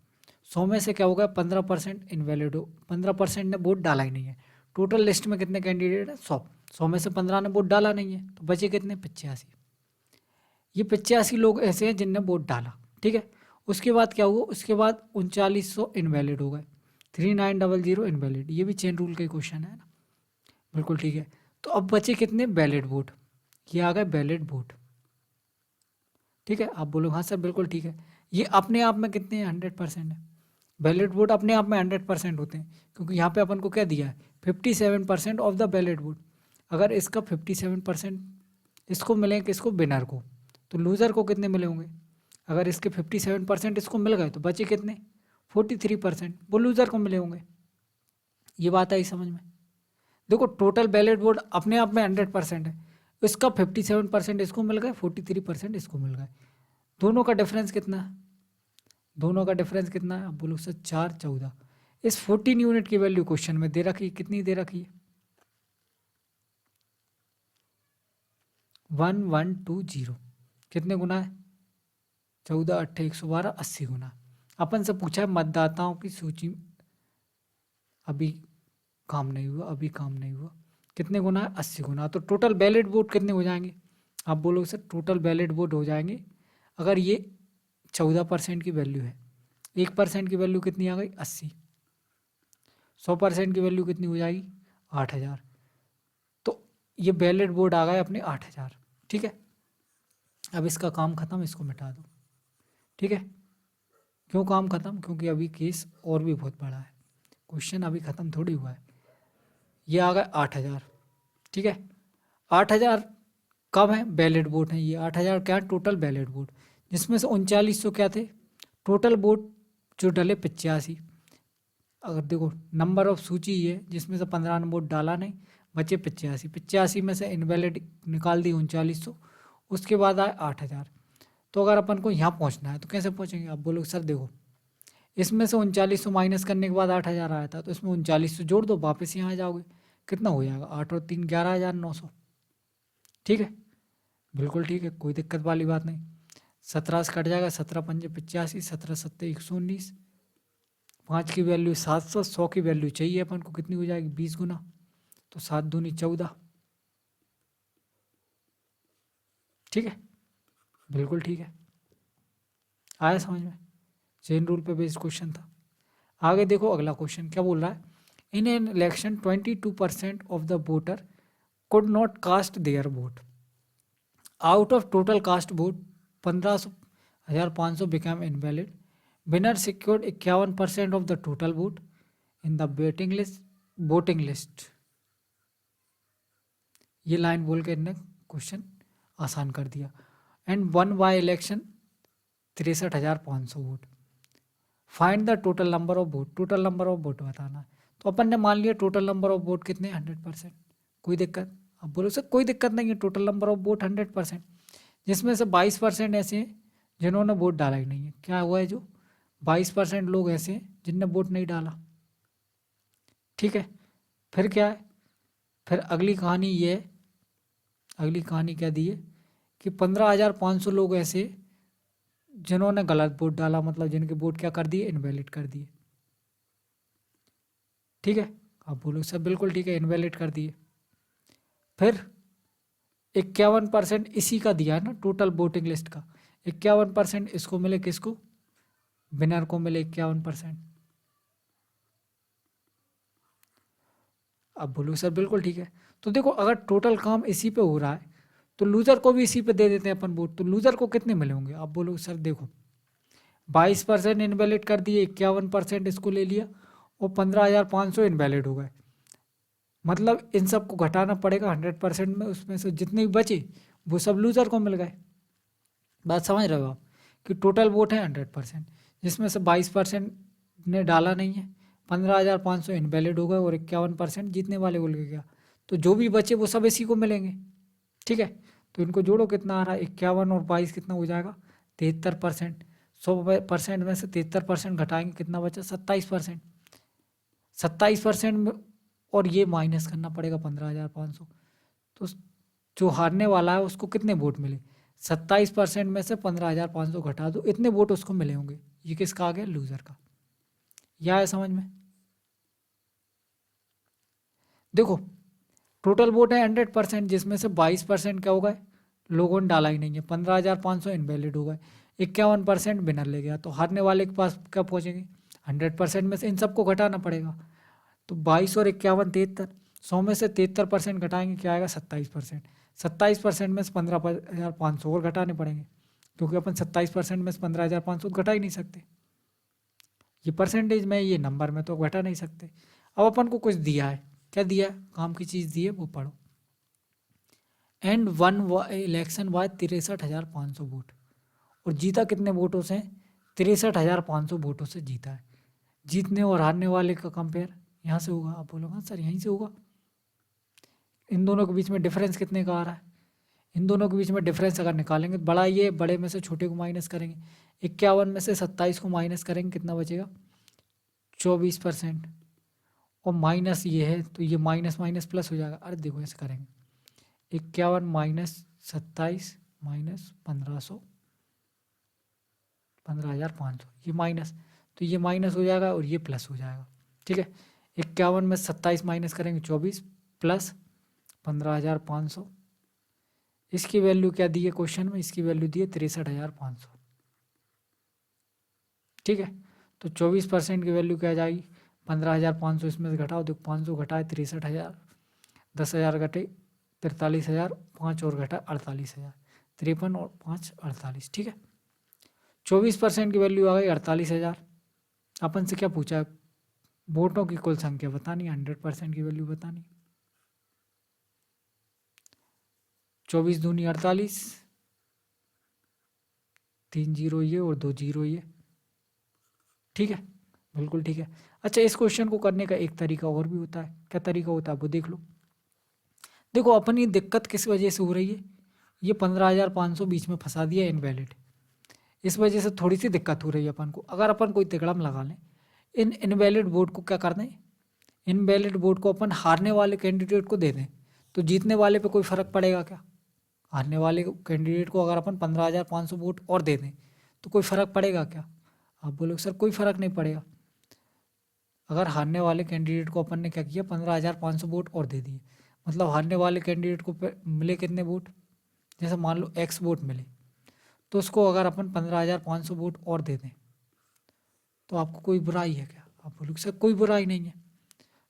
100 में से क्या होगा, 15% इनवैलिड हो, 15% ने वोट डाला ही नहीं है। टोटल लिस्ट में कितने कैंडिडेट है, 100 में से 15 ने वोट डाला नहीं है, तो बचे कितने, 85। ये 85 लोग ऐसे हैं जिनने वोट डाला। ठीक है, उसके बाद क्या हुआ, उसके बाद 3900 इनवैलिड हो गए, 3900 इनवैलिड। ये भी चेन रूल का क्वेश्चन है ना, बिल्कुल ठीक है। तो अब बचे कितने, वैलिड वोट, ये आ गए वैलिड वोट। ठीक है, आप बोलो हाँ सर बिल्कुल ठीक है। ये अपने आप में कितने हैं, 100% है। वैलिड वोट अपने आप में 100% होते हैं, क्योंकि यहाँ पे अपन को क्या दिया है, 57% ऑफ द वैलिड वोट। अगर इसका 57% इसको मिले, किसको, विनर को, तो लूज़र को कितने मिले होंगे। अगर इसके 57% इसको मिल गए तो बचे कितने, 43%, वो लूज़र को मिले होंगे। ये बात आई समझ में। देखो टोटल वैलिड वोट अपने आप में 100% है, इसका 57% इसको मिल गए, 43% इसको मिल गए, दोनों का डिफरेंस कितना है, दोनों का डिफरेंस कितना है, अब बोलो सर 4 14। इस 14 यूनिट की वैल्यू क्वेश्चन में दे रखी, कितनी दे रखी है, 1120 कितने गुना है? 14 8 112 80 गुना। अपन से पूछा है मतदाताओं की सूची, अभी काम नहीं हुआ, अभी काम नहीं हुआ, कितने गुना है? 80 गुना। तो टोटल वैलिड वोट कितने हो जाएंगे? आप बोलोगे सर टोटल वैलिड वोट हो जाएंगे, अगर ये 14% की वैल्यू है, 1% की वैल्यू कितनी आ गई? 80। 100% की वैल्यू कितनी हो जाएगी? 8000। तो ये वैलिड वोट आ गए अपने 8000। ठीक है, अब इसका काम खत्म, इसको मिटा दो। ठीक है, क्यों काम खत्म? क्योंकि अभी केस और भी बहुत बड़ा है, क्वेश्चन अभी खत्म थोड़ी हुआ है। ये आ गए 8000। ठीक है, 8000 कब है? वैलिड वोट है ये। 8000 क्या है? टोटल वैलिड वोट, जिसमें से 3900 क्या थे? टोटल वोट जो डले 85। अगर देखो नंबर ऑफ सूची ये जिसमें से 15 ने वोट डाला नहीं, बचे 85। 85 में से इनवैलिड निकाल दी 3900, उसके बाद आए 8000। तो अगर अपन को यहाँ पहुँचना है तो कैसे पहुँचेंगे? आप बोलोगे सर देखो इसमें से 3900 माइनस करने के बाद 8000 आया था, तो इसमें 3900 जोड़ दो, वापस यहाँ आ जाओगे। कितना हो जाएगा? 8 और 3 11,900। ठीक है, बिल्कुल ठीक है, कोई दिक्कत वाली बात नहीं। 17 से कट जाएगा, 17 पंजे 85, 17 सत्ते 119, 5 की वैल्यू 700, 100 की वैल्यू चाहिए अपन को, कितनी हो जाएगी? 20 गुना। तो 7 दूनी 14। ठीक है, बिल्कुल ठीक है, आया समझ में? चेन रूल पे बेस्ड क्वेश्चन था। आगे देखो अगला क्वेश्चन क्या बोल रहा है। In an election 22% of the voter could not cast their vote. Out of total cast vote, 15,500 became invalid. Winner secured 51% of the total vote in the voting list. ये line बोल के इन्हें क्वेश्चन आसान कर दिया। And won by election 63,500 vote. Find the total number of vote, total number of vote बताना है। तो अपन ने मान लिया टोटल नंबर ऑफ वोट कितने? 100%। कोई दिक्कत? अब बोलो सर कोई दिक्कत नहीं है, टोटल नंबर ऑफ वोट 100%, जिसमें से 22% ऐसे हैं जिन्होंने वोट डाला ही नहीं है। क्या हुआ है? जो 22% लोग ऐसे हैं जिनने वोट नहीं डाला। ठीक है, फिर क्या है? फिर अगली कहानी ये है, अगली कहानी क्या दी है कि 15,500 लोग ऐसे जिन्होंने गलत वोट डाला, मतलब जिनके वोट क्या कर दिए? इनवैलिड कर दिए। ठीक है, आप बोलो सर बिल्कुल ठीक है, इनवैलिड कर दिए। फिर 51% इसी का दिया है ना, टोटल वोटिंग लिस्ट का 51% इसको मिले, किसको? विनर को मिले 51%। अब बोलो सर बिल्कुल ठीक है। तो देखो अगर टोटल काम इसी पे हो रहा है तो लूजर को भी इसी पे दे देते हैं अपन वोट, तो लूजर को कितने मिले होंगे? आप बोलो सर देखो 22% इनवैलिड कर दिए, 51% इसको ले लिया और 15,500 इनवैलिड हो गए। मतलब इन सबको घटाना पड़ेगा 100% में, उसमें से जितने भी बचे वो सब लूजर को मिल गए। बात समझ रहे हो आप? कि टोटल वोट है 100%, जिसमें से 22% ने डाला नहीं है, 15,500 इनवैलिड हो गए और 51% जीतने वाले बोल के गया। तो जो भी बचे वो सब इसी को मिलेंगे। ठीक है, तो इनको जोड़ो, कितना आ रहा है? 51 और 22 कितना हो जाएगा? 73%। 100% में से 73% घटाएंगे, कितना बचा? 27%। 27% में, और ये माइनस करना पड़ेगा 15,500। तो जो हारने वाला है उसको कितने वोट मिले? 27% में से 15,500 घटा दो, इतने वोट उसको मिले होंगे। ये किसका आ गया? लूजर का। यह है समझ में? देखो टोटल वोट है 100%, जिसमें से 22% क्या हो गए? लोगों ने डाला ही नहीं है, 15,500 इनवैलिड हो गए, 51% विनर ले गया। तो हारने वाले के पास क्या पहुंचेंगे? 100% में से इन सबको घटाना पड़ेगा। तो 22 और 51 73, 100 में से 73% घटाएंगे, क्या आएगा? 27%। 27% में से 15,500 और घटाने पड़ेंगे, क्योंकि अपन 27% में से 15,500 घटा ही नहीं सकते। ये परसेंटेज में, ये नंबर में तो घटा नहीं सकते। अब अपन को कुछ दिया है, क्या दिया है? काम की चीज़ दी है, वो पढ़ो। And one election was 63,500 vote, और जीता कितने वोटों से? 63,500 वोटों से जीता है। जीतने और हारने वाले का कंपेयर यहाँ से होगा। आप बोलोगे सर यहीं से होगा। इन दोनों के बीच में डिफरेंस कितने का आ रहा है? इन दोनों के बीच में डिफरेंस अगर निकालेंगे, बड़ा ये, बड़े में से छोटे को माइनस करेंगे, 51 में से 27 को माइनस करेंगे, कितना बचेगा? 24%। और माइनस ये है तो ये माइनस माइनस प्लस हो जाएगा। अरे देखो ऐसे करेंगे, 51 माइनस 27 माइनस 1500, 15,500, ये माइनस, तो ये माइनस हो जाएगा और ये प्लस हो जाएगा। ठीक है, 51 में 27 माइनस करेंगे 24 प्लस 15,500, इसकी वैल्यू क्या दी है क्वेश्चन में, इसकी वैल्यू दी है 63,500। ठीक है, तो 24% की वैल्यू क्या आ जाएगी, 15,500 इसमें से घटाओ, देखो 500 घटाए 63,000, 10,000 घटे 43,000, 5 और घटा 48,000, 53 और 5 48। ठीक है, 24% की वैल्यू आ गई 48,000। अपन से क्या पूछा है, वोटों की कुल संख्या बतानी, 100% की वैल्यू बतानी। 24 दूनी 48, 3 जीरो ये और 2 जीरो ये। ठीक है, बिल्कुल ठीक है। अच्छा, इस क्वेश्चन को करने का एक तरीका और भी होता है, क्या तरीका होता है वो देख लो। देखो अपन ये दिक्कत किस वजह से हो रही है, ये 15,500 बीच में फंसा दिया इनवैलिड, इस वजह से थोड़ी सी दिक्कत हो रही है अपन को। अगर अपन कोई तिकड़म लगा लें, इन इनवैलिड वोट को क्या कर दें, इनवैलिड वोट को अपन हारने वाले कैंडिडेट को दे दें, तो जीतने वाले पे कोई फर्क पड़ेगा क्या? हारने वाले कैंडिडेट को अगर अपन 15,500 वोट और दे दें तो कोई फर्क पड़ेगा क्या? आप बोलोगे सर कोई फर्क नहीं पड़ेगा। अगर हारने वाले कैंडिडेट को अपन ने क्या किया, 15,500 वोट और दे दिए, मतलब हारने वाले कैंडिडेट को मिले कितने वोट, जैसे मान लो एक्स वोट मिले, तो उसको अगर अपन 15,500 वोट और दे दें तो आपको कोई बुराई है क्या? आप बोलोगे सर कोई बुराई नहीं है।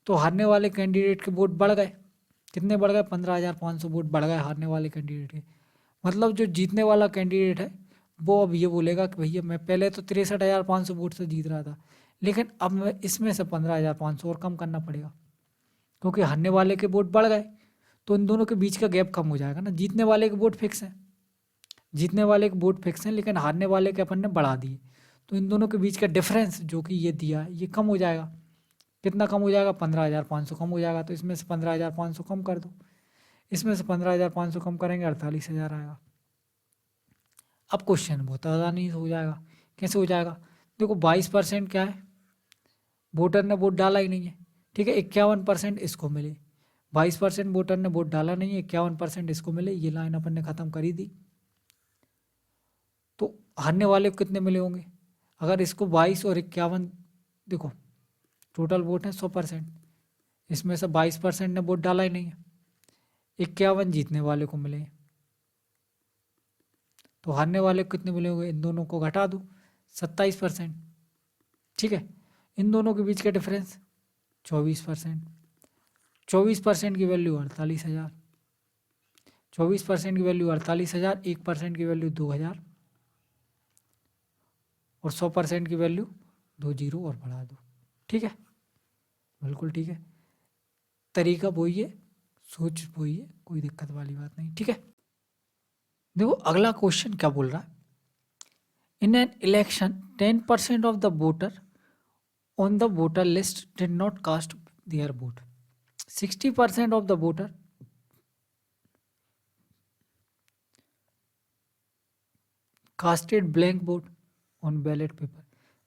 तो हारने वाले कैंडिडेट के वोट बढ़ गए, कितने बढ़ गए, 15,500 वोट बढ़ गए हारने वाले कैंडिडेट के। मतलब जो जीतने वाला कैंडिडेट है वो अब ये बोलेगा कि भैया मैं पहले तो 63,500 वोट से जीत रहा था, लेकिन अब मैं इसमें से 15,500 और कम करना पड़ेगा, क्योंकि हारने वाले के वोट बढ़ गए, तो इन दोनों के बीच का गैप कम हो जाएगा ना। जीतने वाले के वोट फिक्स हैं, जीतने वाले के वोट फिक्स हैं, लेकिन हारने वाले के अपन ने बढ़ा दिए, तो इन दोनों के बीच का डिफरेंस जो कि ये दिया है ये कम हो जाएगा। कितना कम हो जाएगा, 15,500 कम हो जाएगा। तो इसमें से 15,500 कम कर दो, इसमें से 15,500 कम करेंगे 48,000 आएगा। अब क्वेश्चन बहुत आसानी से हो जाएगा। कैसे हो जाएगा, देखो 22% क्या है, वोटर ने वोट डाला ही नहीं है। ठीक है, 51% इसको मिले, 22% वोटर ने वोट डाला नहीं है, 51% इसको मिले, ये लाइन अपन ने खत्म करी दी। तो हारने वाले को कितने मिले होंगे, अगर इसको 22 और 51, देखो टोटल वोट है 100%, इसमें से 22% ने वोट डाला ही नहीं है, 51 जीतने वाले को मिले, तो हारने वाले को कितने मिले होंगे, इन दोनों को घटा दो 27%। ठीक है, इन दोनों के बीच का डिफरेंस 24%, 24% की वैल्यू 48,000, 24% की वैल्यू 48,000, 1% की वैल्यू 2,000 और 100% की वैल्यू 2 जीरो और बढ़ा दो। ठीक है, बिल्कुल ठीक है, तरीका वही है, सोच वही है, कोई दिक्कत वाली बात नहीं। ठीक है, देखो अगला क्वेश्चन क्या बोल रहा है, in an election 10% of the voter on the voter list did not cast their vote. 60% of the voter casted blank vote on ballot paper.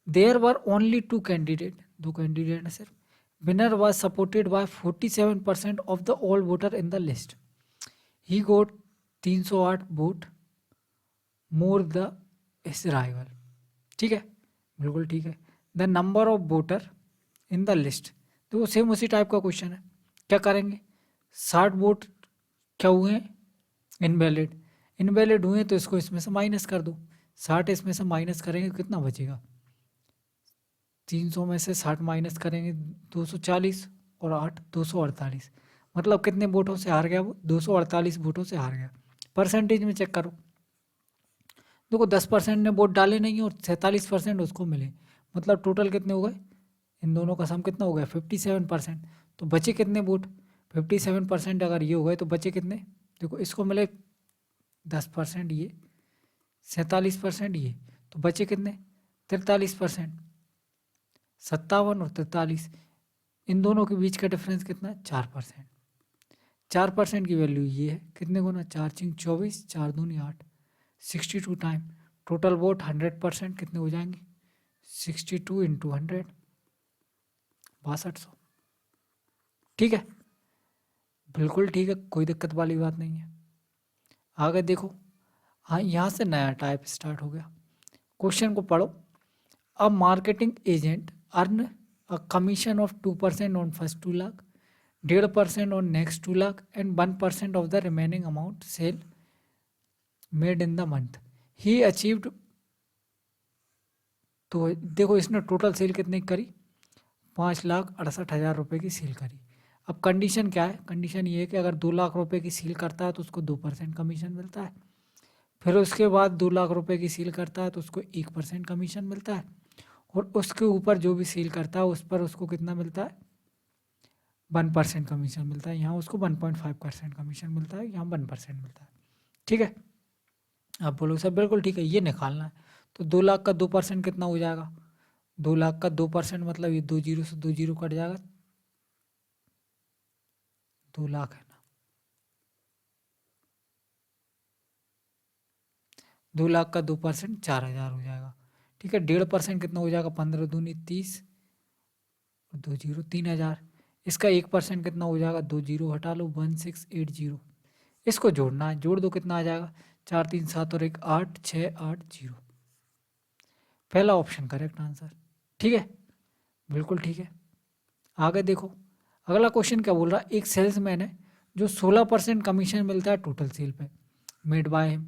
There were only two candidates. दो कैंडिडेट हैं सिर्फ. Winner was supported by 47% of the all voter in the list. He got 308 vote more the his rival. ठीक है, बिल्कुल ठीक है. The number of voter in the list, देखो same उसी टाइप का क्वेश्चन है. क्या करेंगे, 60 वोट क्या हुए हैं, इनवैलिड, इनवैलिड हुए तो इसको इसमें से माइनस कर दो, 60 इसमें से माइनस करेंगे कितना बचेगा, 300 में से 60 माइनस करेंगे 240 और 8 248, मतलब कितने वोटों से हार गया वो, 248 वोटों से हार गया. परसेंटेज में चेक करो, देखो 10% ने वोट डाले नहीं और 47% उसको मिले, मतलब टोटल कितने हो गए, इन दोनों का सम कितना हो गया 57%. तो बचे कितने वोट, 57% अगर ये हो गए तो बचे कितने, देखो इसको मिले 10% ये, 47% ये, तो बचे कितने 43%, 57 और 43, इन दोनों के बीच का डिफरेंस कितना है 4%. 4% की वैल्यू ये है, कितने गुना, 4 चिंग 24, 4 दूनी 8, 62 टाइम. टोटल वोट 100% कितने हो जाएंगे, 62 इंटू 100, 6200. ठीक है, बिल्कुल ठीक है, कोई दिक्कत वाली बात नहीं है। आगे देखो, हाँ यहाँ से नया टाइप स्टार्ट हो गया। क्वेश्चन को पढ़ो। A marketing agent earn a commission of 2% on first 2 lakh, 1.5% on next 2 lakh and 1% of the remaining amount sale made in the month he achieved. तो देखो इसने टोटल सेल कितनी करी, 5,68,000 रुपये की सेल करी। अब कंडीशन क्या है, कंडीशन ये है कि अगर 2 लाख रुपए की सेल करता है तो उसको 2% कमीशन मिलता है। फिर उसके बाद 2 लाख रुपए की सेल करता है तो उसको 1% कमीशन मिलता है। और उसके ऊपर जो भी सेल करता है उस पर उसको कितना मिलता है, 1% कमीशन मिलता है। यहाँ उसको 1.5% कमीशन मिलता है, यहाँ 1% मिलता है। ठीक है, आप बोलो सर बिल्कुल ठीक है, ये निकालना है। तो 2 लाख का 2% कितना हो जाएगा, 2 लाख का 2% मतलब ये 2 जीरो से 2 जीरो कट जाएगा, 2 लाख है ना। 2 लाख का 2% 4,000 हो जाएगा। ठीक है, 1.5% कितना हो जाएगा, 15 दूनी 30 और 2 जीरो 3,000। इसका 1% कितना हो जाएगा, 2 जीरो हटा लो 1680। इसको जोड़ना है, जोड़ दो कितना आ जाएगा, 4 3 7 और 1 8 6 8 0। पहला ऑप्शन करेक्ट आंसर। ठीक है, बिल्कुल ठीक है। आगे देखो, अगला क्वेश्चन क्या बोल रहा है, एक सेल्समैन है जो 16% कमीशन मिलता है टोटल सेल पे मेड बाय हिम।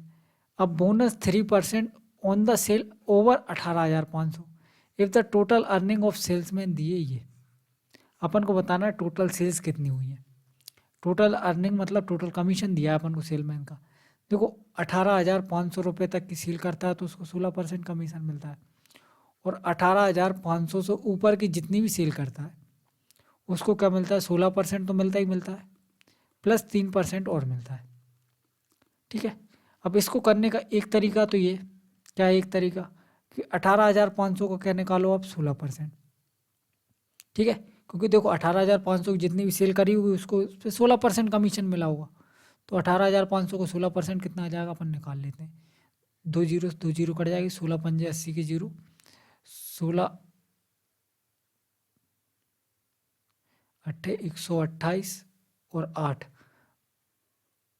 अब bonus 3% on the sale over 18,500 if the total earning of salesman दिए ये। अपन को बताना है टोटल सेल्स कितनी हुई है। टोटल अर्निंग मतलब टोटल कमीशन दिया है अपन को सेलमैन का। देखो 18,500 रुपये तक की सेल करता है तो उसको 16% कमीशन मिलता है। और 18,500 से ऊपर की जितनी भी सेल करता है उसको क्या मिलता है, 16% तो मिलता ही मिलता है, प्लस 3% और मिलता है। ठीक है, अब इसको करने का एक तरीका तो ये, क्या है एक तरीका, कि 18,500 को क्या निकालो आप 16%। ठीक है, क्योंकि देखो 18,500 की जितनी भी सेल करी हुई उसको उस पर 16% कमीशन मिला होगा। तो 18,500 को 16% कितना आ जाएगा, अपन निकाल लेते हैं। 2 जीरो कट जाएगी, 16 पंजे 80 की जीरो, 16 अट्ठे 128 और 8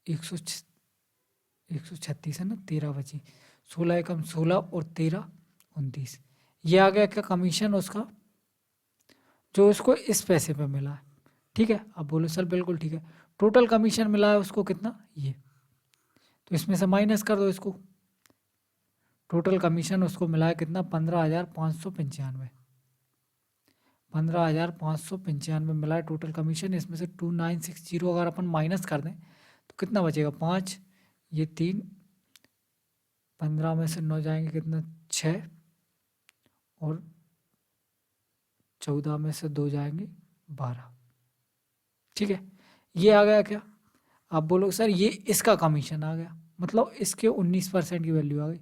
136 है ना, 13 बची, 16 एकम 16 और 13 29। ये आ गया क्या कमीशन उसका, जो उसको इस पैसे पे मिला है। ठीक है, अब बोलो सर बिल्कुल ठीक है, टोटल कमीशन मिला है उसको कितना ये, तो इसमें से माइनस कर दो इसको। टोटल कमीशन उसको मिला है कितना, 15,595। 15,595 मिला है टोटल कमीशन। इसमें से 2,960 अगर अपन माइनस कर दें तो कितना बचेगा, 5, ये 3, 15 में से 9 जाएंगे कितना 6 और 14 में से 2 जाएंगे 12। ठीक है, ये आ गया क्या, आप बोलो सर ये इसका कमीशन आ गया, मतलब इसके 19% की वैल्यू आ गई।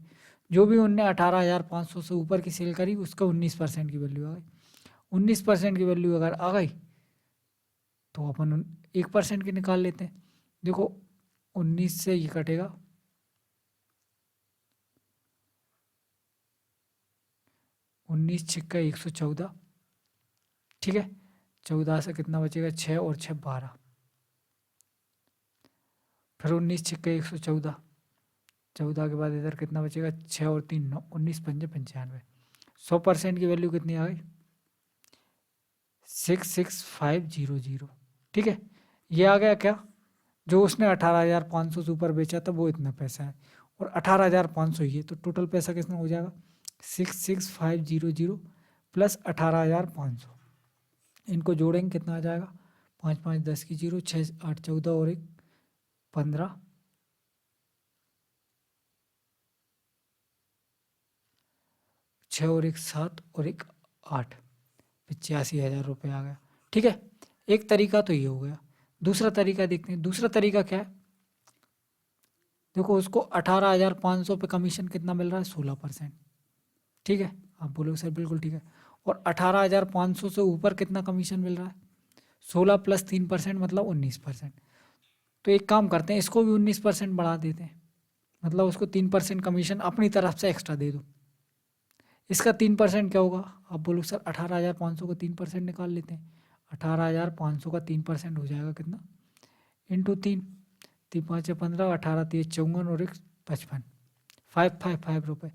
जो भी उनने 18,500 से ऊपर की सेल करी उसका 19% की वैल्यू आ गई। 19% की वैल्यू अगर आ गई तो अपन 1% की निकाल लेते हैं। देखो 19 से ये कटेगा, 19 छिक्का 114। ठीक है, 14 से कितना बचेगा, 6 और 6 12, फिर 19 छिक्का 114, 14 के बाद इधर कितना बचेगा, 6 और 3 9, 19 पंजे 95। 100% की वैल्यू कितनी आ गई, 66,500। ठीक है, ये आ गया क्या, जो उसने 18,500 से ऊपर बेचा था वो इतना पैसा है, और 18,500 ये, तो टोटल पैसा कितना हो जाएगा, 66,500 प्लस 18,500। इनको जोड़ेंगे कितना आ जाएगा, 5 5 10 की जीरो, 6 8 14 और 1 15, 6 और 1 7 और 1 8, 85,000 रुपये आ गया। ठीक है, एक तरीका तो ये हो गया। दूसरा तरीका देखते हैं, दूसरा तरीका क्या है, देखो उसको 18,500 पे कमीशन कितना मिल रहा है, 16%। ठीक है, आप बोलो सर बिल्कुल ठीक है। और 18,500 से ऊपर कितना कमीशन मिल रहा है, 16 प्लस 3% मतलब 19%। तो एक काम करते हैं, इसको भी 19% बढ़ा देते हैं, मतलब उसको 3% कमीशन अपनी तरफ से एक्स्ट्रा दे दो। इसका 3% क्या होगा, आप बोलो सर 18,500 को 3% निकाल लेते हैं। 18,500 का 3% हो जाएगा कितना, इंटू 3, 3×5 = 15, 18 × 3 = 54 और 1 55, 555 रुपये।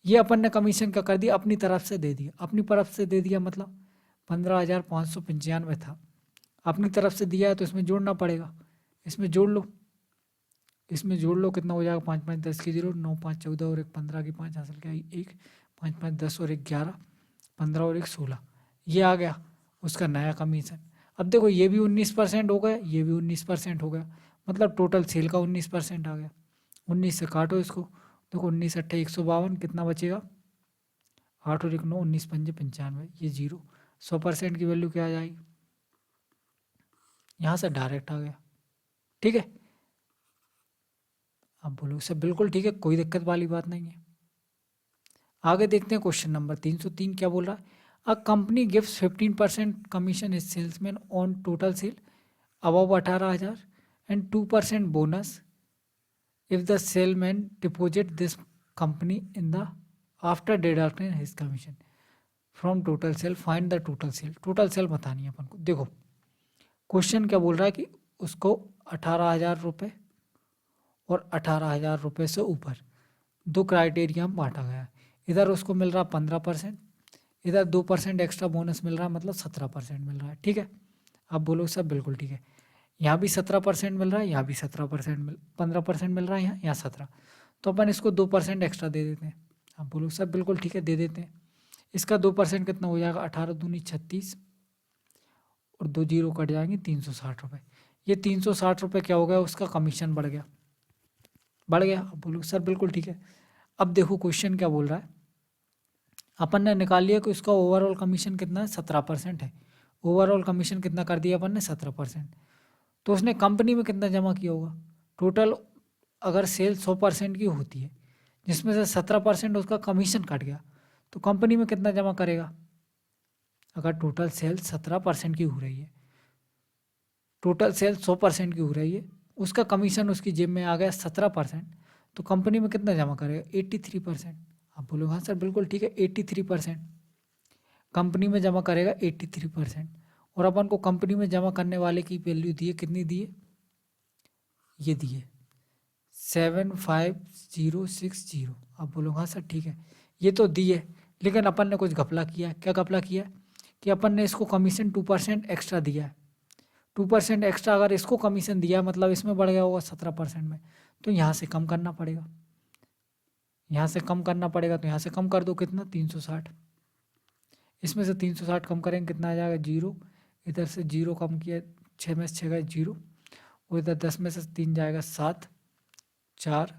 ये अपन ने कमीशन का कर दिया, अपनी तरफ से दे दिया। अपनी तरफ से दे दिया मतलब 15,595 था, अपनी तरफ से दिया है तो इसमें जोड़ना पड़ेगा। इसमें जोड़ लो, इसमें जोड़ लो, कितना हो जाएगा 5 5 10 की 0, 9 5 14 और 1 15 की 5 हासिल क्या 1, 5 5 10 और 1 11, 15 और 1 16, ये आ गया उसका नया कमीशन। अब देखो ये भी 19% हो गया, ये भी 19% हो गया, मतलब टोटल सेल का 19% आ गया। 19 से काटो इसको, देखो 19 8 152, कितना बचेगा 8 और 1 9, 19 5 95, ये 0। 100% की वैल्यू क्या आ जाएगी, यहाँ से डायरेक्ट आ गया। ठीक है, अब बोलो सब बिल्कुल ठीक है, कोई दिक्कत वाली बात नहीं है। आगे देखते हैं क्वेश्चन नंबर 303 क्या बोल रहा है। A company gives 15% commission is salesman on total cell above 18,000 and 2% bonus if the salesman deposit this company in the after deducting his commission from total sale, find the total sale। Total sale बतानी है अपन को। देखो question क्या बोल रहा है कि उसको 18,000 रुपये और 18,000 रुपये से ऊपर दो क्राइटेरिया में बांटा गया है। इधर उसको मिल रहा 15%, इधर 2% एक्स्ट्रा बोनस मिल रहा है, मतलब 17% मिल रहा है। ठीक है, अब बोलो सब बिल्कुल ठीक है। यहाँ भी 17% मिल रहा है, यहाँ भी 17% 15% मिल रहा है, यहाँ 17, तो अपन इसको 2% एक्स्ट्रा दे देते हैं। अब बोलो सब बिल्कुल ठीक है, दे देते हैं। इसका 2% कितना हो जाएगा 18 दूनी 36 और 2 जीरो कट जाएंगे 360 रुपये। ये 360 रुपये क्या हो गया, उसका कमीशन बढ़ गया, बढ़ गया। अब बोलो सर बिल्कुल ठीक है। अब देखो क्वेश्चन क्या बोल रहा है, अपन ने निकाल लिया कि उसका ओवरऑल कमीशन कितना है 17% है। ओवरऑल कमीशन कितना कर दिया अपन ने 17%, तो उसने कंपनी में कितना जमा किया होगा टोटल। अगर सेल 100% की होती है जिसमें से 17% उसका कमीशन कट गया, तो कंपनी में कितना जमा करेगा। अगर टोटल सेल 17% की हो रही है, टोटल सेल 100% की हो रही है, उसका कमीशन उसकी जेब में आ गया 17%, तो कंपनी में कितना जमा करेगा 83%। आप बोलो हाँ सर बिल्कुल ठीक है, 83% कंपनी में जमा करेगा 83%। और अपन को कंपनी में जमा करने वाले की वैल्यू दी है, कितनी दी है, ये दी है 75060। आप बोलो हाँ सर ठीक है, ये तो दी है, लेकिन अपन ने कुछ घपला किया। क्या घपला किया कि अपन ने इसको कमीशन 2% एक्स्ट्रा दिया है। 2% एक्स्ट्रा अगर इसको कमीशन दिया मतलब इसमें बढ़ गया होगा 17% में, तो यहाँ से कम करना पड़ेगा, यहाँ से कम करना पड़ेगा। तो यहाँ से कम कर दो, कितना 360, इसमें से 360 कम करेंगे कितना आ जाएगा 0। इधर से 0 कम किया, 6 में से 6 गए 0, और इधर 10 में से 3 जाएगा 7 4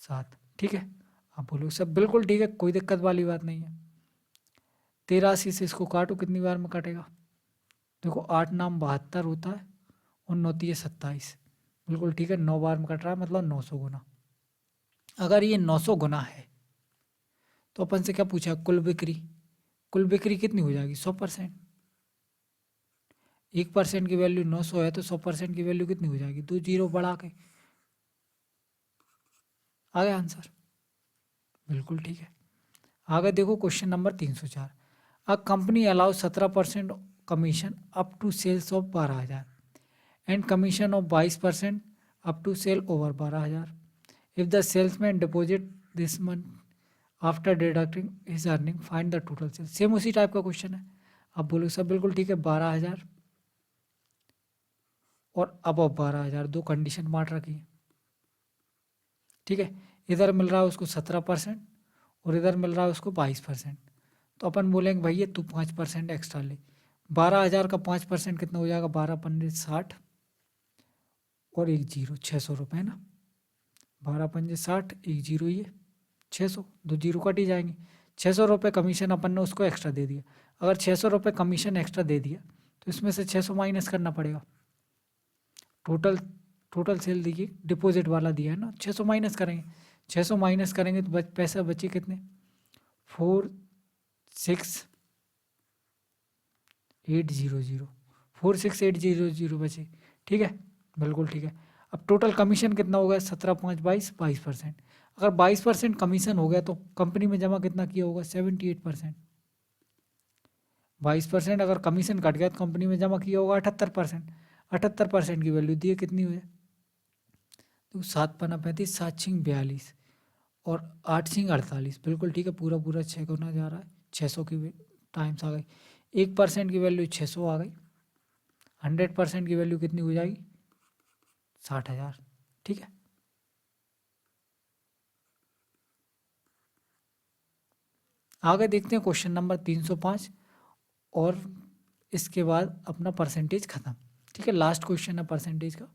7। ठीक है, आप बोलो सब बिल्कुल ठीक है, कोई दिक्कत वाली बात नहीं है। 83 से इसको काटो, कितनी बार में कटेगा, देखो 8 नाम 72 होता है और 9 3 27, बिल्कुल ठीक है, 9 बार में कट रहा है, मतलब 900 गुना। अगर ये 900 गुना है तो अपन से क्या पूछा, कुल बिक्री, कुल बिक्री कितनी हो जाएगी 100%। 1% की वैल्यू 900 है तो 100% की वैल्यू कितनी हो जाएगी, 2 जीरो बढ़ा के। आ गया आंसर, बिल्कुल ठीक है। आगे देखो question number 304। A company allow 17% commission up to sales of 12,000 and commission of 22% up to sale over 12,000 if the salesman deposit this month after deducting his earning find the total sale. Same उसी type का question है। अब बोलो सब बिल्कुल ठीक है, 12,000 और अब 12,000 दो कंडीशन बांट रखी है। ठीक है, इधर मिल रहा है उसको 17% और इधर मिल रहा है उसको 22%। तो अपन बोलेंगे भैया तू 5% एक्स्ट्रा ले। 12,000 का 5% कितना हो जाएगा, 12 पंजे 60 और 1 जीरो 600 रुपये ना। 12 पंजे 60, 1 जीरो ये 600, 2 जीरो कट ही जाएंगे। 600 रुपये कमीशन अपन ने उसको एक्स्ट्रा दे दिया। अगर 600 रुपये कमीशन एक्स्ट्रा दे दिया तो इसमें से 600 माइनस करना पड़ेगा। टोटल सेल देखिए डिपॉजिट वाला दिया है ना, 600 माइनस करेंगे। 600 माइनस करेंगे तो पैसा बचे कितने, 46800, 46800 बचे। ठीक है, बिल्कुल ठीक है। अब टोटल कमीशन कितना हो गया, 17 5 22, 22%। अगर 22% कमीशन हो गया तो कंपनी में जमा कितना किया होगा, 78%। 22% अगर कमीशन कट गया तो कंपनी में जमा किया होगा 78%। 78% की वैल्यू दी है, कितनी हुई है? तो 7×5 = 7 × 42 और 8 × 48, बिल्कुल ठीक है, पूरा पूरा 6 गुना जा रहा है, 600 की टाइम्स आ गई। 1% की वैल्यू 600 आ गई, 100% की वैल्यू कितनी हो जाएगी? 60,000। ठीक है, आगे देखते हैं क्वेश्चन नंबर 305 और इसके बाद अपना परसेंटेज खत्म। ठीक है, लास्ट क्वेश्चन है परसेंटेज का,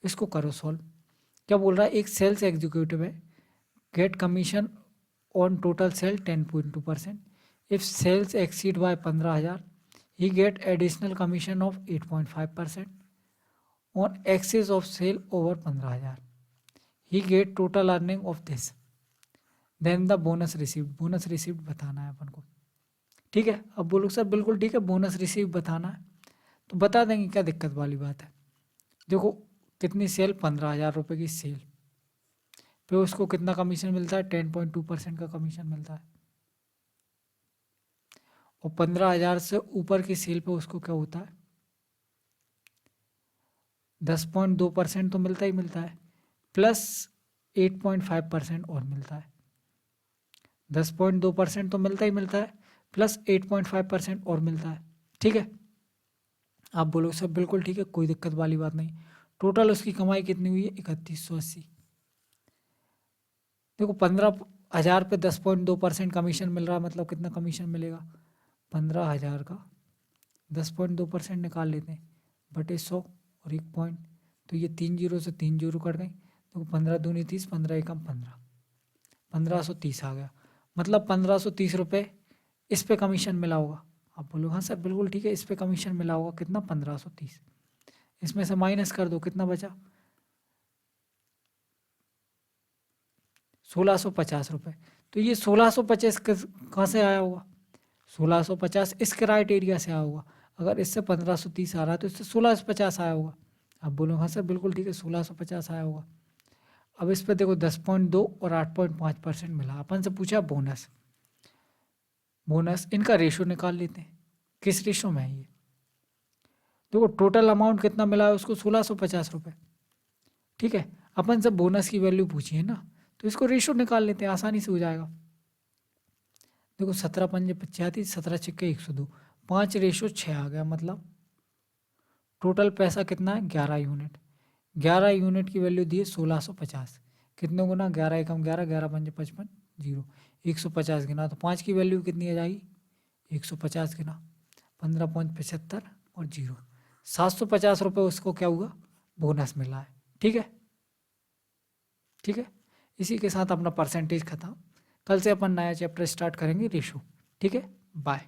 इसको करो सॉल्व। क्या बोल रहा है? एक सेल्स एग्जीक्यूटिव है, get commission on total sale 10.2%। If sales exceed by 15,000 he get additional commission of 8.5%। On excess of sale over 15,000 he get total earning of this, then the bonus received. Bonus received बताना है अपन को। ठीक है, अब बोलो sir बिल्कुल ठीक है, बोनस रिसीव बताना है तो बता देंगे, क्या दिक्कत वाली बात है। देखो कितनी सेल, 15,000 रुपये की सेल पे उसको कितना कमीशन मिलता है? 10.2% का कमीशन मिलता है। और 15,000 से ऊपर की सेल पे उसको क्या होता है? 10.2% तो मिलता ही मिलता है, प्लस 8.5% और मिलता है। 10.2% तो मिलता ही मिलता है, प्लस 8.5% और मिलता है। ठीक है, आप बोलो सब बिल्कुल ठीक है, कोई दिक्कत वाली बात नहीं। टोटल उसकी कमाई कितनी हुई है? 3180। देखो 15,000 पे 10.2% कमीशन मिल रहा है, मतलब कितना कमीशन मिलेगा? 15,000 का 10.2% निकाल लेते हैं, बटे 100 और 1 पॉइंट, तो ये 3 जीरो से 3 जीरो कट गई। देखो 15 दूनी 30, 15 एकम 15, 1530 आ गया। मतलब 1530 रुपये इस पे कमीशन मिला होगा। आप बोलो हाँ सर बिल्कुल ठीक है, इस पे कमीशन मिला होगा, कितना? 1530। इसमें से माइनस कर दो, कितना बचा? 1650 रुपये। तो ये 1650 कहाँ से आया होगा? 1650 इस क्राइटेरिया से आया होगा। अगर इससे 1530 आ रहा है तो इससे 1650 आया होगा। आप बोलो हाँ सर बिल्कुल ठीक है, 1650 आया होगा। अब इस पर देखो 10.2 और 8.5% मिला। अपन से पूछा बोनस, बोनस इनका रेशो निकाल लेते हैं। किस रेशो में है ये? देखो टोटल अमाउंट कितना मिला है उसको? 1650 रुपये। ठीक है, अपन से बोनस की वैल्यू पूछी है ना, तो इसको रेशो निकाल लेते हैं, आसानी से हो जाएगा। देखो 17×5 = 17, 17 × 102, 5:6 आ गया। मतलब टोटल पैसा कितना है? 11 यूनिट। 11 यूनिट की वैल्यू दी है 1650। कितने गुना? 11 एकम 11, 11×5 = 55, 0, 150 गिना तो 5 की वैल्यू कितनी आ जाएगी? 150 गिना 15.75 और 0, 750 रुपये उसको क्या हुआ? बोनस मिला है। ठीक है, ठीक है, इसी के साथ अपना परसेंटेज खत्म। कल से अपन नया चैप्टर स्टार्ट करेंगे, रेशो। ठीक है, बाय।